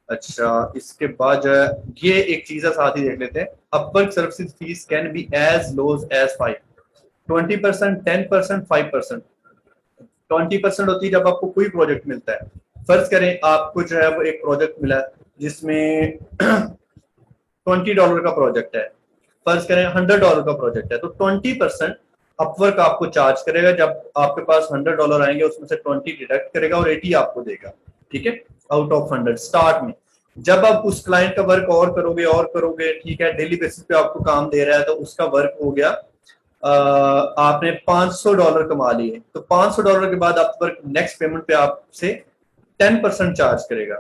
अच्छा, इसके बाद जो है ये एक चीज है साथ ही देख लेते हैं, Upwork services fees can be as low as 5, 20%, 10%, 5%। 20% होती है जब आपको कोई प्रोजेक्ट मिलता है। फर्ज करें आपको जो है वो एक प्रोजेक्ट मिला जिसमें $20 का प्रोजेक्ट है, फर्ज करें $100 का प्रोजेक्ट है, तो 20% अपवर्क आपको चार्ज करेगा। जब आपके पास $100 आएंगे उसमें से 20 डिडक्ट करेगा और 80 आपको देगा, ठीक है, आउट ऑफ 100 स्टार्ट में। जब आप उस क्लाइंट का वर्क और करोगे, ठीक है, डेली बेसिस पे आपको काम दे रहा है, तो उसका वर्क हो गया, आपने $500 कमा लिए, तो $500 के बाद अपवर्क नेक्स्ट पेमेंट पे आपसे 10% चार्ज करेगा।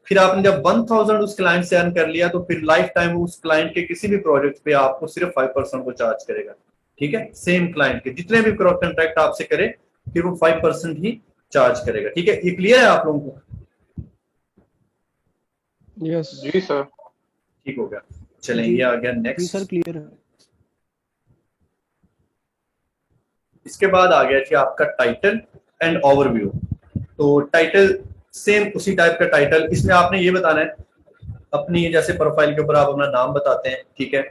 फिर आपने जब 1000 उस क्लाइंट से अर्न कर लिया, तो फिर लाइफ टाइम उस क्लाइंट के किसी भी प्रोजेक्ट पे आपको सिर्फ 5% को चार्ज करेगा, ठीक है। सेम क्लाइंट के जितने भी कॉन्ट्रैक्ट आपसे करे, फिर वो 5% ही चार्ज करेगा, ठीक है। ये क्लियर है आप लोगों को? यस जी सर। ठीक हो गया, चलें ये आ गया नेक्स्ट। सर क्लियर है। इसके बाद आ गया जी आपका टाइटल एंड ओवरव्यू। तो टाइटल सेम उसी टाइप का टाइटल, इसमें आपने ये बताना है अपनी, जैसे प्रोफाइल के ऊपर आप अपना नाम बताते हैं, ठीक है,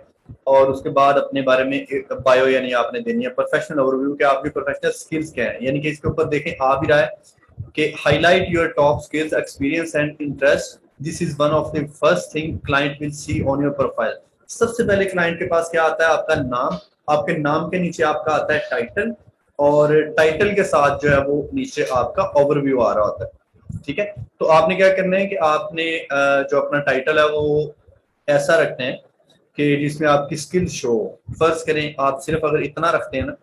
और उसके बाद अपने बारे में एक बायो यानी आपने देनी है। प्रोफेशनल ओवरव्यू के आपकी प्रोफेशनल स्किल्स क्या है, यानी कि इसके ऊपर देखें आ भी रहा है कि highlight your top skills, experience and interest, this is one of the first thing client will see on your profile. सबसे पहले क्लाइंट के पास क्या आता है, आपका नाम, आपके नाम के नीचे आपका आता है टाइटल, और टाइटल के साथ जो है वो नीचे आपका ओवरव्यू आ रहा होता है, ठीक है। तो आपने क्या करना है कि आपने जो अपना टाइटल है वो ऐसा रखते हैं कि जिसमें आपकी स्किल शो। फर्ज करें आप सिर्फ अगर इतना रखते हैं ना,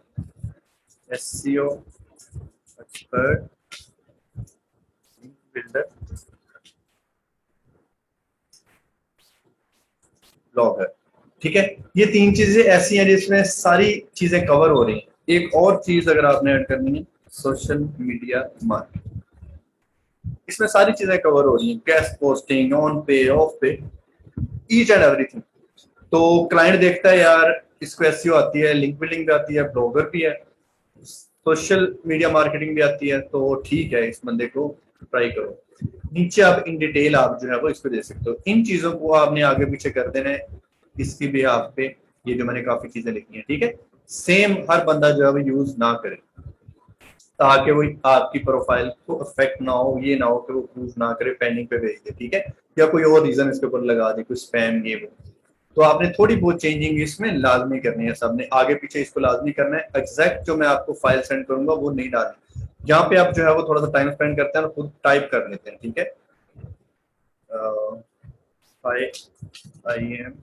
एसईओ एक्सपर्ट बिल्डर ब्लॉगर, ठीक है, ये 3 चीजें ऐसी हैं जिसमें सारी चीजें कवर हो रही हैं। एक और चीज अगर आपने ऐड करनी है, सोशल मीडिया मार्केटिंग, इसमें सारी चीजें कवर हो रही हैं, गेस्ट पोस्टिंग, ऑन पे, ऑफ पे, ईच एंड एवरीथिंग। तो क्लाइंट देखता है यार इसको एसईओ आती है, लिंक बिल्डिंग भी आती है, ब्लॉगर भी है, सोशल मीडिया मार्केटिंग भी आती है, तो ठीक है इस बंदे को ट्राई करो। नीचे आप इन डिटेल आप जो है वो इसको दे सकते हो। इन चीजों को आपने आगे पीछे कर देना है इसकी भी आप पे, ये जो मैंने काफी चीजें लिखी हैं, ठीक है। सेम हर बंदा जो है वो यूज ना करे, ताकि वो आपकी प्रोफाइल को अफेक्ट ना हो, ये ना हो कि वो प्रूव ना करे, पेंडिंग पे भेज दे, ठीक है, या कोई और रीजन इसके ऊपर लगा दे, कोई स्पैम ये वो। तो आपने थोड़ी बहुत चेंजिंग इसमें लाजमी करनी है, सबने आगे पीछे इसको लाजमी करना है। एग्जैक्ट जो मैं आपको फाइल सेंड करूंगा वो नहीं डालनी, जहाँ पे आप जो है वो थोड़ा सा टाइम स्पेंड करते हैं और खुद टाइप कर लेते हैं, ठीक है। आई एम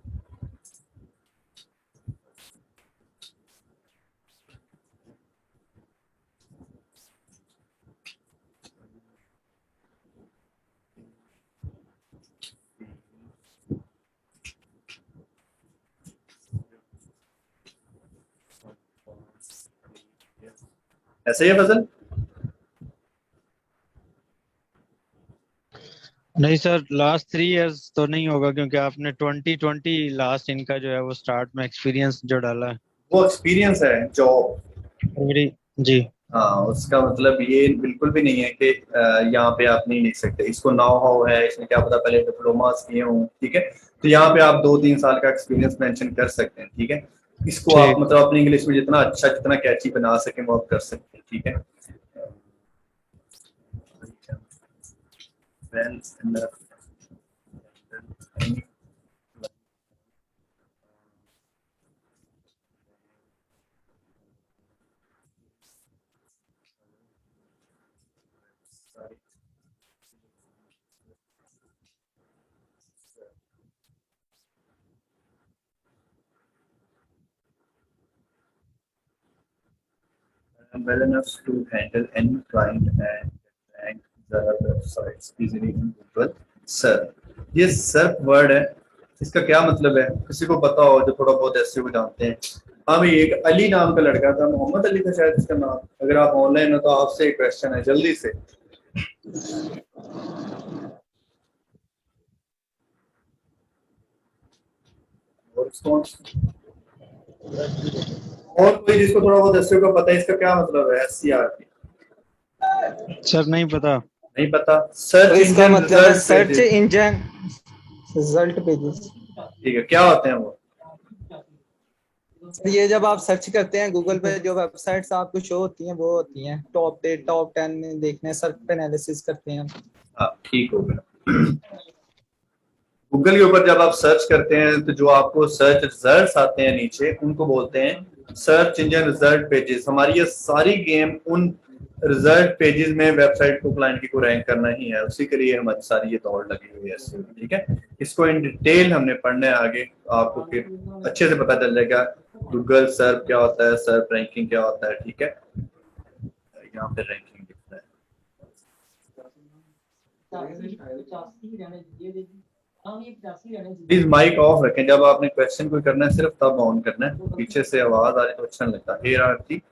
ऐसे ही है फजल? नहीं सर, लास्ट 3 इयर्स तो नहीं होगा क्योंकि आपने 2020 लास्ट इनका जो है वो स्टार्ट में एक्सपीरियंस जो डाला है, वो एक्सपीरियंस है जॉब मेरी जी। हाँ, उसका मतलब ये बिल्कुल भी नहीं है कि यहाँ पे आप नहीं लिख सकते, इसको नाउ हाउ है, इसमें क्या पता पहले डिप्लोमास किए हों, ठीक है। तो यहाँ पे आप 2-3 साल का एक्सपीरियंस मेंशन कर सकते हैं, ठीक है। इसको आप मतलब अपनी इंग्लिश में जितना अच्छा जितना कैची बना सके वो आप कर सकते हैं, ठीक है। well enough to handle any client and rank the websites easily in Google Search। ये सर्च वर्ड है, इसका क्या मतलब है? किसी को पता हो जो थोड़ा बहुत ऐसे को जानते हैं? हाँ भाई, एक अली नाम का लड़का था, मोहम्मद अली था शायद इसका नाम। अगर आप ऑनलाइन हो तो आपसे एक क्वेश्चन है, जल्दी से। और कोई जिसको थोड़ा बहुत एसईओ का पता है, इसका क्या मतलब है एससीआरपी? सर नहीं पता। नहीं पता। सर्च इसका इंजन मतलब है result search pages. Engine result pages. ठीक है, क्या होते हैं वो? ये जब आप सर्च करते हैं गूगल पे, जो वेबसाइट्स आपको शो होती हैं वो होती हैं टॉप 10 में देखने, सर्च पे एनालिसिस करते हैं। हाँ ठीक हो गया। गूगल के ऊपर जब आप सर्च करते हैं तो जो आपको सर्च रिजल्ट्स आते हैं नीचे, उनको बोलते हैं सर्च इंजन रिजल्ट पेजेस। हमारी ये सारी गेम उन रिजल्ट पेजेस में वेबसाइट को क्लाइंट को रैंक करना ही है, उसी के लिए हमारी सारी ये दौड़ लगी हुई है। ठीक है, इसको इन डिटेल हमने पढ़ना है आगे, आपको फिर अच्छे से पता चल जाएगा गूगल सर्च क्या होता है, सर्च रैंकिंग क्या होता है। ठीक है, यहाँ पे रैंकिंग दिखता है। प्लीज माइक ऑफ रखें, जब आपने क्वेश्चन कोई करना है सिर्फ तब ऑन करना है। पीछे से आवाज आ रही तो अच्छा नहीं लगता। Hierarchy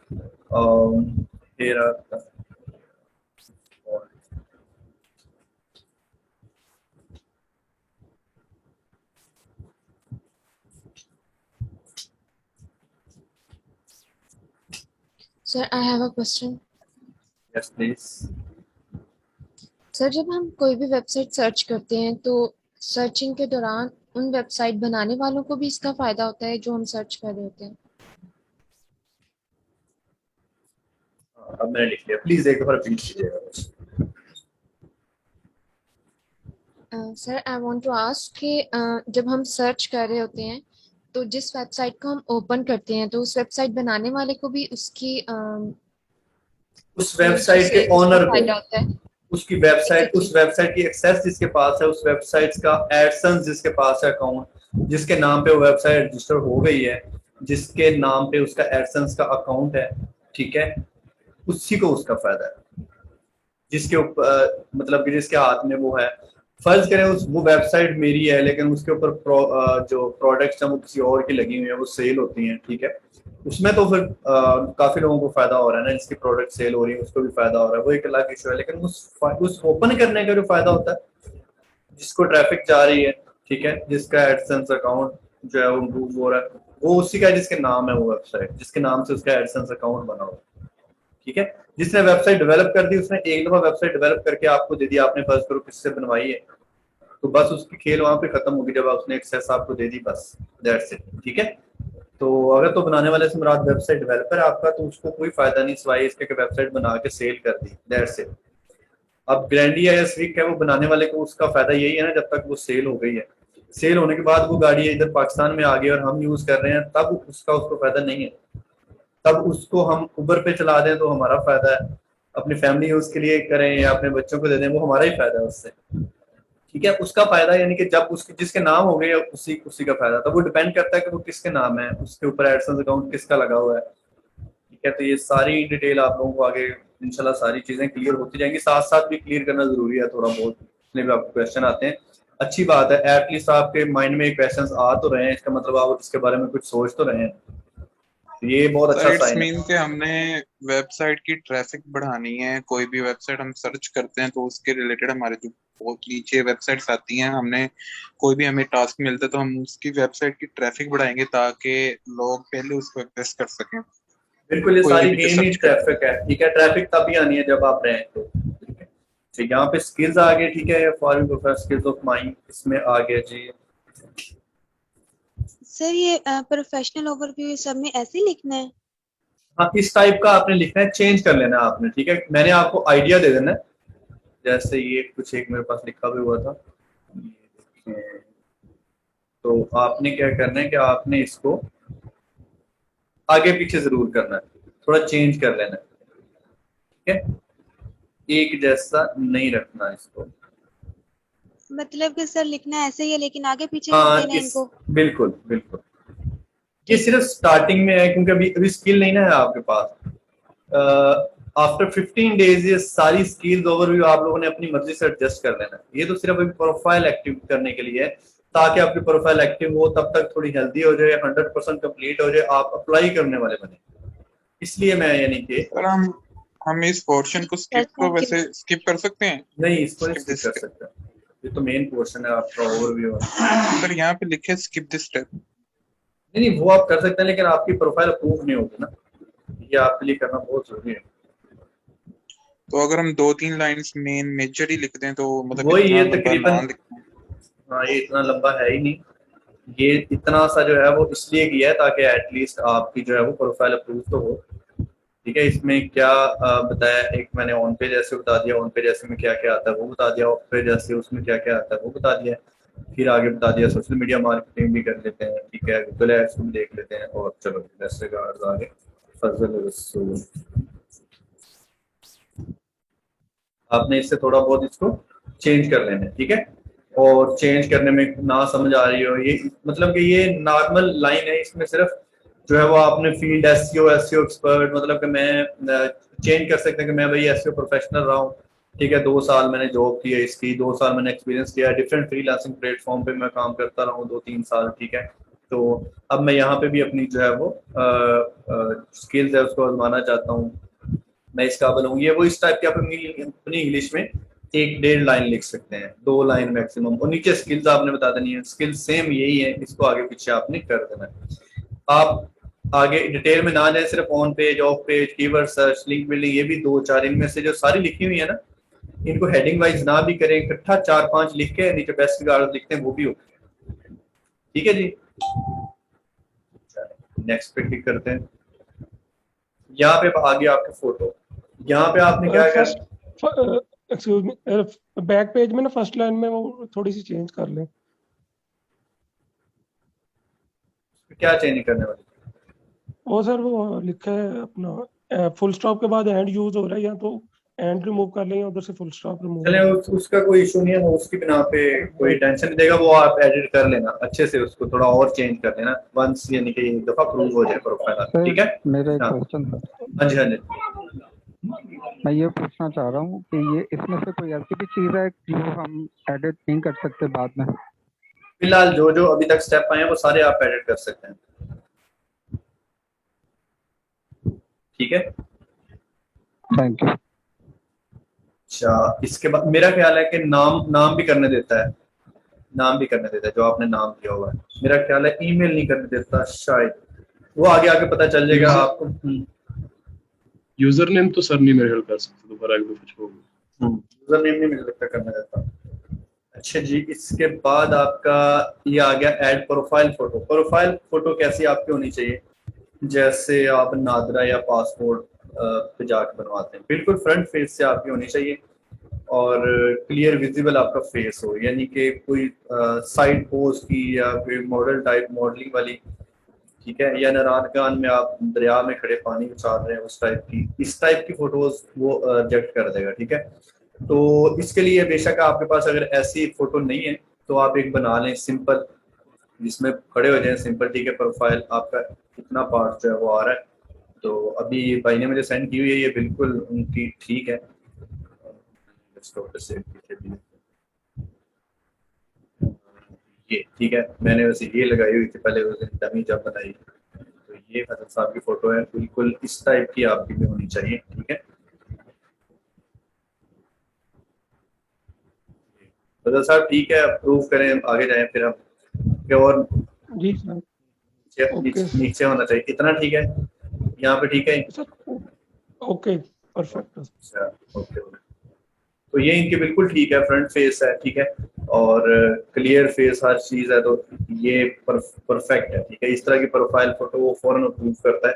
sir I have a question. Yes please. Sir जब हम कोई भी वेबसाइट सर्च करते हैं तो सर्चिंग के दौरान उन वेबसाइट बनाने वालों को भी इसका फायदा होता है जो हम सर्च कर रहे होते हैं? अब मैंने लिख लिया, प्लीज एक बार रिपीट कीजिएगा। Sir I want to ask कि जब हम सर्च कर रहे होते हैं तो जिस वेबसाइट को हम ओपन करते हैं तो उस वेबसाइट बनाने वाले को भी उसकी उस वेबसाइट के ऑनर फायदा को, होता है? उसकी वेबसाइट, उस वेबसाइट की एक्सेस जिसके पास है, उस वेबसाइट का एडसेंस जिसके पास है अकाउंट, जिसके नाम पे वो वेबसाइट रजिस्टर हो गई है, जिसके नाम पे उसका एडसेंस का अकाउंट है, ठीक है, उसी को उसका फायदा है। जिसके ऊपर मतलब कि जिसके हाथ में वो है, फर्ज करें वो वेबसाइट मेरी है लेकिन उसके ऊपर जो प्रोडक्ट्स हैं वो किसी और की लगी हुई है, वो सेल होती हैं, ठीक है, उसमें तो फिर काफी लोगों को फायदा हो रहा है ना, जिसकी प्रोडक्ट सेल हो रही है उसको भी फायदा हो रहा है, वो एक अलग इशू है। लेकिन उस ओपन करने का जो फायदा होता है, जिसको ट्रैफिक जा रही है, ठीक है, जिसका एडसेंस अकाउंट जो है वो इम्प्रूव हो रहा है, वो उसी का जिसके नाम है वो वेबसाइट, जिसके नाम से उसका एडसेंस अकाउंट बना हुआ है, ठीक है। जिसने वेबसाइट डेवलप कर दी, उसने एक दफा वेबसाइट डेवलप करके आपको दे दी, आपने फर्ज करो किससे बनवाई है, तो बस उसकी खेल वहां पे खत्म होगी जब उसने एक्सेस आपको दे दी, बस दैट्स इट, ठीक है। तो अगर तो बनाने वाले से मुराद वेबसाइट डेवलपर है आपका, तो उसको कोई फायदा नहीं सिवाय इसके कि वेबसाइट बना के सेल कर दी, दैट्स इट। अब ग्रैंडी है या स्विक है, वो बनाने वाले को उसका फायदा यही है ना, जब तक वो सेल हो गई है, सेल होने के बाद वो गाड़ी इधर पाकिस्तान में आ गई और हम यूज कर रहे हैं, तब उसको फायदा नहीं है। तब उसको हम उबर पे चला दें तो हमारा फायदा है, अपनी फैमिली यूज के लिए करें या अपने बच्चों को दे दें, वो हमारा ही फायदा है उससे, ठीक है। उसका फायदा यानी कि जब उसके जिसके नाम हो गए उसी का फायदा, तो वो डिपेंड करता है कि वो किसके नाम है, उसके ऊपर एडसेंस अकाउंट किसका लगा हुआ है, ठीक है। तो ये सारी डिटेल आप लोगों को आगे इंशाल्लाह सारी चीजें क्लियर होती जाएंगी, साथ साथ भी क्लियर करना जरूरी है थोड़ा बहुत, इसलिए भी आपको क्वेश्चन आते हैं, अच्छी बात है, एटलीस्ट आपके माइंड में क्वेश्चन आ तो रहे हैं, इसका मतलब आप इसके बारे में कुछ सोच तो रहे हैं, ये बहुत अच्छा साइन है। मीन के हमने वेबसाइट की ट्रैफिक बढ़ानी है, कोई भी वेबसाइट हम सर्च करते हैं तो उसके रिलेटेड हमारे जो बहुत नीचे वेबसाइट्स आती हैं, हमने कोई भी हमें टास्क मिलता है तो हम उसकी वेबसाइट की ट्रैफिक बढ़ाएंगे ताकि लोग पहले उसको एक्सेस कर सकें। बिल्कुल, ये सारी गेम ही ट्रैफिक है, ठीक है। ट्रैफिक तभी आनी है जब आप रैंक हो, ठीक है। तो यहाँ पे स्किल्स आ गए, ठीक है, for professional skills of mind, इसमें आ गया जी। सर ये प्रोफेशनल ओवरव्यू सब में ऐसे ही लिखना है? हाँ, इस टाइप का आपने लिखना है, चेंज कर लेना आपने, ठीक है। मैंने आपको आइडिया दे देना है, जैसे ये कुछ एक मेरे पास लिखा भी हुआ था, तो आपने क्या करना है कि आपने इसको आगे पीछे जरूर करना है, थोड़ा चेंज कर लेना है, ठीक है, एक जैसा नहीं रखना इसको। मतलब कि सर लिखना ऐसे ही है लेकिन आगे पीछे हाँ, देना इनको? बिल्कुल बिल्कुल, ये सिर्फ स्टार्टिंग में है क्योंकि अभी स्किल नहीं ना है आपके पास, आफ्टर 15 डेज ये सारी स्किल्स ओवरव्यू आप लोगों ने अपनी मर्जी से एडजस्ट कर लेना। ये तो सिर्फ एक प्रोफाइल एक्टिव करने के लिए है, ताकि आपकी प्रोफाइल एक्टिव हो, तब तक थोड़ी हेल्दी हो जाए, 100% कंप्लीट हो जाए, आप अप्लाई करने वाले बने। इसलिए मैं यानी कि सर हम इस पोर्शन को वैसे स्किप कर सकते हैं? नहीं, इसको नहीं स्किप कर सकते, ये तो मेन पोर्शन है आपका ओवरव्यू। सर यहाँ पे लिखे स्किप दिस स्टेप। नहीं, वो आप कर सकते हैं, लेकिन आपकी प्रोफाइल अप्रूव नहीं होगी ना, ये आपके लिए करना बहुत जरूरी है। तो अगर हम 2-3 लाइंस मेजर ही लिख दें तो मतलब वही, इतना ये लंबा तकरीबन, ना लिखें। हाँ ये इतना लंबा है ही नहीं, ये इतना सा जो है वो इसलिए किया है ताकि एटलीस्ट आपकी जो है वो प्रोफाइल अप्रूव तो हो। ठीक है, इसमें क्या बताया, एक मैंने ऑन पेज ऐसे बता दिया, ऑन पेज ऐसे में क्या क्या आता है वो बता दिया, ऑफ पेज ऐसे उसमें क्या क्या आता है वो बता दिया, फिर आगे बता दिया सोशल मीडिया मार्केटिंग भी कर लेते हैं, ठीक है, गूगल एड्स भी देख लेते हैं, और चलो बेस्ट रिगार्ड्स आगे फजल रसूल। आपने इससे थोड़ा बहुत इसको चेंज कर लेना है, ठीक है, और चेंज करने में ना समझ आ रही हो, ये मतलब कि ये नॉर्मल लाइन है, इसमें सिर्फ जो है वो आपने फील्ड एसईओ एक्सपर्ट, मतलब कि मैं चेंज कर सकते हैं कि मैं भाई एसईओ प्रोफेशनल रहा हूँ, ठीक है, 2 साल मैंने जॉब की है इसकी, 2 साल मैंने एक्सपीरियंस किया है, डिफरेंट फ्रीलांसिंग प्लेटफॉर्म पे मैं काम करता रहा हूँ 2-3 साल, ठीक है। तो अब मैं यहाँ पे भी अपनी जो है वो स्किल्स है उसको आजमाना चाहता हूँ, मैं इस काबिल हूँ, ये वो इस टाइप की आप अपनी इंग्लिश में 1-1.5 लाइन लिख सकते हैं, 2 लाइन मैक्सिमम, और नीचे स्किल्स आपने बता देनी है, स्किल्स सेम यही है, इसको आगे पीछे आपने कर देना है। आप आगे डिटेल में ना जाए, सिर्फ on page, of page, keyword search, link building, ये भी 2-4 इनमें से जो सारी लिखी हुई है ना, इनको हेडिंग वाइज ना भी करें, इकट्ठा 4-5 लिख के नीचे बेस्ट रिगार्ड्स लिखते हैं, वो भी होगा, ठीक है जी। नेक्स्ट पे क्लिक करते हैं, यहाँ पे आ गया आपके फोटो, यहाँ पे आपने क्या करना, एक्सक्यूज मी, बैक पेज में ना फर्स्ट लाइन में वो थोड़ी सी चेंज कर लें। क्या चेंज करने वाले? वो सर वो लिखा है अपना फुल स्टॉप के बाद एंड यूज हो रहा है, या तो एंड रिमूव कर लें, उधर से फुल स्टॉप रिमूव। चले उसका कोई इशू नहीं है, वो उसकी बिना पे कोई टेंशन नहीं देगा, वो आप एडिट कर लेना अच्छे से, उसको थोड़ा और चेंज कर लेना वंस, यानी कि एक दफा प्रूव हो जाए प्रोफाइल, ठीक है। मेरा एक क्वेश्चन था। हाँ जी, हाँ जी, मैं ये पूछना चाह रहा हूँ कि ये इसमें से कोई ऐसी भी चीज है जो हम एडिट नहीं कर सकते बाद में? फिलहाल जो जो अभी तक स्टेप आए हैं वो सारे आप एडिट कर सकते हैं, ठीक है, थैंक यू। अच्छा, इसके बाद मेरा ख्याल है कि नाम भी करने देता है, नाम भी करने देता है जो आपने नाम दिया हुआ है, मेरा ख्याल है ईमेल नहीं करने देता शायद, वो आगे आगे पता चल जाएगा आपको। यूजर नेम तो सर नहीं मेरे ख्याल कर सकते, दोबारा एक दो कुछ होगा, यूजर नेम नहीं मुझे लगता करना देता। अच्छा जी, इसके बाद आपका ये आ गया add profile photo. Profile photo कैसी आपकी होनी चाहिए, जैसे आप नादरा या पासपोर्ट पे जाकर बनवाते हैं, बिल्कुल फ्रंट फेस से आपकी होनी चाहिए, और क्लियर विजिबल आपका फेस हो, यानी कि कोई साइड पोज की या कोई मॉडल टाइप मॉडलिंग वाली, ठीक है, या नारायणगान में आप दरिया में खड़े पानी उछाल रहे हैं उस टाइप की, इस टाइप की फोटोज वो रिजेक्ट कर देगा, ठीक है। तो इसके लिए बेशक आपके पास अगर ऐसी फोटो नहीं है तो आप एक बना लें सिंपल, जिसमें खड़े हो जाए सिंपल, ठीक है, प्रोफाइल आपका कितना पार्ट जो है वो आ रहा है। तो अभी भाई ने मुझे सेंड की हुई है, ये बिल्कुल उनकी ठीक है, ये ठीक है, मैंने वैसे ये लगाई हुई थी पहले उस दिन डमी जब बनाई, तो ये हजरत साहब की फोटो है, बिल्कुल इस टाइप की आपकी भी होनी चाहिए, ठीक है। हजरत साहब ठीक है, अप्रूव करें, आगे जाएं फिर हम, और जी सर, नीचे होना चाहिए, इतना ठीक है, यहाँ पे ठीक है, ओके परफेक्ट। अच्छा ओके, तो ये इनके बिल्कुल ठीक है, फ्रंट फेस है, ठीक है, और क्लियर फेस हर चीज है, तो ये परफेक्ट है, ठीक है। इस तरह की प्रोफाइल फोटो वो फौरन अप्रूव करता है।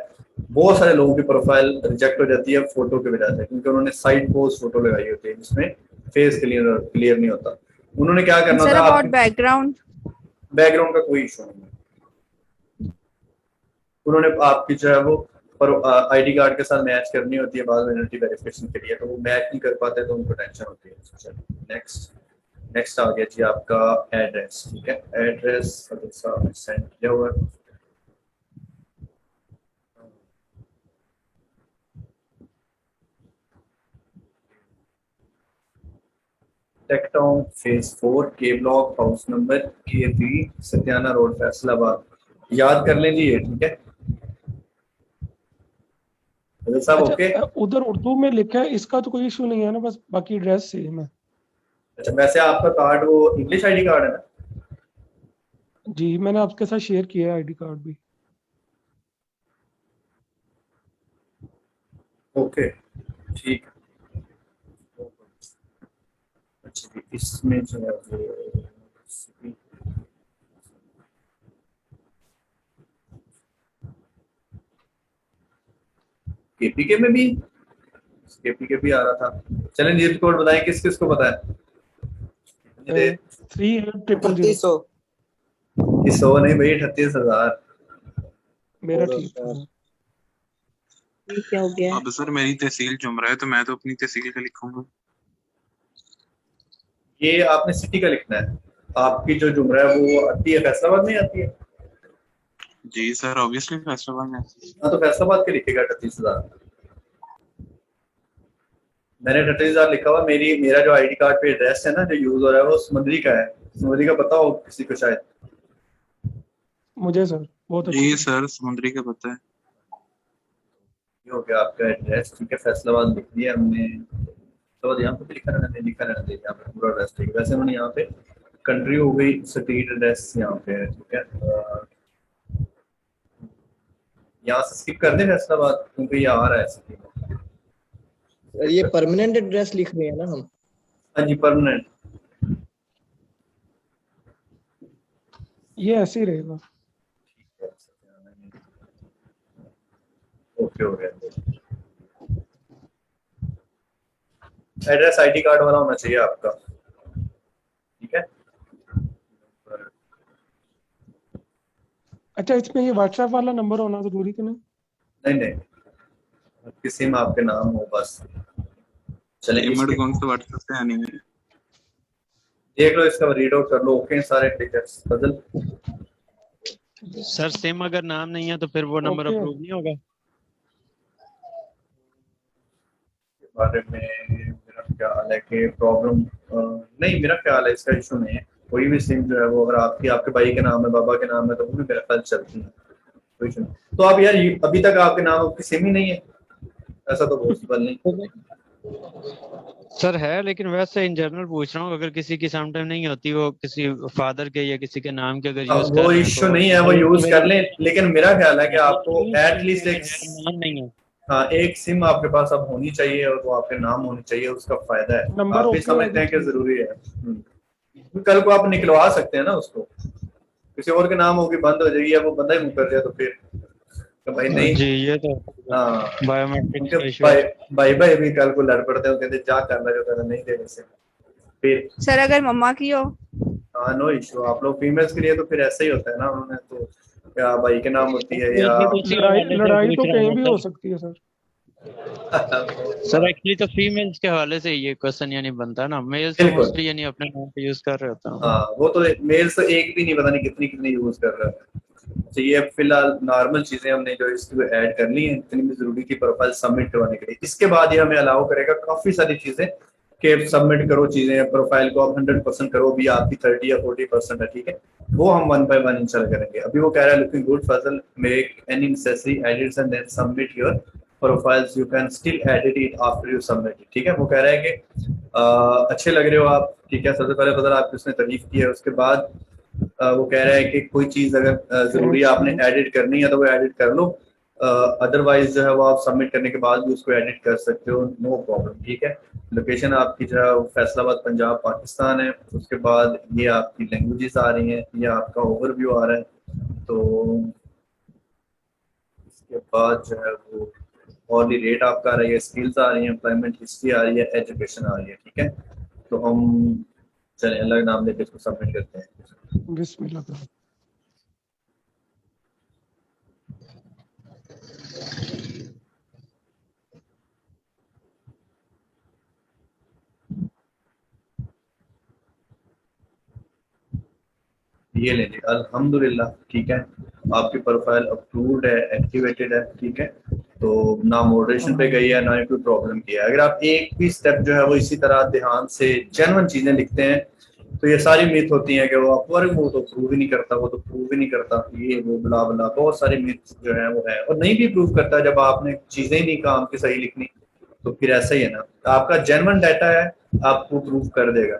बहुत सारे लोगों की प्रोफाइल रिजेक्ट हो जाती है फोटो की वजह से, क्योंकि उन्होंने साइड पोज फोटो लगाई होती है जिसमें फेस क्लियर नहीं होता। उन्होंने क्या करना था, बैकग्राउंड का कोई इशू नहीं, उन्होंने आपकी जो है वो पर आईडी कार्ड के साथ मैच करनी होती है बाद में आइडेंटिटी वेरिफिकेशन के लिए, तो वो मैच नहीं कर पाते तो उनको टेंशन होती है। नेक्स्ट आ गया जी आपका एड्रेस, ठीक है, एड्रेस सेंड किया हुआ है। टेकटाउन फेज 4 के block house number K3 Satyana road Faisalabad. याद कर लें जी ये, ठीक है सब ओके। उधर उर्दू में लिखा है, इसका तो कोई इशू नहीं है ना, बस बाकी एड्रेस सेम है। अच्छा वैसे आपका कार्ड वो इंग्लिश आईडी कार्ड है ना? जी मैंने आपके साथ शेयर किया है आईडी कार्ड भी। ओके ठीक। अच्छा इसमें जो है वो केपीके में भी केपीके भी आ रहा था। चलें जीप कोड बताएं किस किस को पता है? 3800 100 नहीं भाई 38,000 मेरा ठीक है। क्या हो गया? अब सर मेरी तहसील जुमरा है तो मैं तो अपनी तहसील का लिखूंगा। ये आपने सिटी का लिखना है। आपकी जो जुमरा है वो आती है फैसलाबाद में आती है? जी सर ऑब्वियसली फैसलाबाद में। हाँ तो फैसलाबाद के लिखेगा 38,000। मैंने 38,000 लिखा हुआ। मेरा जो आईडी कार्ड पे एड्रेस है ना जो यूज हो रहा है वो समुद्री का है। समुद्री का पता हो किसी को शायद? मुझे सर बहुत अच्छा। जी सर समुद्री का पता है। ये हो गया आपका एड्रेस, ठीक है फैसलाबाद लिख दिया हमने। तो यहाँ पे लिखा रहना लिखा रहना चाहिए यहाँ पे पूरा एड्रेस, ठीक है। वैसे उन्होंने यहाँ पे कंट्री हो गई, स्ट्रीट एड्रेस यहाँ पे है, ठीक है। यहाँ से स्किप कर दे फैसलाबाद क्योंकि ये आ रहा है सिटी में। सर ये परमानेंट एड्रेस लिख रहे हैं ना हम? हाँ जी परमानेंट। ये ऐसे ही रहेगा। ओके हो गया। एड्रेस आईडी कार्ड वाला होना चाहिए आपका, ठीक है। अच्छा इसमें ये व्हाट्सएप वाला नंबर होना जरूरी कि नहीं? नहीं नहीं किसी में आपके नाम हो बस। चलिए कौन सा व्हाट्सएप पे आने में देख लो इसका रीड आउट कर लो। ओके सारे टिकट्स बदल। सर सिम अगर नाम नहीं है तो फिर वो नंबर अप्रूव नहीं होगा? बारे में मेरा ख्याल है कि प्रॉब्लम नहीं, मेरा ख्याल है इसका इशू नहीं है। कोई भी सिम जो है वो अगर आपके भाई के नाम है बाबा के नाम है तो वो भी मेरा ख्याल चलती है, कोई इशू नहीं। तो आप यार अभी तक आपके नाम आपकी सिम ही नहीं है? ऐसा तो पॉसिबल नहीं सर है, लेकिन वैसे इन जनरल पूछ रहा हूँ अगर किसी की समटाइम नहीं होती वो किसी फादर के या किसी के नाम के अगर यूज कर वो रहे हैं इशू तो नहीं है, वो यूज कर लें। लेकिन मेरा ख्याल है कि आपको एटलीस्ट एक नाम नहीं है। हाँ एक सिम आपके पास अब होनी चाहिए और वो आपके नाम होनी चाहिए, उसका फायदा है। आप भी समझते हैं कि जरूरी है। कल को आप निकलवा सकते हैं ना उसको, किसी और के नाम होगी बंद हो जाएगी या वो बंदा ही मुँह कर दिया तो फिर तो भाई नहीं जी ये तो हाँ बायोमेट्रिक भाई भी कल को लड़ पड़ते हैं, कहते जा करना जो करना नहीं देने से फिर। सर अगर मम्मा की हो? हाँ नो इशू। आप लोग फीमेल्स के लिए तो फिर ऐसा ही होता है ना, उन्होंने तो या भाई के नाम होती है या लड़ाई तो कहीं भी हो सकती है सर। सर एक्चुअली तो फीमेल्स के हवाले से ये क्वेश्चन यानी बनता है ना, मेल्स तो मोस्टली यानी अपने नाम पे यूज कर रहे होते हैं। हाँ वो तो मेल्स तो एक भी नहीं, पता नहीं कितनी यूज कर रहा है। तो ये फिलहाल नॉर्मल चीजें हमने जो इसको ऐड कर ली हैं, इतनी भी जरूरी थी प्रोफाइल सबमिट करवाने के लिए। इसके बाद ये हमें अलाउ करेगा काफी सारी चीजें कि सबमिट करो चीजें, प्रोफाइल को आप 100% करो, भी आपकी 30 या 40% है, ठीक है। वो हम 1 by 1 इंस्टॉल करेंगे। अभी वो कह रहा है looking good Fazal, make any necessary edits and then submit your profiles, you can still edit it after you submit it, ठीक है। वो कह रहा है कि अच्छे लग रहे हो आप, ठीक है। सबसे पहले फजल आपकी उसने तारीफ की है, उसके बाद वो कह रहा है कि कोई चीज अगर जरूरी आपने एडिट करनी है तो वो एडिट कर लो, अदरवाइज जो है वो आप सबमिट करने के बाद भी उसको एडिट कर सकते हो, नो प्रॉब्लम, ठीक है। लोकेशन आपकी जो है फैसलाबाद पंजाब पाकिस्तान है। उसके बाद ये आपकी लैंग्वेजेस आ रही हैं, ये आपका ओवरव्यू आ रहा है। तो इसके बाद जो है वो और भी रेट आपका आ रही है, स्किल्स आ रही है, एम्प्लॉयमेंट हिस्ट्री आ रही है, एजुकेशन आ रही है, ठीक है। तो हम चलें अल्लाह के नाम लेके इसको सबमिट करते हैं। बिस्मिल्लाह। ये ले अल्हम्दुलिल्लाह, ठीक है। आपकी प्रोफाइल अप्रूव्ड है, एक्टिवेटेड है, ठीक है। तो ना मॉडरेशन पे गई है ना ही कोई प्रॉब्लम किया है। अगर आप एक भी स्टेप जो है वो इसी तरह ध्यान से जेन्युइन चीजें लिखते हैं तो ये सारी मिथ होती हैं कि वो अपवर्क वो तो प्रूव ही नहीं करता, वो तो प्रूव ही नहीं करता, ये वो बला बला बहुत सारी मिथ जो है वो है, और नहीं भी प्रूव करता जब आपने चीजें ही नहीं काम की सही लिखनी। तो फिर ऐसा ही है ना, आपका जेन्युइन डाटा है आपको प्रूव कर देगा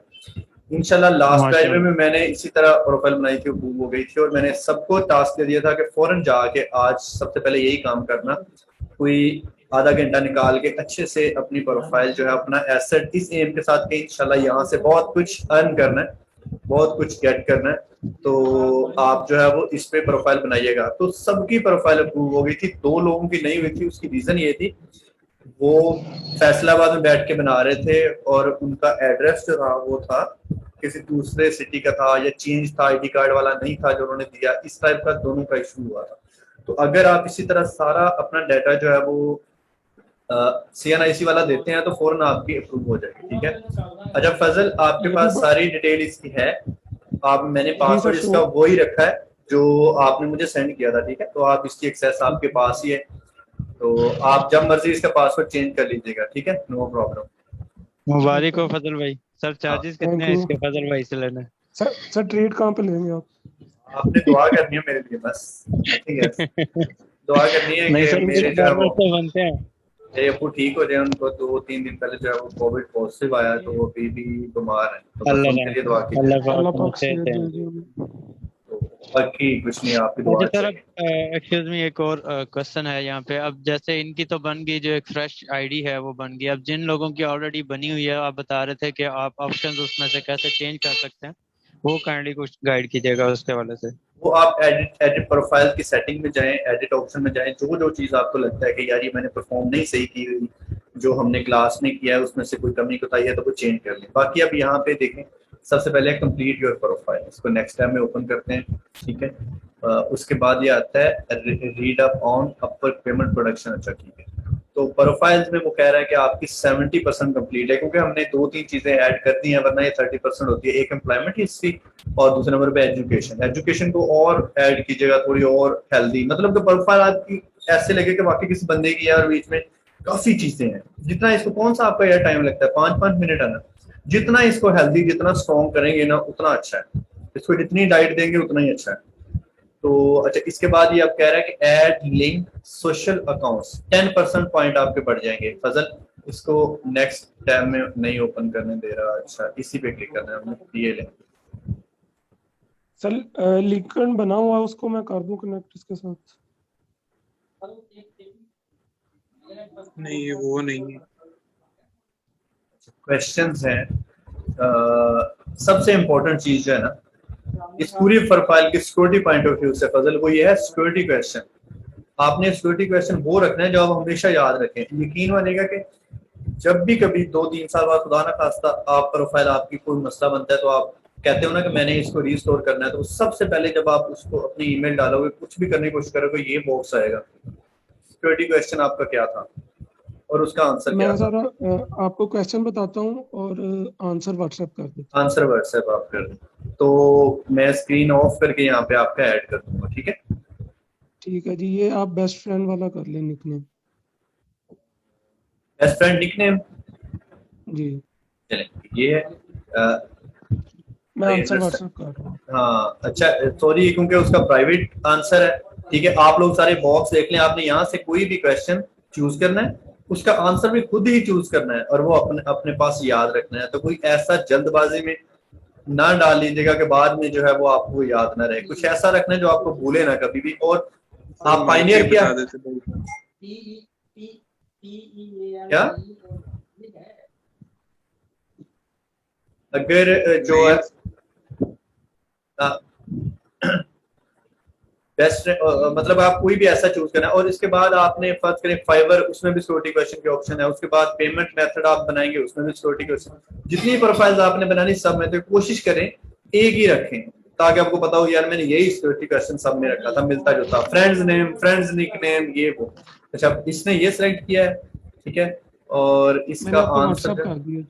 इंशाल्लाह। लास्ट टाइम में मैंने इसी तरह प्रोफाइल बनाई थी, प्रूव हो गई थी, और मैंने सबको टास्क दे दिया था कि फौरन जाके आज सबसे पहले यही काम करना, कोई आधा घंटा निकाल के अच्छे से अपनी प्रोफाइल जो है अपना एसेट इस एम के साथ कि इंशाल्लाह यहाँ से बहुत कुछ अर्न करना है, बहुत कुछ गेट करना है। तो आप जो है वो इस पे प्रोफाइल बनाइएगा। तो सबकी प्रोफाइल अप्रूव हो गई थी, 2 लोगों की नहीं हुई थी। उसकी रीजन ये थी वो फैसलाबाद में बैठ के बना रहे थे और उनका एड्रेस जो था वो था किसी दूसरे सिटी का था या चेंज था, आईडी कार्ड वाला नहीं था जो उन्होंने दिया, इस टाइप का दोनों का इशू हुआ था। तो अगर आप इसी तरह सारा अपना डाटा जो है वो CNIC वाला देते हैं तो फौरन आपकी अप्रूव हो जाएगी। ठीक है, अच्छा फजल आपके पास सारी डिटेल इसकी है, आप मैंने पासवर्ड इसका वही रखा है जो आपने मुझे सेंड किया था। ठीक है, तो आप इसकी एक्सेस आपके पास ही है, तो आप जब मर्जी इसका पासवर्ड चेंज कर लीजिएगा। ठीक है, नो प्रॉब्लम। मुबारक हो फजल भाई। सर चार्जेस कितने हैं इसके फजल भाई से लेने? सर ट्रेड कहाँ पे लेंगे आप? आपने दुआ करनी है मेरे लिए बस, ठीक है दुआ करनी है नहीं कि सर, मेरे जो है वो बनते हैं मेरे अप्पू ठीक हो जाए। उनको 2-3 दिन पहले जो है वो कोविड पॉजिटिव आया, तो वो अभी भी बीमार है, तो बस उनके लिए दुआ कीजिए। बाकी कुछ नहीं, आपकी दुआ चाहिए। एक्सक्यूज मी, एक और क्वेश्चन है यहाँ पे। अब जैसे इनकी तो बन गई, जो एक फ्रेश आईडी है वो बन गई, अब जिन लोगों की ऑलरेडी बनी हुई है आप बता रहे थे कि आप ऑप्शंस उसमें से कैसे चेंज कर सकते हैं, वो काइंडली कुछ गाइड कीजिएगा उसके वाले से। वो आप एडिट प्रोफाइल की सेटिंग में जाएं, एडिट ऑप्शन में जाएं, जो चीज आपको लगता है कि यार ये मैंने परफॉर्म नहीं सही की हुई, जो हमने क्लास में किया है उसमें से कोई कमी कोताही है तो वो चेंज कर लें। बाकी अब यहाँ पे देखें, सबसे पहले कंप्लीट योर प्रोफाइल, इसको नेक्स्ट टाइम में ओपन करते हैं। ठीक है, उसके बाद ये आता है read up on Upwork payment production. अच्छा ठीक है, तो प्रोफाइल्स में वो कह रहा है कि आपकी 70% कंप्लीट है, क्योंकि हमने 2-3 चीजें ऐड कर दी हैं, वरना ये 30% होती है। एक एम्प्लॉयमेंट हिस्ट्री और दूसरे नंबर पे एजुकेशन को और ऐड कीजिएगा, थोड़ी और हेल्दी, मतलब कि प्रोफाइल आपकी ऐसे लगे कि वाकई किसी बंदे की है और बीच में काफी चीजें हैं। जितना इसको कौन सा आपका यार टाइम लगता है, 5-5 मिनट है ना, जितना इसको हेल्दी जितना स्ट्रॉन्ग करेंगे ना उतना अच्छा है, इसको जितनी डाइट देंगे उतना ही अच्छा है। तो अच्छा, इसके बाद ये आप कह रहे हैं कि add link social accounts, 10% point आपके बढ़ जाएंगे। फजल इसको नेक्स्ट टैब में नहीं ओपन करने दे रहा। अच्छा, इसी पे क्लिक करना है हमने, ये ले सर लिंकन बना हुआ है, उसको मैं कर दूं कनेक्ट इसके साथ? नहीं वो नहीं है। क्वेश्चंस हैं, सबसे इम्पोर्टेंट चीज जो है ना इस पूरी प्रोफाइल की सिक्योरिटी पॉइंट ऑफ व्यू से फजल, वो ये है सिक्योरिटी क्वेश्चन। आपने सिक्योरिटी क्वेश्चन वो रखना है जो आप हमेशा याद रखें। यकीन मानिएगा कि जब भी कभी 2-3 साल बाद खुदा ना खास्ता आप प्रोफाइल आपकी कोई मसला बनता है तो आप कहते हो ना कि मैंने इसको रिस्टोर करना है, तो सबसे पहले जब आप उसको अपनी ईमेल डालोगे, कुछ भी करने की कोशिश करोगे, ये बॉक्स आएगा सिक्योरिटी क्वेश्चन आपका क्या था और उसका आंसर क्या था। मैं आपको क्वेश्चन बताता हूँ और आंसर व्हाट्सएप कर देता हूँ। आंसर व्हाट्सएप आप कर दें, तो मैं स्क्रीन ऑफ करके यहाँ पे आपका ऐड कर दूंगा। ठीक है, ठीक है जी। ये आप बेस्ट फ्रेंड वाला कर लें, निकनेम। बेस्ट फ्रेंड निकनेम जी चलें, ये है मैं आंसर व्हाट्सएप कर रहा हूँ। हाँ अच्छा, सॉरी क्योंकि उसका प्राइवेट आंसर है। ठीक है, आप लोग सारे बॉक्स देख लें, आपने यहाँ से कोई भी क्वेश्चन चूज करना है, उसका आंसर भी खुद ही चूज करना है और वो अपने पास याद रखना है। तो कोई ऐसा जल्दबाजी में ना डाल लीजिएगा कि बाद में जो है वो आपको याद ना रहे। कुछ ऐसा रखना है जो आपको भूले ना कभी भी। और आप पायनियर क्या अगर जो है बेस्ट मतलब आप कोई भी ऐसा चूज करना है। और इसके बाद आपने फर्स्ट करें फाइवर, उसमें भी सिक्योरिटी क्वेश्चन के ऑप्शन है। उसके बाद पेमेंट मेथड आप बनाएंगे, उसमें भी सिक्योरिटी क्वेश्चन। जितनी प्रोफाइल्स आपने बनानी सब में तो कोशिश करें एक ही रखें, ताकि आपको पता हो यार मैंने यही सिक्योरिटी क्वेश्चन सब में रखा था, मिलता जुलता। फ्रेंड्स नेम, फ्रेंड्स निकनेम, ये वो। अच्छा, इसने ये सिलेक्ट किया है, ठीक है, और इसका आंसर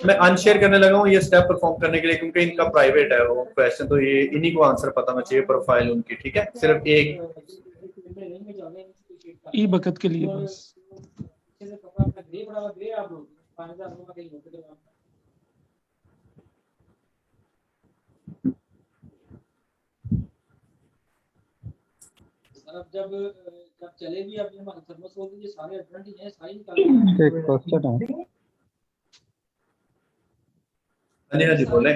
मैं अनशेयर करने लगा हूँ ये स्टेप परफॉर्म करने के लिए, क्योंकि इनका प्राइवेट है वो क्वेश्चन, तो ये इन्हीं को आंसर पता होना चाहिए प्रोफाइल उनकी। ठीक है, सिर्फ एक ई बकत के लिए बस। एक क्वेश्चन है, हाँ जी बोले।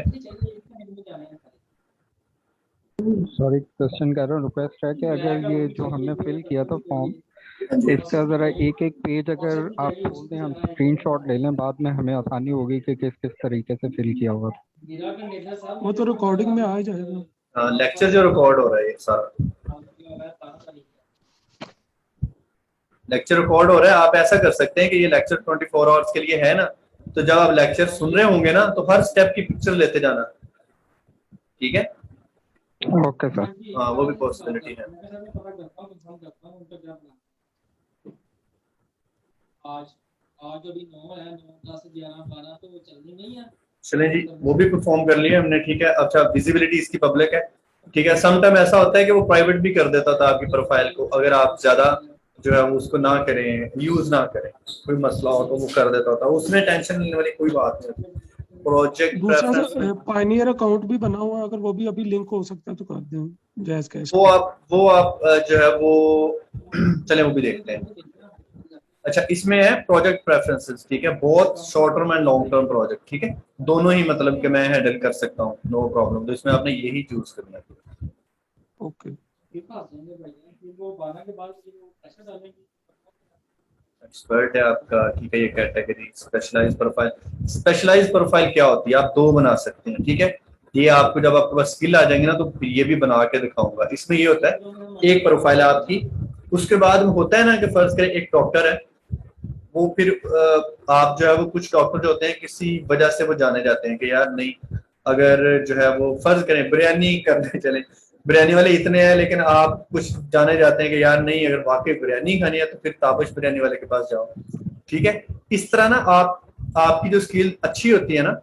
सॉरी क्वेश्चन कर रहा हूँ, रिक्वेस्ट है कि अगर ये जो हमने फिल किया था फॉर्म, इसका जरा एक एक पेज अगर आप बोल दें, हम स्क्रीनशॉट ले लें, बाद में हमें आसानी होगी कि किस किस तरीके से फिल किया होगा। वो तो रिकॉर्डिंग में आ ही जाएगा। हाँ, लेक्चर जो रिकॉर्ड हो रहा है ये सारा लेक्चर रिकॉर्ड हो रहा है। आप ऐसा कर सकते हैं कि ये लेक्चर 24 आवर्स के लिए है ना, तो जब आप लेक्चर सुन रहे होंगे ना, तो हर स्टेप की पिक्चर लेते जाना, ठीक है? Okay sir. हाँ, वो भी पॉसिबिलिटी है। चलें जी, वो भी परफॉर्म कर लिया हमने, ठीक है। अच्छा, विजिबिलिटी इसकी पब्लिक है, ठीक है। सम टाइम ऐसा होता है कि वो प्राइवेट भी कर देता था आपकी प्रोफाइल को, अगर आप ज्यादा जो है वो उसको ना करें, यूज ना करें, कोई मसला हो तो वो कर देता था, उसमें टेंशन लेने वाली कोई बात नहीं। प्रोजेक्ट दूसरा पायनियर अकाउंट भी बना हुआ है, अगर वो भी अभी लिंक हो सकता है तो कर दें जैस कैश। वो आप जो है वो चले वो भी देखते हैं। अच्छा, इसमें है प्रोजेक्ट प्रेफरेंसेस, ठीक है, बहुत short term and long term project, ठीक है, दोनों ही मतलब कि मैं हैंडल कर सकता हूँ, नो प्रॉब्लम। तो इसमें आपने यही चूज करना है। ओके। एक्सपर्ट है आपका, ठीक है। ये कैटेगरी स्पेशलाइज प्रोफाइल क्या होती है, आप दो बना सकते हैं, ठीक है। ये आपको जब आपके पास स्किल आ जाएंगे ना, तो फिर ये भी बना के दिखाऊंगा। इसमें ये होता है, एक प्रोफाइल है आपकी, उसके बाद होता है ना कि फर्ज करें एक डॉक्टर है, वो फिर आप जो है वो कुछ डॉक्टर जो होते हैं किसी वजह से वो जाने जाते हैं कि यार नहीं, अगर जो है वो फर्ज करें बिरयानी करने चले, बिरयानी वाले इतने हैं, लेकिन आप कुछ जाने जाते हैं कि यार नहीं, अगर वाकई बिरयानी खानी है तो फिर ताबिश बिरयानी वाले के पास जाओ, ठीक है। इस तरह ना आपकी जो स्किल अच्छी होती है ना,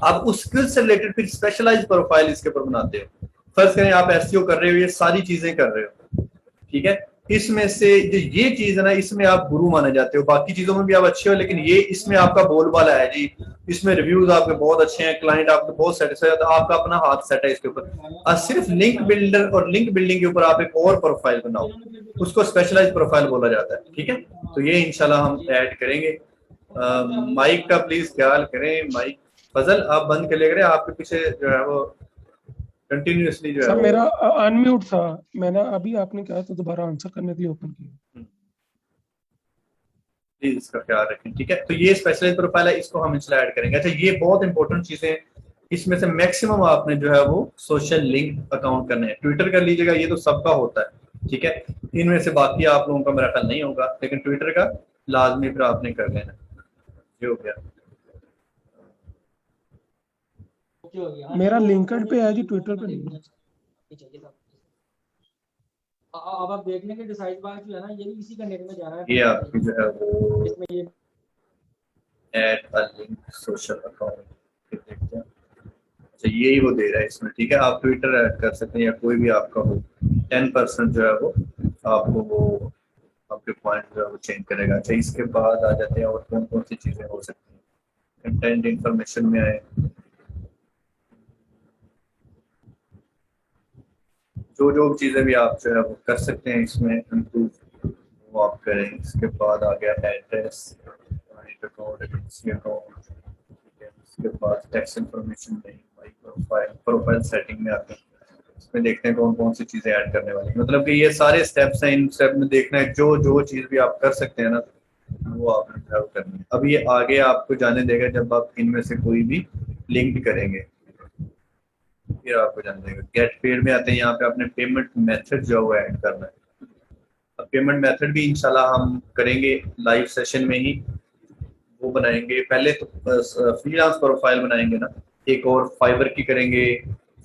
आप उस स्किल से रिलेटेड फिर स्पेशलाइज प्रोफाइल इसके ऊपर बनाते हो। फर्ज करें आप एसईओ कर रहे हो, ये सारी चीजें कर रहे हो, ठीक है। इसमें से जो ये चीज है ना, इसमें आप गुरु माने जाते हो, बाकी चीजों में भी आप अच्छे हो, लेकिन ये इसमें आपका बोलबाला है जी, इसमें रिव्यूज आपके बहुत अच्छे हैं, क्लाइंट आपके बहुत सेटिस्फाइड है, तो आपका अपना हाथ सेट है इसके ऊपर। और सिर्फ लिंक बिल्डर और लिंक बिल्डिंग के ऊपर आप एक और प्रोफाइल बनाओ, उसको स्पेशलाइज प्रोफाइल बोला जाता है, ठीक है। तो ये इंशाल्लाह हम ऐड करेंगे। माइक का प्लीज ख्याल करें। माइक फजल आप बंद कर ले रहे, आपके पीछे जो है वो कंटिन्यूअसली जो है सर मेरा अनम्यूट था, मैंने अभी आपने कहा तो दोबारा आंसर करने के लिए ओपन किया। प्लीज इसका ख्याल रखें, ठीक है। तो ये स्पेशलाइज प्रोफाइल है, इसको हम इंशाल्लाह ऐड करेंगे। अच्छा, ये बहुत इंपॉर्टेंट चीजें, इसमें से मैक्सिमम आपने जो है वो सोशल लिंक अकाउंट करने हैं। ट्विटर कर लीजिएगा, ये तो सबका होता है, ठीक है। इनमें से बाकी आप लोगों का मेरा ख्याल नहीं होगा, लेकिन ट्विटर का लाजमी फिर आपने कर लेना। ये हो गया। मेरा लिंक्डइन पे है जी, ट्विटर पे नहीं। अब आप देख लेंगे डिसाइड बार जो है ना, ये भी इसी कैंडिडेट में जा रहा है। ये आपकी जो है वो इसमें ये add a link social account देखते हैं। अच्छा, यही वो दे रहा है इसमें, ठीक है। आप ट्विटर ऐड कर सकते हैं या कोई भी आपका हो, 10% जो है वो आपको वो आपके पॉइंट जो है वो चेंज करेगा। अच्छा, इसके बाद आ जाते हैं और कौन कौन सी चीजें हो सकती हैं। कंटेंट इंफॉर्मेशन में आए, जो चीजें भी आप जो है वो कर सकते हैं इसमें इम्प्रूव, वो आप करें। इसके बाद आ गया एड्रेस, इसके बाद टैक्स इंफॉर्मेशन में प्रोफाइल सेटिंग में आते हैं। इसमें देखते हैं कौन कौन सी चीजें ऐड करने वाली हैं। मतलब कि ये सारे स्टेप्स हैं, इन स्टेप में देखना है जो चीज भी आप कर सकते हैं ना, वो आपने करनी है। अब ये आगे आपको जाने देगा जब आप इनमें से कोई भी लिंक करेंगे, फिर आपको जान देगा। गेट पेड में आते हैं, यहाँ पे आपने पेमेंट मेथड जो है वो ऐड करना है। अब पेमेंट मेथड भी इंशाल्लाह हम करेंगे लाइव सेशन में ही, वो बनाएंगे। पहले तो फ्रीलांस प्रोफाइल बनाएंगे ना, एक और फाइवर की करेंगे,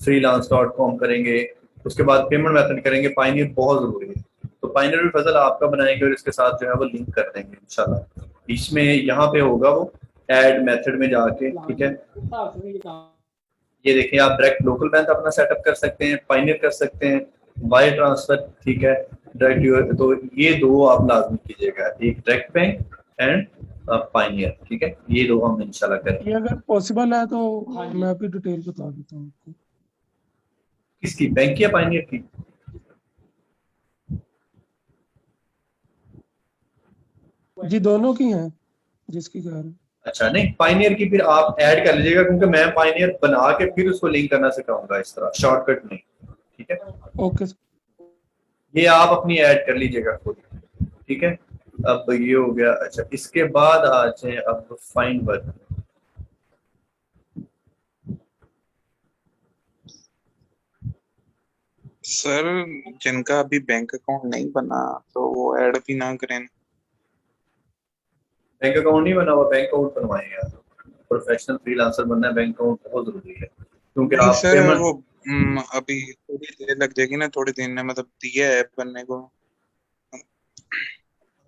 freelance.com करेंगे, उसके बाद पेमेंट मेथड करेंगे। पायनियर बहुत जरूरी है, तो पायनियर भी फजल आपका बनाएंगे और इसके साथ जो है वो लिंक कर देंगे इंशाल्लाह। इसमें यहाँ पे होगा वो ऐड मेथड में जाके, ठीक है। ये देखिए, आप डायरेक्ट लोकल बैंक अपना सेटअप कर सकते हैं, पायनियर कर सकते हैं, वायर ट्रांसफर, ठीक है। डायरेक्ट, तो ये दो आप लाजमी कीजिएगा, एक डायरेक्ट बैंक एंड पाइनियर, ठीक है, ये दो हम इंशाल्लाह करेंगे। ये अगर पॉसिबल है तो मैं आपकी डिटेल बता देता हूँ आपको। किसकी, बैंक की या पाइनियर की? जी दोनों की हैं, जिसकी कह रहे हैं। अच्छा, नहीं पाइनियर की फिर आप ऐड कर लीजिएगा, क्योंकि मैं पाइनियर बना के फिर उसको लिंक करना सिखाऊंगा इस तरह, शॉर्टकट नहीं, ठीक है। Okay sir. ये आप अपनी ऐड कर लीजिएगा खुद, ठीक है। अब ये हो गया। अच्छा, इसके बाद आ जाए अब फाइंड वर्क। सर जिनका अभी बैंक अकाउंट नहीं बना तो वो ऐड भी ना करें। बैंक अकाउंट नहीं बना हुआ, बैंक अकाउंट बनवाएंगे यार, प्रोफेशनल फ्रीलांसर बनना है, बैंक अकाउंट बहुत जरूरी है, क्योंकि नहीं आप सर पेमेंट। वो अभी थोड़ी देर लग जाएगी ना, थोड़ी दिन में, मतलब दिया है बनने को।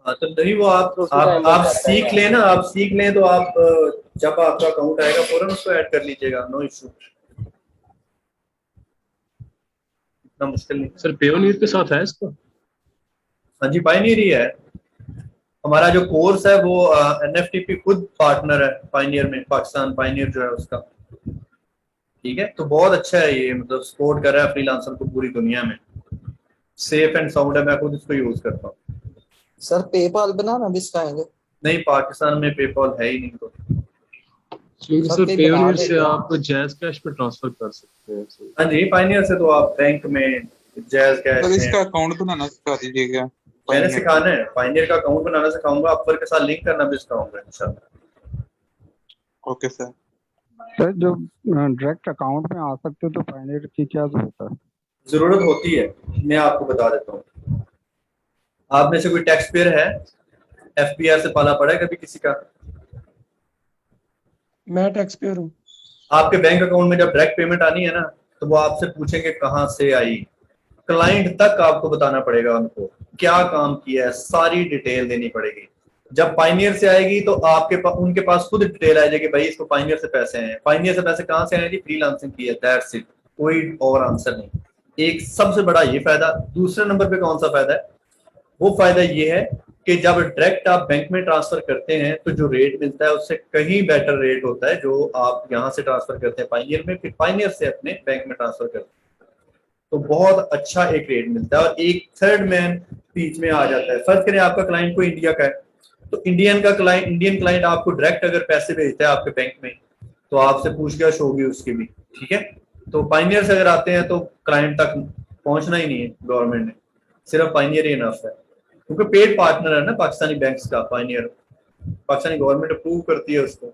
हाँ तो नहीं, वो आप सीख लें ना, आप सीख लें तो आप जब आपका अकाउंट आएगा फौरन उसको ऐड कर लीजिएगा, नो इशू, इतना मुश्किल नहीं। सर पेयोनियर के साथ है इसका? हाँ जी, पाइनियर ही है हमारा जो कोर्स है, वो एनएफटीपी खुद पार्टनर है पाइनियर में, पाकिस्तान पाइनियर जो है उसका, ठीक है। तो बहुत अच्छा है ये, मतलब सपोर्ट कर रहा है फ्रीलांसर को पूरी दुनिया में, सेफ एंड साउंड है, मैं खुद इसको यूज करता हूँ। सर पेपाल बनाना भी सिखाएंगे? नहीं, पाकिस्तान में पेपॉल है ही नहीं, तो क्योंकि सर पेयोनियर से आप जैज कैश पे ट्रांसफर कर सकते हैं। हाँ जी, पाइनियर से तो आप बैंक में जैज कैश सर में। इसका अकाउंट बनाना सिखा दीजिएगा। मैंने सिखाना है, पाइनियर का अकाउंट बनाना सिखाऊंगा, अपवर के साथ लिंक करना भी सिखाऊंगा इंशाल्लाह। Okay sir. सर जो डायरेक्ट अकाउंट में आ सकते तो पाइनियर की क्या जरूरत है? जरूरत होती है, मैं आपको बता देता हूँ। आप में से कोई टैक्स पेयर है, एफपीआर से पाला पड़ा है कभी किसी का? मैं टैक्स पेयर हूँ। आपके बैंक अकाउंट में जब डायरेक्ट पेमेंट आनी है ना, तो वो आपसे पूछेंगे कहाँ से आई, क्लाइंट तक आपको बताना पड़ेगा, उनको क्या काम किया है, सारी डिटेल देनी पड़ेगी। जब पाइनियर से आएगी तो उनके पास खुद डिटेल आ जाएगी, भाई इसको पाइनियर से पैसे आए हैं। पाइनियर से पैसे कहाँ से आए जी? फ्रीलांसिंग की है, दैट्स इट, कोई और आंसर नहीं। एक सबसे बड़ा ये फायदा। दूसरे नंबर पे कौन सा फायदा है? वो फायदा ये है कि जब डायरेक्ट आप बैंक में ट्रांसफर करते हैं तो जो रेट मिलता है उससे कहीं बेटर रेट होता है जो आप यहाँ से ट्रांसफर करते हैं पाइनियर में, फिर पाइनियर से अपने बैंक में ट्रांसफर करते हैं, तो बहुत अच्छा एक रेट मिलता है। और एक थर्ड मैन बीच में आ जाता है। फर्ज करें आपका क्लाइंट कोई इंडिया का है, तो इंडियन क्लाइंट आपको डायरेक्ट अगर पैसे भेजता है आपके बैंक में, तो आपसे पूछताछ होगी उसकी भी, ठीक है। तो पाइनियर से अगर आते हैं तो क्लाइंट तक पहुंचना ही नहीं है गवर्नमेंट ने, सिर्फ पाइनियर ही इनफ है, क्योंकि पेड पार्टनर है ना पाकिस्तानी बैंक्स का पाइनियर, पाकिस्तानी गवर्नमेंट अप्रूव करती है उसको।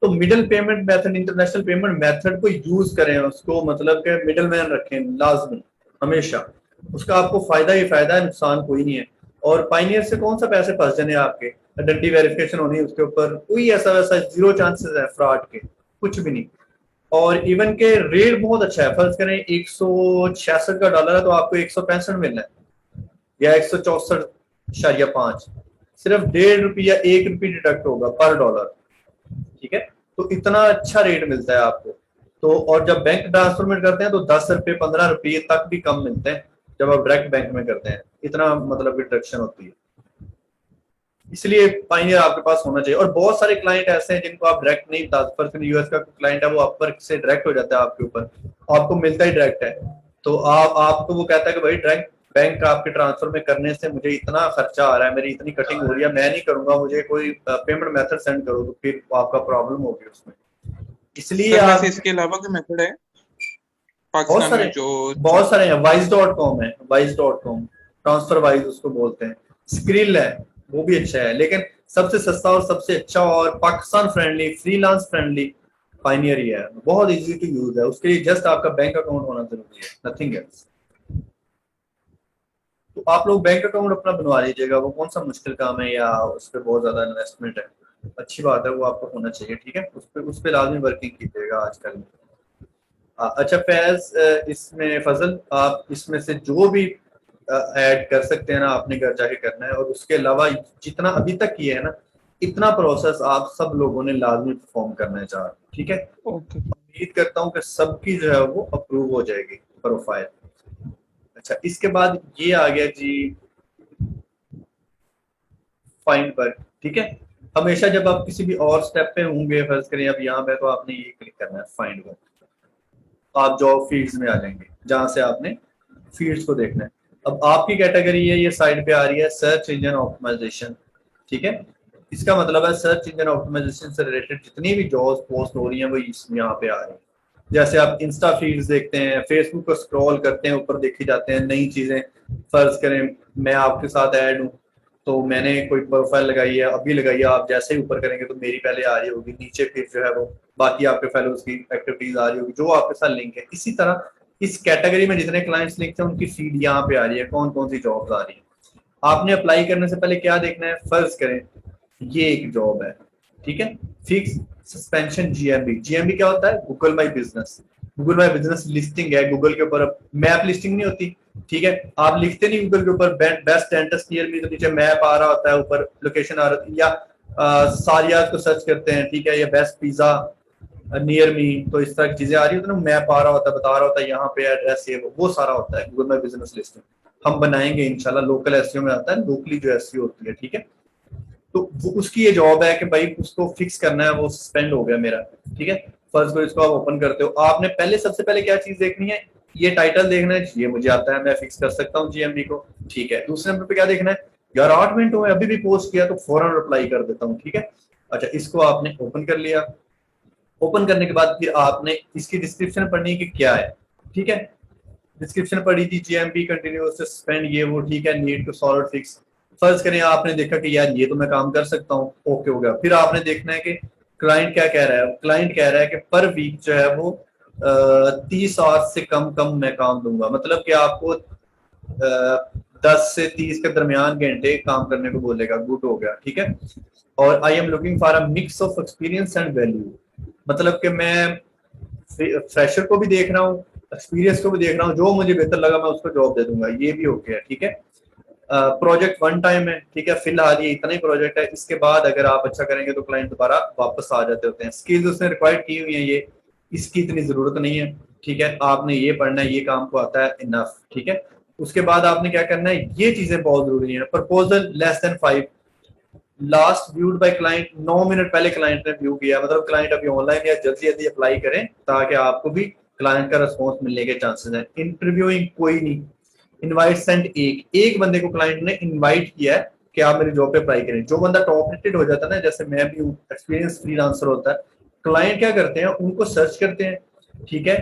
तो middle payment method, international payment method को यूज करें, उसको मतलब के मिडल मैन रखें लाजमी हमेशा, उसका आपको फायदा ही फायदा है, नुकसान कोई नहीं है। और पाइनियर से कौन सा पैसे फंस जाने आपके, आइडेंटिटी वेरिफिकेशन होनी है उसके ऊपर, कोई ऐसा वैसा जीरो चांसेस है फ्रॉड के, कुछ भी नहीं। और इवन के रेट बहुत अच्छा है। फर्ज करें 166 का डॉलर है तो आपको 165 मिलना है, या 164.5, सिर्फ 1.5 रुपये या 1 रुपये डिडक्ट होगा पर डॉलर, ठीक है। तो इतना अच्छा रेट मिलता है आपको। तो और जब बैंक ट्रांसफर में करते हैं तो 10 रुपये 15 रुपये तक भी कम मिलते हैं जब आप डायरेक्ट बैंक में करते हैं, इतना मतलब डिडक्शन होती है। इसलिए पाइनियर आपके पास होना चाहिए। और बहुत सारे क्लाइंट ऐसे हैं जिनको आप डायरेक्ट नहीं बता सकते। यूएस का क्लाइंट है, वो अपवर्क से डायरेक्ट हो जाता है आपके ऊपर, आपको मिलता ही डायरेक्ट है, तो आपको वो कहता है कि भाई डायरेक्ट बैंक आपके ट्रांसफर में करने से मुझे इतना खर्चा आ रहा है, मेरी इतनी कटिंग हो रही है, मैं नहीं करूंगा, मुझे कोई पेमेंट मेथड सेंड करो, तो फिर आपका प्रॉब्लम होगी उसमें। इसलिए आप इसके अलावा कोई मेथड है बहुत सारे हैं। wise.com है, wise.com, ट्रांसफर वाइज उसको बोलते हैं। स्क्रिल है, वो भी अच्छा है, लेकिन सबसे सस्ता और सबसे अच्छा और Pakistan friendly, freelance friendly pioneer ही है, बहुत इजी टू यूज है। उसके लिए जस्ट आपका बैंक अकाउंट होना जरूरी है, नथिंग एल्स। तो आप लोग बैंक अकाउंट अपना बनवा लीजिएगा, वो कौन सा मुश्किल काम है या उस पर बहुत ज्यादा इन्वेस्टमेंट है, अच्छी बात है, वो आपको होना चाहिए, ठीक है। उस पर लाजमी वर्किंग कीजिएगा आजकल। अच्छा फैज, इसमें फजल आप इसमें से जो भी ऐड कर सकते हैं ना, आपने घर जाके करना है। और उसके अलावा जितना अभी तक किया है ना, इतना प्रोसेस आप सब लोगों ने लाजमी परफॉर्म करना है, ठीक है। ओके, उम्मीद करता हूँ कि सबकी जो है वो अप्रूव हो जाएगी प्रोफाइल। अच्छा, इसके बाद ये आ गया जी फाइंड पर, ठीक है। हमेशा जब आप किसी भी और स्टेप पे होंगे, फर्ज करें अब यहाँ पे, तो आपने ये क्लिक करना है फाइंड पर, आप जॉब फील्ड्स में आ जाएंगे जहां से आपने फील्ड्स को देखना है। अब आपकी कैटेगरी है, ये साइड पे आ रही है सर्च इंजन ऑप्टिमाइजेशन, ठीक है। इसका मतलब है सर्च इंजन ऑप्टिमाइजेशन से रिलेटेड जितनी भी जॉब्स पोस्ट हो रही हैं वो यहाँ पे आ रही है। जैसे आप इंस्टा फीड्स देखते हैं, फेसबुक को स्क्रॉल करते हैं, ऊपर देखी जाते हैं नई चीजें। फर्ज करें मैं आपके साथ ऐड हूँ, तो मैंने कोई प्रोफाइल लगाई है, अभी लगाई है, आप जैसे ही ऊपर करेंगे तो मेरी पहले आ रही होगी, नीचे फिर जो है वो बाकी आपके फेलोज की एक्टिविटीज आ रही होगी जो आपके साथ लिंक है। इसी तरह इस कैटेगरी में जितने क्लाइंट्स लिंक हैं उनकी फीड यहाँ पे आ रही है, कौन कौन सी जॉब्स आ रही है। आपने अप्लाई करने से पहले क्या देखना है, फर्ज करें ये एक जॉब है, ठीक है, फिक्स सस्पेंशन जीएमबी। जीएमबी क्या होता है, Google my business. Google my business listing है गूगल के ऊपर, मैप लिस्टिंग नहीं होती, ठीक है। आप लिखते नहीं गूगल के ऊपर बेस्ट डेंटिस्ट नियर मी, तो नीचे मैप आ रहा होता है, ऊपर लोकेशन आ रही है, या सारियाज को सर्च करते हैं, ठीक है, या बेस्ट पिज्जा नियर मी, तो इस तरह की चीजें आ रही होती है ना, मैप आ रहा होता है, बता रहा होता है यहाँ पे एड्रेस, ये वो सारा होता है गूगल माई बिजनेस लिस्टिंग। हम बनाएंगे इंशाल्लाह, लोकल एसईओ में आता है, लोकली जो एसईओ होती है, ठीक है। तो वो उसकी ये जॉब है कि भाई उसको फिक्स करना है, वो सस्पेंड हो गया मेरा, ठीक है। फर्स्ट को इसको आप ओपन करते हो, आपने पहले सबसे पहले क्या चीज देखनी है, ये टाइटल देखना है, ये मुझे आता है, मैं फिक्स कर सकता हूँ जीएमबी को, ठीक है। दूसरे नंबर पे क्या देखना है, यार 8 मिनट हुए अभी भी पोस्ट किया, तो फौरन रिप्लाई कर देता हूँ, ठीक है। अच्छा, इसको आपने ओपन कर लिया। ओपन करने के बाद फिर आपने इसकी डिस्क्रिप्शन पढ़नी है कि क्या है, ठीक है। डिस्क्रिप्शन पढ़ी थी, जीएमबी कंटिन्यूअस स्पेंड, ये वो, ठीक है, नीड टू सॉल्व फिक्स। फर्ज करें आपने देखा कि यार ये तो मैं काम कर सकता हूँ, ओके हो गया। फिर आपने देखना है कि क्लाइंट क्या कह रहा है। क्लाइंट कह रहा है कि पर वीक जो है वो 30 आवर्स से कम कम मैं काम दूंगा, मतलब कि आपको 10 से 30 के दरमियान घंटे काम करने को बोलेगा, गुड हो गया, ठीक है। और आई am looking for a mix of experience and value, मतलब कि मैं फ्रेशर को भी देख रहा हूँ, एक्सपीरियंस को भी देख रहा हूँ, जो मुझे बेहतर लगा मैं उसको जॉब दे दूंगा, ये भी ओके है, ठीक है। प्रोजेक्ट वन टाइम है, ठीक है, फिलहाल ये इतना ही प्रोजेक्ट है, इसके बाद अगर आप अच्छा करेंगे तो क्लाइंट दोबारा वापस आ जाते होते हैं। स्किल्स उसने रिक्वायर्ड की हुई है, ये इसकी इतनी जरूरत नहीं है, ठीक है। आपने ये पढ़ना है, ये काम को आता है, इनफ, ठीक है। उसके बाद आपने क्या करना है, ये चीजें बहुत जरूरी है। Proposal less than 5, last viewed by client, 9 minute पहले क्लाइंट ने व्यू किया, मतलब क्लाइंट अभी ऑनलाइन है, जल्दी जल्दी अप्लाई करें ताकि आपको भी क्लाइंट का रिस्पॉन्स मिलने के चांसेस हैं। इंटरव्यूइंग कोई नहीं, इनवाइट सेंट एक बंदे को क्लाइंट ने इनवाइट किया है कि आप मेरी जॉब पे अप्लाई करें। जो बंदा टॉप रेटेड हो जाता है ना, जैसे मैं भी हूँ, एक्सपीरियंस फ्रीलांसर होता है, क्लाइंट क्या करते हैं, उनको सर्च करते हैं, ठीक है,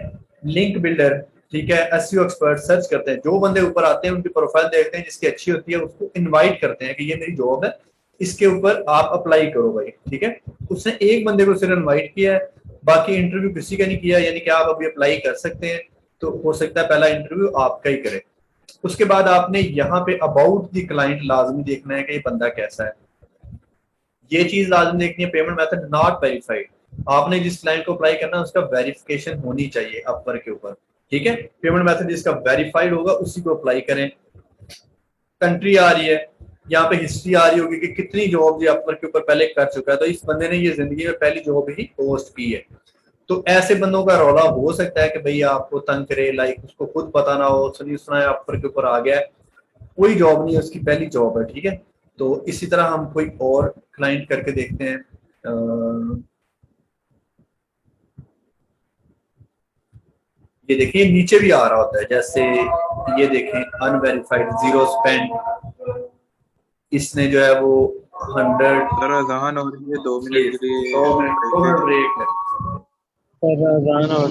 लिंक बिल्डर, ठीक है, एसईओ एक्सपर्ट सर्च करते हैं, जो बंदे ऊपर आते हैं उनकी प्रोफाइल देखते हैं, जिसकी अच्छी होती है उसको इनवाइट करते हैं कि ये मेरी जॉब है, इसके ऊपर आप अप्लाई करो भाई, ठीक है। उसने एक बंदे को सिर्फ इनवाइट किया है, बाकी इंटरव्यू किसी का नहीं किया, यानी कि आप अभी अप्लाई कर सकते हैं। तो हो सकता है पहला इंटरव्यू आपका ही करे। उसके बाद आपने यहाँ पे अबाउट द क्लाइंट लाजमी देखना है कि ये बंदा कैसा है, ये चीज लाजमी देखनी है। पेमेंट मेथड नॉट वेरीफाइड, आपने जिस क्लाइंट को अप्लाई करना है उसका वेरिफिकेशन होनी चाहिए अपवर के ऊपर, ठीक है। पेमेंट मेथड जिसका वेरीफाइड होगा उसी को अप्लाई करें। कंट्री आ रही है, यहाँ पे हिस्ट्री आ रही होगी कि कितनी जॉब ये अपवर के ऊपर पहले कर चुका है, तो इस बंदे ने ये जिंदगी में पहली जॉब ही पोस्ट की है। तो ऐसे बंदों का रौला हो सकता है कि भाई आपको तंग करे, लाइक उसको खुद पता ना हो, सुनी सुना है अपवर के ऊपर आ गया है, कोई जॉब नहीं है, उसकी पहली जॉब है, ठीक है। तो इसी तरह हम कोई और क्लाइंट करके देखते हैं। ये देखिए नीचे भी आ रहा होता है, जैसे ये देखें अनवेरिफाइड, जीरो स्पेंड, इसने जो है वो 100। सर अजान हो रही है, 2 मिनट के लिए 2 मिनट ब्रेक है। सर अजान और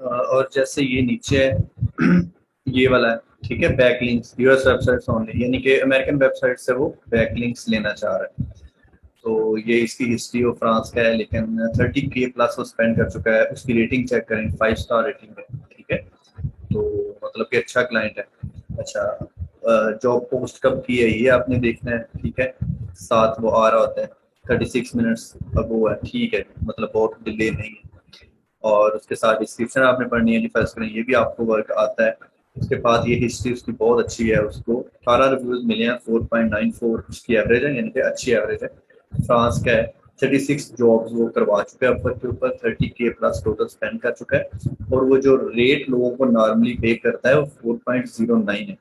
और जैसे ये नीचे है ये वाला है, ठीक है, बैकलिंक्स यूएस वेबसाइट्स ओनली, यानी कि अमेरिकन वेबसाइट से वो बैकलिंक्स लेना चाह रहा है। तो ये इसकी हिस्ट्री ऑफ फ्रांस का है, लेकिन 30K प्लस वो स्पेंड कर चुका है। उसकी रेटिंग चेक करें, 5 स्टार रेटिंग है, ठीक है, तो मतलब कि अच्छा क्लाइंट है। अच्छा जॉब पोस्ट कब की है ये आपने देखना है, ठीक है, साथ वो आ रहा होता है 36 मिनट्स अब वो है, ठीक है, मतलब बहुत डिले नहीं है। और उसके साथ डिस्क्रिप्शन आपने पढ़नी है, फर्स्ट करें ये भी आपको वर्क आता है। उसके बाद ये हिस्ट्री उसकी बहुत अच्छी है, उसको 18 रिव्यूज मिले हैं, 4.94 उसकी एवरेज है, यानी कि अच्छी एवरेज है। फ्रांस का है, 36 जॉब्स वो करवा चुका है अपवर्क के ऊपर, 30K प्लस टोटल स्पेंड कर चुका है। और वो जो रेट लोगों को नॉर्मली पे करता है वो 4.09 है।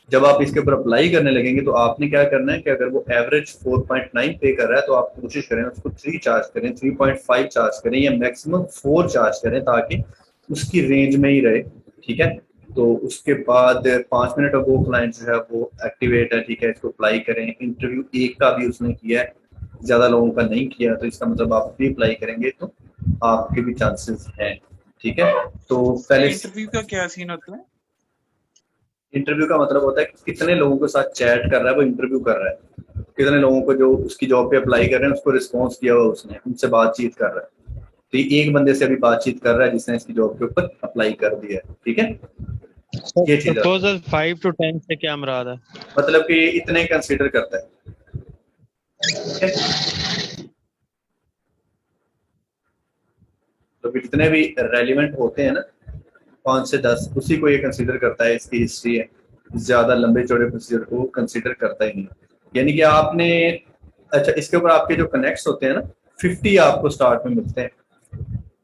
जब आप इसके ऊपर अप्लाई करने लगेंगे तो आपने क्या करना है कि अगर वो एवरेज 4.9 पे कर रहा है तो आप कोशिश करें उसको 3 चार्ज करें, 3.5 चार्ज करें या मैक्सिमम 4 चार्ज करें, ताकि उसकी रेंज में ही रहे, ठीक है। तो उसके बाद 5 मिनट अब वो क्लाइंट जो है वो एक्टिवेट है, ठीक है, इसको अप्लाई करें। इंटरव्यू एक का भी उसने किया है, ज्यादा लोगों का नहीं किया, तो इसका मतलब आप भी अप्लाई करेंगे तो आपके भी चांसेस हैं, ठीक है। तो पहले इंटरव्यू का क्या सीन होता है? इंटरव्यू का मतलब होता है कि कितने लोगों के साथ चैट कर रहा है वो इंटरव्यू कर रहा है, कितने लोगों को जो उसकी जॉब पे अप्लाई कर रहे हैं उसको रिस्पॉन्स किया हुआ उसने, उनसे बातचीत कर रहा है। तो ये एक बंदे से अभी बातचीत कर रहा है जिसने इसकी जॉब के ऊपर अप्लाई कर दिया है, ठीक है। ये चीज प्रपोजल 5 to 10 से क्या मुराद है? मतलब कि इतने कंसीडर करता है, ठीक है? तो जितने भी रेलिवेंट होते हैं ना 5 से 10, उसी को ये कंसीडर करता है, इसकी हिस्ट्री है। ज्यादा लंबे चौड़े प्रोसीजर को कंसीडर करता ही नहीं। यानी कि आपने, अच्छा इसके ऊपर आपके जो कनेक्ट्स होते हैं ना 50 आपको स्टार्ट में मिलते हैं,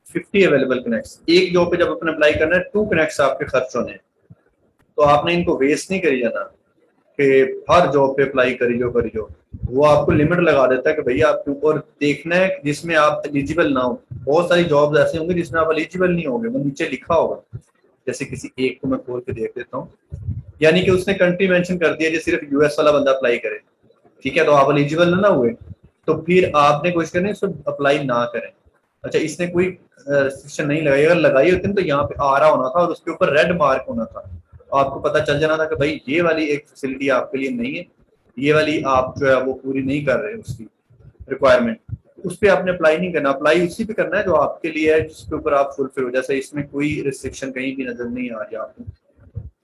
50 अवेलेबल कनेक्ट्स। एक जॉब पे जब अपने अप्लाई करना है 2 कनेक्ट्स आपके खर्च होने हैं, तो आपने इनको वेस्ट नहीं करी जाना कि हर जॉब पे अप्लाई करी जो वो आपको लिमिट लगा देता है कि भैया आपके ऊपर देखना है जिसमें आप एलिजिबल ना हो। बहुत सारी जॉब्स ऐसे होंगे जिसमें आप एलिजिबल नहीं होंगे, वो नीचे लिखा होगा। जैसे किसी एक को मैं खोल के देख देता हूँ, यानी कि उसने कंट्री मेंशन कर दिया जो सिर्फ यूएस वाला बंदा अप्लाई करे, ठीक है, तो आप एलिजिबल ना हुए तो फिर आपने कोशिश करनी उसको अप्लाई ना करें। अच्छा इसने कोई रिस्ट्रिक्शन नहीं लगाई, अगर लगाई होती तो यहाँ पे आ रहा होना था और उसके ऊपर रेड मार्क होना था, आपको पता चल जाना था कि भाई ये वाली एक फैसिलिटी आपके लिए नहीं है, ये वाली आप जो है वो पूरी नहीं कर रहे उसकी रिक्वायरमेंट, उस पर आपने अप्लाई नहीं करना। अप्लाई उसी पे करना है जो आपके लिए है, जिसके ऊपर आप फुलफिल हो। जैसे इसमें कोई रिस्ट्रिक्शन कहीं भी नजर नहीं आ रही आपको।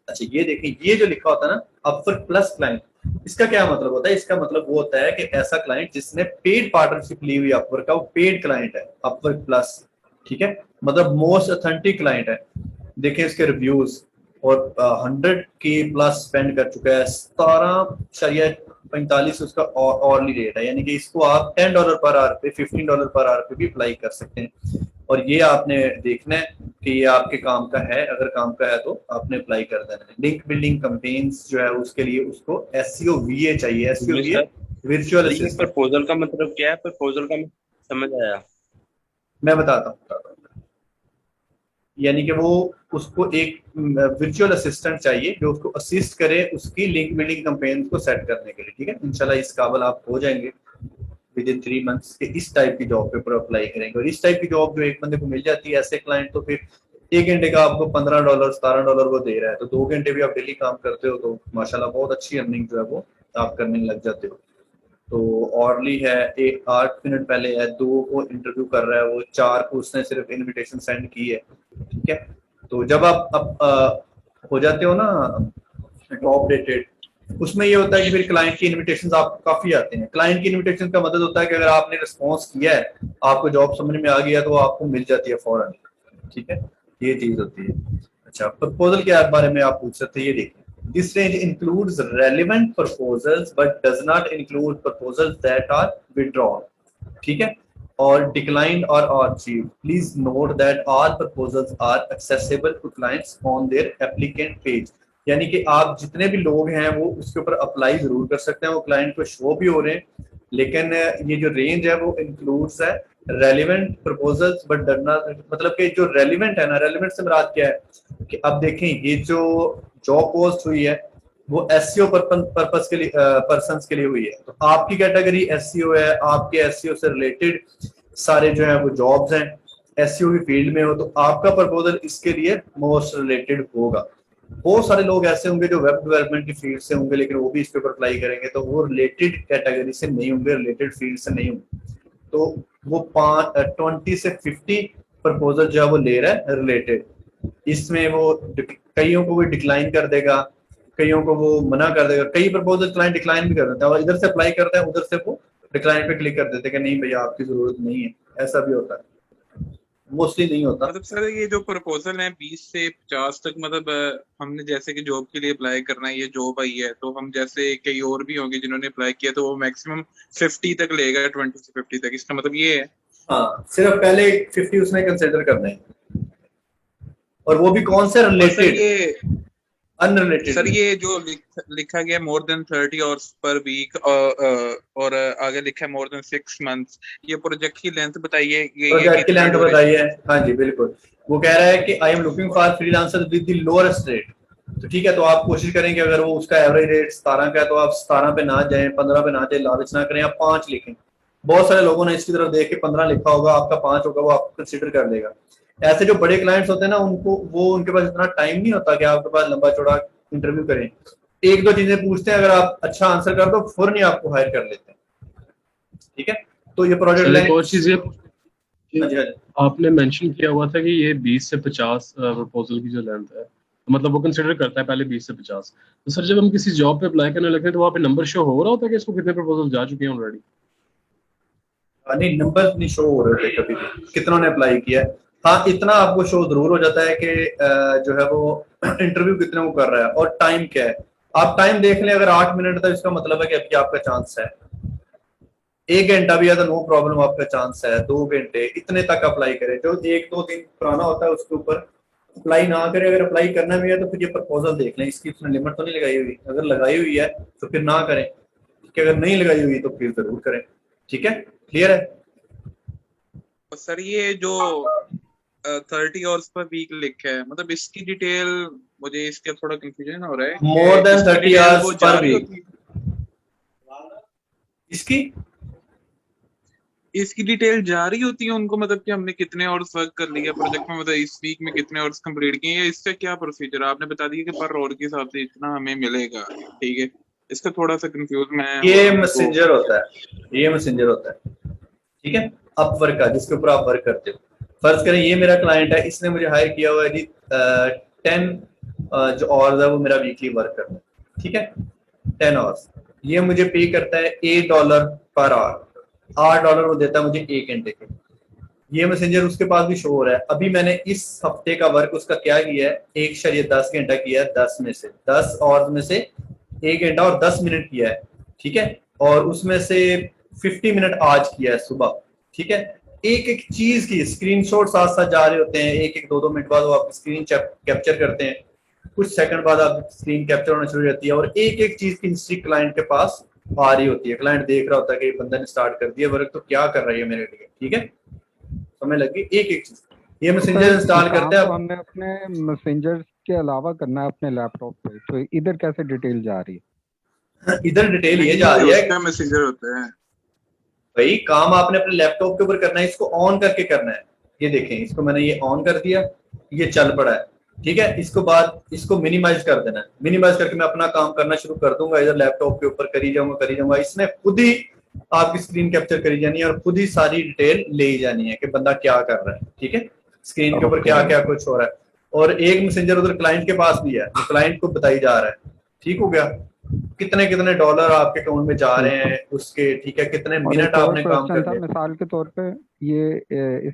अच्छा ये देखें, ये जो लिखा होता है ना अपवर्क प्लस क्लाइंट, इसका क्या मतलब होता है? इसका मतलब वो होता है कि ऐसा क्लाइंट जिसने पेड पार्टनरशिप ली हुई अपवर्क का, वो पेड क्लाइंट है अपवर्क प्लस, ठीक है, मतलब मोस्ट ऑथेंटिक क्लाइंट है। देखें इसके रिव्यूज, और 100K प्लस स्पेंड कर चुका है, 17.45 उसका ऑर्ली रेट है, यानी कि इसको आप $10 पर आवर पे, $15 पर आवर पे भी अप्लाई कर सकते हैं। और ये आपने देखना है कि ये आपके काम का है, अगर काम का है तो आपने अप्लाई कर देना है। लिंक बिल्डिंग कैंपेन्स जो है उसके लिए उसको SEO VA चाहिए, SEO VA virtual assistant. Proposal का मतलब क्या है? प्रपोजल का समझ आया? मैं बताता हूँ। यानी कि वो उसको एक वर्चुअल असिस्टेंट चाहिए जो उसको असिस्ट करे उसकी लिंक बिल्डिंग कैंपेन को सेट करने के लिए, ठीक है। इंशाल्लाह इस काबिल आप हो जाएंगे विद इन 3 मंथ्स के इस टाइप की जॉब पे अप्लाई करेंगे। और इस टाइप की जॉब जो एक बंदे को मिल जाती है ऐसे क्लाइंट, तो फिर 1 घंटे का आपको $15 $17 वो दे रहा है, तो 2 घंटे भी आप डेली काम करते हो तो माशाल्लाह बहुत अच्छी अर्निंग जो है वो आप करने लग जाते हो। तो ऑर्ली है 8 मिनट पहले है, 2 को इंटरव्यू कर रहा है वो, 4 को उसने सिर्फ इनविटेशन सेंड की है, ठीक है। तो जब आप हो जाते हो ना टॉप रेटेड, उसमें ये होता है कि फिर क्लाइंट की इनविटेशंस आपको काफी आते हैं। क्लाइंट की इनविटेशन का मतलब होता है कि अगर आपने रिस्पॉन्स किया है, आपको जॉब समझ में आ गया तो आपको मिल जाती है फौरन, ठीक है, ये चीज होती है। अच्छा प्रपोजल के बारे में आप पूछ सकते हैं, ये देखिए, this range includes relevant proposals but does not include proposals that are withdrawn, ठीक है, और declined or achieved. Please note that all proposals are accessible to clients on their applicant page. यानी कि आप जितने भी लोग हैं वो उसके ऊपर अप्लाई जरूर कर सकते हैं, वो क्लाइंट को शो भी हो रहे हैं, लेकिन ये जो रेंज है वो इंक्लूड्स है relevant proposals but does not, मतलब कि जो रेलिवेंट है ना, रेलिवेंट से मुराद क्या है कि अब देखें ये जो जॉब पोस्ट हुई है वो SEO पर्पस के लिए पर्सन्स के लिए हुई है, तो आपकी कैटेगरी SEO है, आपके SEO से रिलेटेड सारे जो है वो जॉब्स हैं, एसईओ की फील्ड में हो तो आपका प्रपोजल इसके लिए मोस्ट रिलेटेड होगा। बहुत सारे लोग ऐसे होंगे जो वेब डेवलपमेंट की फील्ड से होंगे लेकिन वो भी इस पे अप्लाई करेंगे तो वो रिलेटेड कैटेगरी से नहीं होंगे, रिलेटेड फील्ड से नहीं होंगे, तो वो 20 से 50 प्रपोजल जो है वो ले रहा है रिलेटेड। इसमें वो कईयों को वो डिक्लाइन कर देगा, कईयों को वो मना कर देगा, कई प्रपोजल क्लाइंट डिक्लाइन भी कर देता है और इधर से अप्लाई करता है उधर से वो डिक्लाइन पे क्लिक कर देते हैं कि नहीं भैया आपकी जरूरत नहीं है। ऐसा भी होता है, मोस्टली नहीं होता। मतलब सर ये जो प्रपोजल है 20 से 50 तक, मतलब हमने जैसे कि जॉब के लिए अप्लाई करना है, ये जॉब आई है तो हम जैसे कई और भी होंगे जिन्होंने अप्लाई किया तो वो मैक्सिमम 50 तक लेगा, 20 से 50 तक, इसका मतलब ये है। हाँ, सिर्फ पहले 50 उसने कंसिडर करना है और वो भी कौन से रिलेटेड, अनरिलेटेड। सर ये जो लिखा गया more than 30 hours per week और आगे लिखा है मोर देन 6 मंथ्स, ये प्रोजेक्ट की लेंथ बताइए। प्रोजेक्ट की लेंथ बताइए। हाँ जी बिल्कुल, वो कह रहा है कि I am looking for freelancer with the lowest rate. तो ठीक है, तो आप कोशिश करेंगे अगर वो उसका एवरेज रेट 17 का है तो आप 17 पे ना जाएं, 15 पे ना जाए, लालच ना करें, आप 5 लिखें। बहुत सारे लोगों ने इसकी तरफ देख के 15 लिखा होगा, आपका 5 होगा, वो आपको कंसिडर कर लेगा। ऐसे जो बड़े क्लाइंट्स होते हैं ना उनके पास इतना टाइम नहीं होता कि आपके पास लंबा चौड़ा इंटरव्यू करें, 1-2 चीजें पूछते हैं, अगर आप अच्छा आंसर कर दो फौरन ही आपको हायर कर लेते हैं। ठीक है, तो ये प्रोजेक्ट लाइन। और चीज ये आपने मेंशन किया हुआ था कि ये 20 से 50 प्रपोजल की जो लेंथ है, मतलब वो कंसिडर करता है पहले 20 से 50। तो सर जब हम किसी जॉब पे अप्लाई करने लगते हैं तो वहाँ पे नंबर शो हो रहा होता है कि इसको कितने प्रपोजल जा चुके हैं ऑलरेडी? नहीं, नंबर नहीं शो हो रहे थे कभी भी कितना ने अप्लाई किया है। हाँ, इतना आपको शो जरूर हो जाता है कि जो है वो इंटरव्यू कितने को कर रहा है और टाइम क्या है। आप टाइम देख लें, अगर 8 मिनट था इसका मतलब है कि अभी आपका चांस है। 1 घंटा भी है तो नो प्रॉब्लम, आपका चांस है। 2 घंटे, इतने तक अप्लाई करें। जो 1-2 दिन पुराना होता है उसके ऊपर अप्लाई ना करें। अगर अप्लाई करना भी है तो फिर ये प्रपोजल देख लें, इसकी उसने लिमिट तो नहीं लगाई हुई। अगर लगाई हुई है तो फिर ना करें, कि अगर नहीं लगाई हुई तो फिर जरूर करें। ठीक है, क्लियर है? सर ये जो 30 आवर्स पर वीक लिखा है, मतलब इसकी डिटेल मुझे इसका थोड़ा कंफ्यूजन हो रहा है। More than 30 hours per week, इसकी डिटेल जारी होती है उनको, मतलब कि हमने कितने आवर्स वर्क कर लिया प्रोजेक्ट में, मतलब इस वीक में कितने आवर्स कंप्लीट किए हैं, इससे क्या प्रोसीजर? आपने बता दिया कि पर आवर के हिसाब से इतना हमें मिलेगा, ठीक है। इसका थोड़ा सा कंफ्यूज मैं। ये मैसेंजर होता है, ये मैसेंजर होता है, ठीक है, अपवर्क का, जिसके ऊपर आप वर्क करते हो। फर्ज करें ये मेरा क्लाइंट है, इसने मुझे हायर किया हुआ है जी 10 जो आवर्स है वो मेरा वीकली वर्क करना है, ठीक है, 10 आवर्स। ये मुझे पे करता है $8 पर आवर, $8 वो देता है मुझे 1 घंटे के। ये मैसेंजर उसके पास भी शो हो रहा है। अभी मैंने इस हफ्ते का वर्क उसका क्या किया है, 1.10 घंटा किया है, 10 आवर्स में से 1 घंटा और 10 मिनट किया है, ठीक है, और उसमें से 50 मिनट आज किया है सुबह, ठीक है। एक एक चीज की स्क्रीनशॉट साथ साथ जा रहे होते हैं, 1-1, 2-2 मिनट बाद वो आप स्क्रीन कैप्चर करते हैं, कुछ सेकंड बाद आप स्क्रीन कैप्चर होना शुरू हो जाती है और एक एक चीज की हिस्ट्री क्लाइंट के पास आ रही होती है। क्लाइंट देख रहा होता है कि बंदा ने स्टार्ट कर दिया वर्क, तो क्या कर रहा है मेरे लिए, ठीक है, समय लगी एक एक चीज। ये मैसेंजर इंस्टॉल करते हैं, हमने अपने मैसेंजर के अलावा करना है अपने लैपटॉप पे, तो इधर कैसे डिटेल जा रही है? इधर डिटेल ये जा रही है, मैसेंजर होता है भाई काम आपने अपने लैपटॉप के ऊपर करना है, इसको ऑन करके करना है। ये देखें, इसको मैंने ये ऑन कर दिया, ये चल पड़ा है, ठीक है। इसको बाद इसको मिनिमाइज कर देना है, मिनिमाइज करके मैं अपना काम करना शुरू कर दूंगा, इधर लैपटॉप के ऊपर करी जाऊंगा। इसने खुद ही आपकी स्क्रीन कैप्चर करी जानी है और खुद ही सारी डिटेल ले ही जानी है कि बंदा क्या कर रहा है, ठीक है, स्क्रीन के ऊपर क्या क्या कुछ हो रहा है। और एक मैसेंजर उधर क्लाइंट के पास भी है, जो क्लाइंट को बताई जा रहा है, ठीक हो गया, कितने कितने डॉलर आपके अकाउंट में जा रहे हैं उसके, ठीक है, कितने मिनट आपने काम कर लिया। मिसाल के तौर पे ये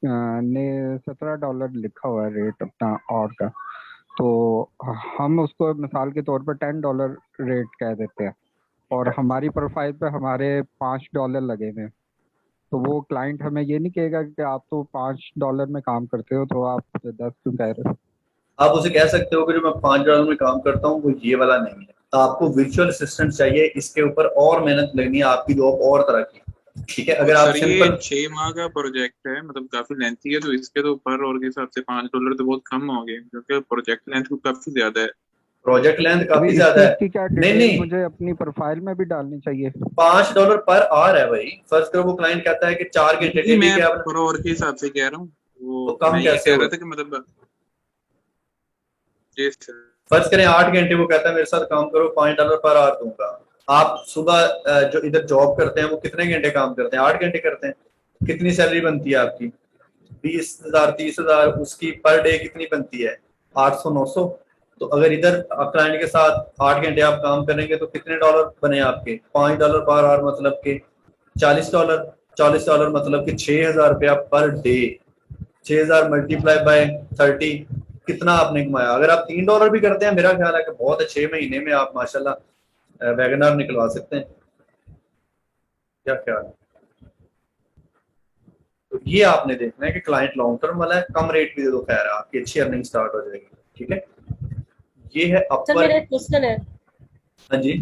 ने $17 लिखा हुआ है रेट अपना और का, तो हम उसको मिसाल के तौर पर $10 रेट कह देते हैं और हमारी प्रोफाइल पे हमारे $5 लगे हुए हैं, तो वो क्लाइंट हमें ये नहीं कहेगा कि आप तो $5 में काम करते हो तो आप 10 क्यों कह रहे हो? आप उसे कह सकते हो कि जो मैं $5 में काम करता हूँ वो ये वाला नहीं है, आपको वर्चुअल असिस्टेंट चाहिए, इसके ऊपर और मेहनत लगनी है, आपकी जॉब और तरह की, ठीक है। अगर आप सिंपल 6 माह का प्रोजेक्ट है, मतलब काफी लेंथी है, तो इसके तो पर आवर के हिसाब से $5 तो बहुत कम हो गए, क्योंकि प्रोजेक्ट लेंथ काफी ज्यादा है। प्रोजेक्ट लेंथ अभी काफी इस ज्यादा चीज है। की क्या नहीं डिटेल नहीं, मुझे अपनी प्रोफाइल में भी डालनी चाहिए? $5 पर आवर है भाई। फर्स्ट करो वो क्लाइंट कहता है कि 4 घंटे नहीं, डेली मैं के आप, पर आवर के हिसाब से कह रहा हूँ। तो वो कम मैं ये कैसे कह हो? रहा था कि मतलब जी सर। फर्ज करें 8 घंटे वो कहता है मेरे साथ काम करो, $5 पर आवर दूंगा। आप सुबह जो इधर जॉब करते हैं वो कितने घंटे काम करते हैं? 8 घंटे करते हैं। कितनी सैलरी बनती है आपकी? 20,000 30,000। उसकी पर डे कितनी बनती है? 800 900। तो अगर इधर क्लाइंट के साथ 8 घंटे आप काम करेंगे तो कितने डॉलर बने आपके? $5 पर आवर, मतलब के $40। $40 मतलब कि 6,000 रुपया पर डे। 6,000 मल्टीप्लाई बाय 30, कितना आपने कमाया? अगर आप $3 भी करते हैं, मेरा ख्याल है कि बहुत है। 6 महीने में आप माशाल्लाह वैगनआर निकलवा सकते हैं। क्या ख्याल है? तो ये आपने देखना है कि क्लाइंट लॉन्ग टर्म वाला है, कम रेट भी दे दो, खैर आपकी अच्छी अर्निंग स्टार्ट हो जाएगी। ठीक है, ये है सर मेरा अपवर्क। एक क्वेश्चन है हाँ जी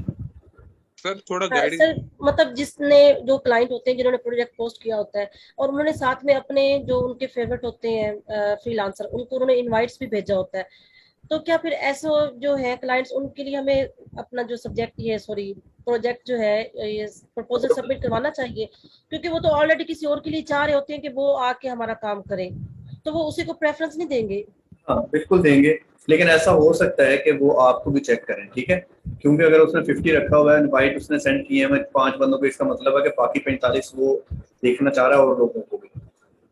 सर, थोड़ा हाँ, गाइड। सर मतलब जिसने जो क्लाइंट होते हैं जिन्होंने प्रोजेक्ट पोस्ट किया होता है और उन्होंने साथ में अपने जो उनके फेवरेट होते हैं फ्रीलांसर, उनको उन्होंने इनवाइट्स भी भेजा होता है, तो क्या फिर ऐसे जो है क्लाइंट्स, उनके लिए हमें अपना जो सब्जेक्ट ये सॉरी प्रोजेक्ट जो है ये प्रपोजल सबमिट करवाना चाहिए? क्योंकि वो तो ऑलरेडी किसी और के लिए चाह रहे होते हैं कि वो आके हमारा काम करे, तो वो उसी को प्रेफरेंस नहीं देंगे? हाँ बिल्कुल देंगे, लेकिन ऐसा हो सकता है कि वो आपको भी चेक करें। ठीक है, क्योंकि अगर उसने 50 रखा हुआ है, इनवाइट उसने सेंड किए हैं 5 बंदों को, इसका मतलब है कि बाकी 45 वो देखना चाह रहा है और लोगों को भी।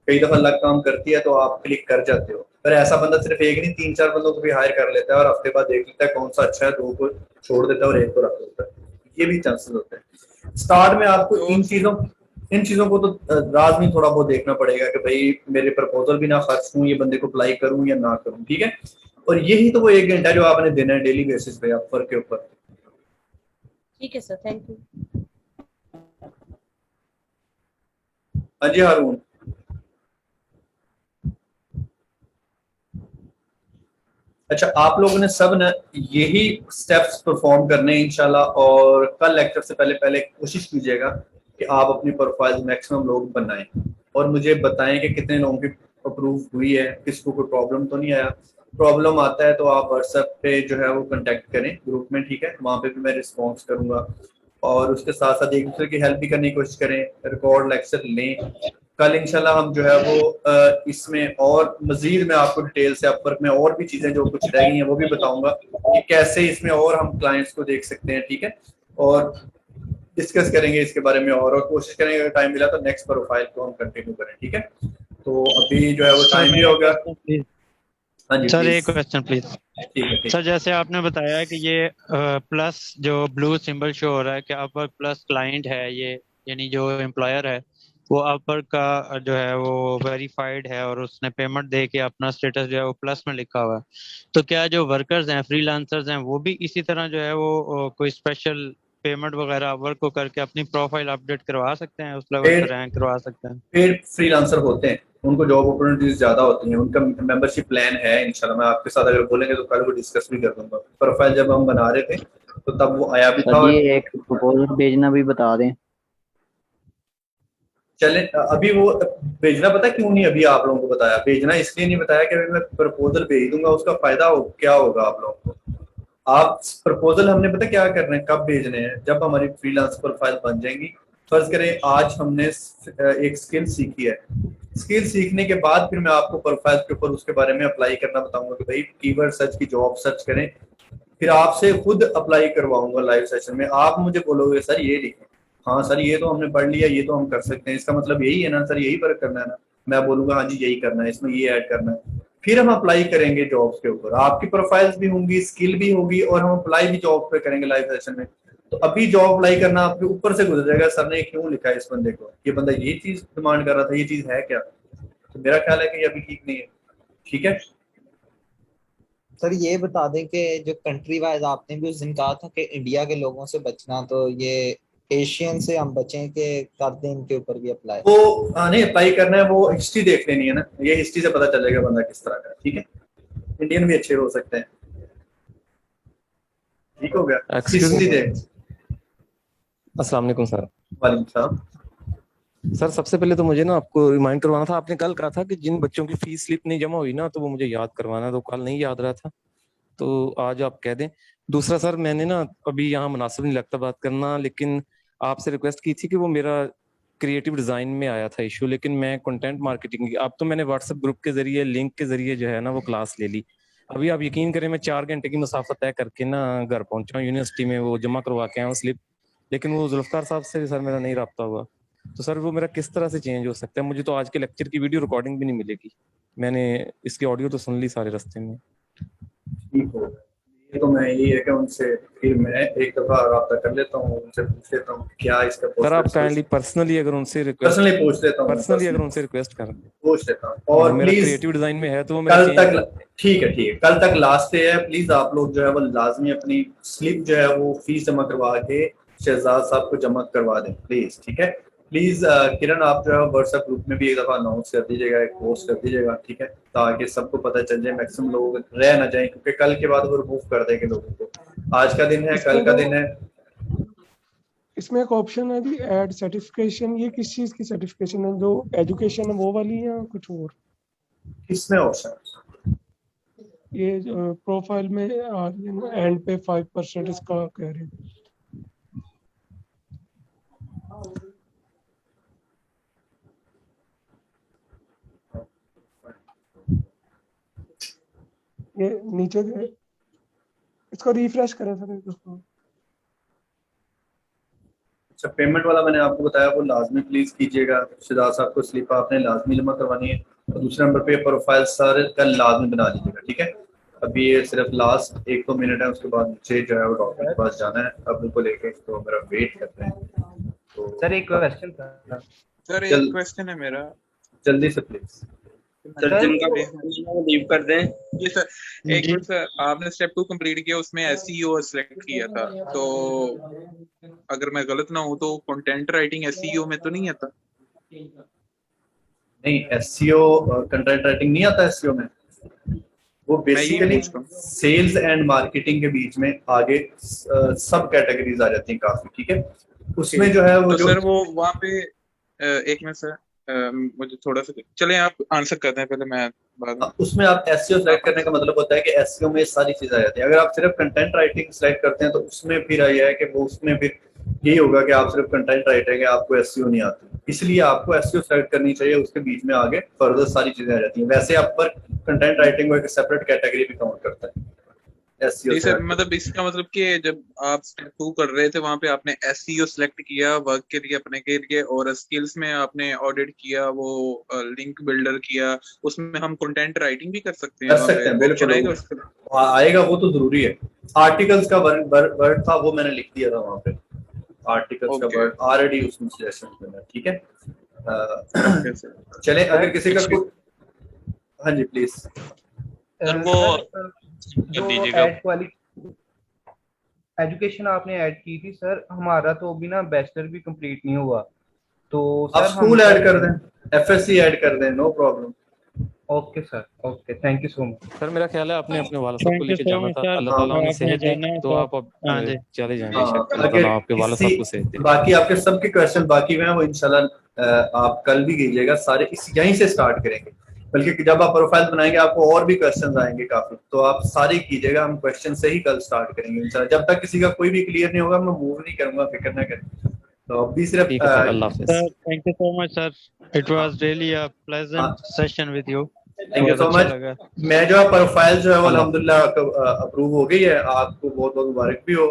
कई दफा लग काम करती है तो आप क्लिक कर जाते हो, पर ऐसा बंदा सिर्फ एक नहीं 3-4 बंदों को भी हायर कर लेता है और हफ्ते बाद देख लेता है कौन सा अच्छा है, 2 को छोड़ देता है और 1 को रख लेता है। ये भी चांसेस होते हैं। स्टार्ट में आपको इन चीजों को तो राज में थोड़ा बहुत देखना पड़ेगा कि भाई मेरे प्रपोजल भी ना खर्च हूँ, ये बंदे को अप्लाई करूँ या ना करूँ। ठीक है, और यही तो वो 1 घंटा जो आपने देना है डेली बेसिस पे अपवर्क के ऊपर। ठीक है सर, थैंक यू। हाँ जी हारून। अच्छा, आप लोगों ने सब ने यही स्टेप्स परफॉर्म करने हैं इंशाल्लाह, और कल लेक्चर से पहले पहले कोशिश कीजिएगा कि आप अपनी प्रोफाइल मैक्सिमम लोग बनाएं और मुझे बताएं कि कितने लोगों की अप्रूव हुई है, किसको कोई प्रॉब्लम तो नहीं आया। प्रॉब्लम आता है तो आप व्हाट्सएप पे जो है वो कांटेक्ट करें ग्रुप में। ठीक है, वहाँ पे भी मैं रिस्पॉन्स करूंगा और उसके साथ साथ एक दूसरे की हेल्प भी करने की कोशिश करें, रिकॉर्ड लेक्चर लें। कल इंशाल्लाह हम जो है वो इसमें और मजीद मैं आपको डिटेल से अपवर्क में और भी चीजें जो कुछ रह गई हैं वो भी बताऊंगा कि कैसे इसमें और हम क्लाइंट्स को देख सकते हैं। ठीक है, और डिस्कस करेंगे इसके बारे में और कोशिश करेंगे अगर टाइम मिला तो नेक्स्ट प्रोफाइल को हम कंटिन्यू करें। ठीक है, तो अभी जो है वो टाइम भी होगा। हाँ जी सर एक क्वेश्चन प्लीज। ठीक है सर जैसे आपने बताया कि ये प्लस जो ब्लू सिंबल शो हो रहा है कि अपवर्क प्लस क्लाइंट है, ये यानी जो एम्प्लॉयर है वो अपवर्क का जो है वो वेरीफाइड है और उसने पेमेंट दे के अपना स्टेटस जो है वो प्लस में लिखा हुआ है, तो क्या जो वर्कर्स हैं फ्रीलांसर्स हैं वो भी इसी तरह जो है वो कोई स्पेशल पेमेंट वगैरह अपवर्क को करके अपनी प्रोफाइल अपडेट करवा सकते हैं, उस लेवल पर रैंक करवा सकते हैं? पेड फ्रीलांसर होते हैं, उनको जॉब अपॉर्चुनिटीज ज्यादा होती हैं, उनका मेंबरशिप प्लान है। इंशाल्लाह मैं आपके साथ अगर बोलेंगे तो कल को डिस्कस भी कर दूंगा। प्रोफाइल जब हम बना रहे थे तो तब वो आया भी था। सर ये एक प्रपोजल भेजना भी बता दें। चले, अभी वो भेजना पता क्यों नहीं अभी आप लोगों को बताया? भेजना इसलिए नहीं बताया कि मैं प्रपोजल भेज दूंगा उसका फायदा क्या होगा आप लोगों को। आप प्रपोजल हमने पता क्या करने हैं, कब भेजने हैं? जब हमारी फ्रीलांस प्रोफाइल बन जाएंगी। फर्ज करें आज हमने एक स्किल सीखी है, स्किल सीखने के बाद फिर मैं आपको प्रोफाइल के ऊपर उसके बारे में अप्लाई करना बताऊंगा कि भाई कीवर्ड सर्च की जॉब सर्च करें, फिर आपसे खुद अप्लाई करवाऊंगा लाइव सेशन में। आप मुझे बोलोगे सर ये लिखें, हाँ सर ये तो हमने पढ़ लिया, ये तो हम कर सकते हैं, इसका मतलब यही है ना सर, यही वर्क करना है ना? मैं बोलूंगा हाँ जी यही करना है, इसमें ये ऐड करना है। फिर हम अप्लाई करेंगे जॉब्स के ऊपर, आपकी प्रोफाइल्स भी होंगी, स्किल भी होगी और हम अप्लाई भी जॉब पे करेंगे लाइव सेशन में। तो अभी जॉब अप्लाई करना आपके ऊपर से गुजर जाएगा, सर ने क्यों लिखा है इस बंदे को, ये बंदा ये चीज डिमांड कर रहा था, ये चीज है क्या? तो मेरा ख्याल है कि ये अभी ठीक नहीं है। ठीक है सर ये बता दें कि जो कंट्री वाइज आपने भी उस दिन कहा था कि इंडिया के लोगों से बचना, तो ये एशियन से हम बचें कि कर दें इनके ऊपर भी अप्लाई? वो नहीं अप्लाई करना है, वो हिस्ट्री देख लेनी है ना, ये हिस्ट्री से पता चल जाएगा बंदा किस तरह का है। ठीक है, इंडियन भी अच्छे हो सकते हैं। ठीक हो गया, हिस्ट्री देख। अस्सलाम वालेकुम सर। वालेकुम सलाम। सर सबसे पहले तो मुझे ना आपको रिमाइंड करवाना था, आपने कल कहा था कि जिन बच्चों की फीस स्लिप नहीं जमा हुई ना तो वो मुझे याद करवाना, तो कल नहीं याद रहा था। तो आज आप कह दें। दूसरा सर, मैंने ना अभी यहाँ मुनासिब नहीं लगता बात करना, लेकिन आपसे रिक्वेस्ट की थी कि वो मेरा क्रिएटिव डिजाइन में आया था इशू, लेकिन मैं कंटेंट मार्केटिंग की, अब तो मैंने व्हाट्सएप ग्रुप के जरिए, लिंक के जरिए जो है ना वो क्लास ले ली। अभी आप यकीन करें, मैं 4 घंटे की मुसाफत तय करके ना घर पहुंचा हूँ, यूनिवर्सिटी में वो जमा करवा के आया हूँ स्लिप, लेकिन वो जुल्फकार साहब से सर मेरा नहीं रब्ता हुआ। तो सर वो मेरा किस तरह से चेंज हो सकता है? मुझे तो आज के लेक्चर की वीडियो रिकॉर्डिंग भी नहीं मिलेगी, मैंने इसकी ऑडियो तो सुन ली सारे रास्ते में। ठीक हो, ये तो मैं यही है कि उनसे फिर मैं एक दफा रब्ता कर लेता हूँ, उनसे पूछ लेता हूँ क्या इसका सर आप काइंडली पर्सनली अगर उनसे रिक्वेस्ट, पर्सनली पूछ लेता हूँ, पर्सनली अगर उनसे रिक्वेस्ट कर पूछ लेता हूँ। और मेरा प्लीज क्रिएटिव डिजाइन में है तो वो मेरा कल change तक, ठीक है, कल तक लास्ट डे है, प्लीज आप लोग जो है वो लाजमी अपनी स्लिप जो है वो फीस जमा करवा के शहजाद साहब को जमा करवा दें प्लीज, ठीक है। प्लीज किरण आप जो है व्हाट्सएप ग्रुप में भी एक दफा अनाउंस कर दीजिएगा, एक पोस्ट कर दीजिएगा, ठीक है, ताकि सबको पता चल जाए, मैक्सिमम लोग रह ना जाए, क्योंकि कल के बाद वो रिमूव कर देंगे लोगों को। आज का दिन है, कल का दिन है। इसमें एक ऑप्शन है भी ऐड सर्टिफिकेशन, ये किस चीज की सर्टिफिकेशन है? जो एजुकेशन है वो वाली या कुछ और? किसमें ऑप्शन? ये प्रोफाइल में आ रही है ना, एंड पे 5% इसका कह रहे हैं। ये नीचे इसको रिफ्रेश करें सर इसको। अच्छा, पेमेंट वाला मैंने आपको बताया वो लाजमी प्लीज कीजिएगा, शहजाद साहब को स्लिप आपने लाजमी जमा करवानी है। और दूसरे नंबर पे प्रोफाइल सर कल लाजमी बना लीजिएगा, ठीक है। अभी ये सिर्फ लास्ट 1-2 मिनट है, उसके बाद मुझे जो है वो डॉक्टर के पास जाना है, अब उनको लेके तो मेरा वेट करते हैं। तो सर एक क्वेश्चन था सर, एक क्वेश्चन है मेरा, जल्दी से प्लीज। सर जिनका लीव कर दें। जी सर, एक मिनट सर, आपने स्टेप 2 कंप्लीट किया, उसमें एसईओ सेलेक्ट किया था, तो अगर मैं गलत ना हूं तो कंटेंट राइटिंग एसईओ में तो नहीं आता? नहीं, एसईओ कंटेंट राइटिंग नहीं आता एसईओ में, वो बेसिकली सेल्स एंड मार्केटिंग के बीच में आगे सब कैटेगरीज आ जाती हैं काफी, ठीक है। उसमें जो है वो तो सर वो वहाँ पे एक मिनट सर, मुझे थोड़ा सा, चलें आप आंसर करते हैं पहले, मैं बाद में। उसमें आप एसईओ सेलेक्ट करने का मतलब होता है कि एसईओ में सारी चीजें आ जाती हैं। अगर आप सिर्फ कंटेंट राइटिंग सेलेक्ट करते हैं तो उसमें फिर यह है कि वो उसमें फिर यही होगा कि आप सिर्फ कंटेंट राइटर हैं, आपको एसईओ नहीं आती, इसलिए आपको एसईओ सेलेक्ट करनी चाहिए, उसके बीच में आगे फर्दर सारी चीजें आ जाती हैं। वैसे आप पर कंटेंट राइटिंग को एक सेपरेट कैटेगरी भी काउंट करता है एसईओ। जी सर, मतलब इसका मतलब कि जब आप स्टेप 2 कर रहे थे वहाँ पे आपने एसईओ सेलेक्ट किया वर्क के लिए, अपने के लिए, और स्किल्स में आपने ऑडिट किया, वो लिंक बिल्डर किया, उसमें हम कंटेंट राइटिंग भी कर सकते हैं? बिल्कुल आएगा, वो तो जरूरी है। आर्टिकल्स का वर्ड था वो मैंने लिख दिया था वहाँ पे, आर्टिकल्स का वर्ड ऑलरेडी उसमें सजेशन में, ठीक है। चलें, अगर किसी का हाँ जी प्लीज सर वो जो ऐड वाली एजुकेशन आपने ऐड की थी सर, हमारा तो अभी ना बैचलर भी कंप्लीट नहीं हुआ, तो आप स्कूल ऐड कर दें, एफएससी ऐड कर दें, no problem. Okay sir, okay, thank you so much sir. मेरा ख्याल है आपने अपने वाला साहब को लेके जाना था, अल्लाह ताला उन्हें सेहत दे, तो आप अब चले जाएंगे, अल्लाह ताला आपके वाला साहब को सेहत दे। बाकी आपके सबके क्वेश्चन बाकी में वो इंशाल्लाह आप कल भी कीजिएगा, सारे यहीं से स्टार्ट करेंगे, बल्कि जब आप प्रोफाइल बनाएंगे आपको और भी क्वेश्चंस आएंगे काफी, तो आप सारे कीजिएगा, हम क्वेश्चन से ही कल स्टार्ट करेंगे इंशाल्लाह। जब तक किसी का कोई भी क्लियर नहीं होगा मैं मूव नहीं करूंगा, फिक्र ना करें। तो अभी सिर्फ thank you so much sir, it was really a pleasant session with you, thank you so much. मैं जो है प्रोफाइल जो है वो अल्हम्दुलिल्लाह अप्रूव हो गई है, आपको बहुत बहुत मुबारक भी हो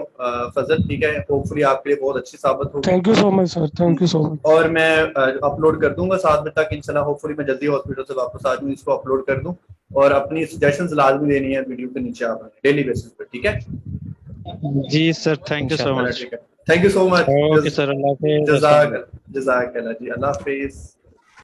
फजल, ठीक है, होपफुली आपके लिए बहुत अच्छी साबित होगी। Thank you so much sir, thank you so much. और मैं अपलोड कर दूंगा 7 बजे तक इंशाल्लाह, होपफुली मैं जल्दी हॉस्पिटल से वापस आ जाऊं, इसको अपलोड कर दूं, और अपनी सजेशंस लाजमी देनी है वीडियो के नीचे आपने डेली बेसिस पे, ठीक है जी sir, thank you so much, thank you so much. Okay sir, अल्लाह हाफिज़, जज़ाक अल्लाह जी, अल्लाह हाफिज़।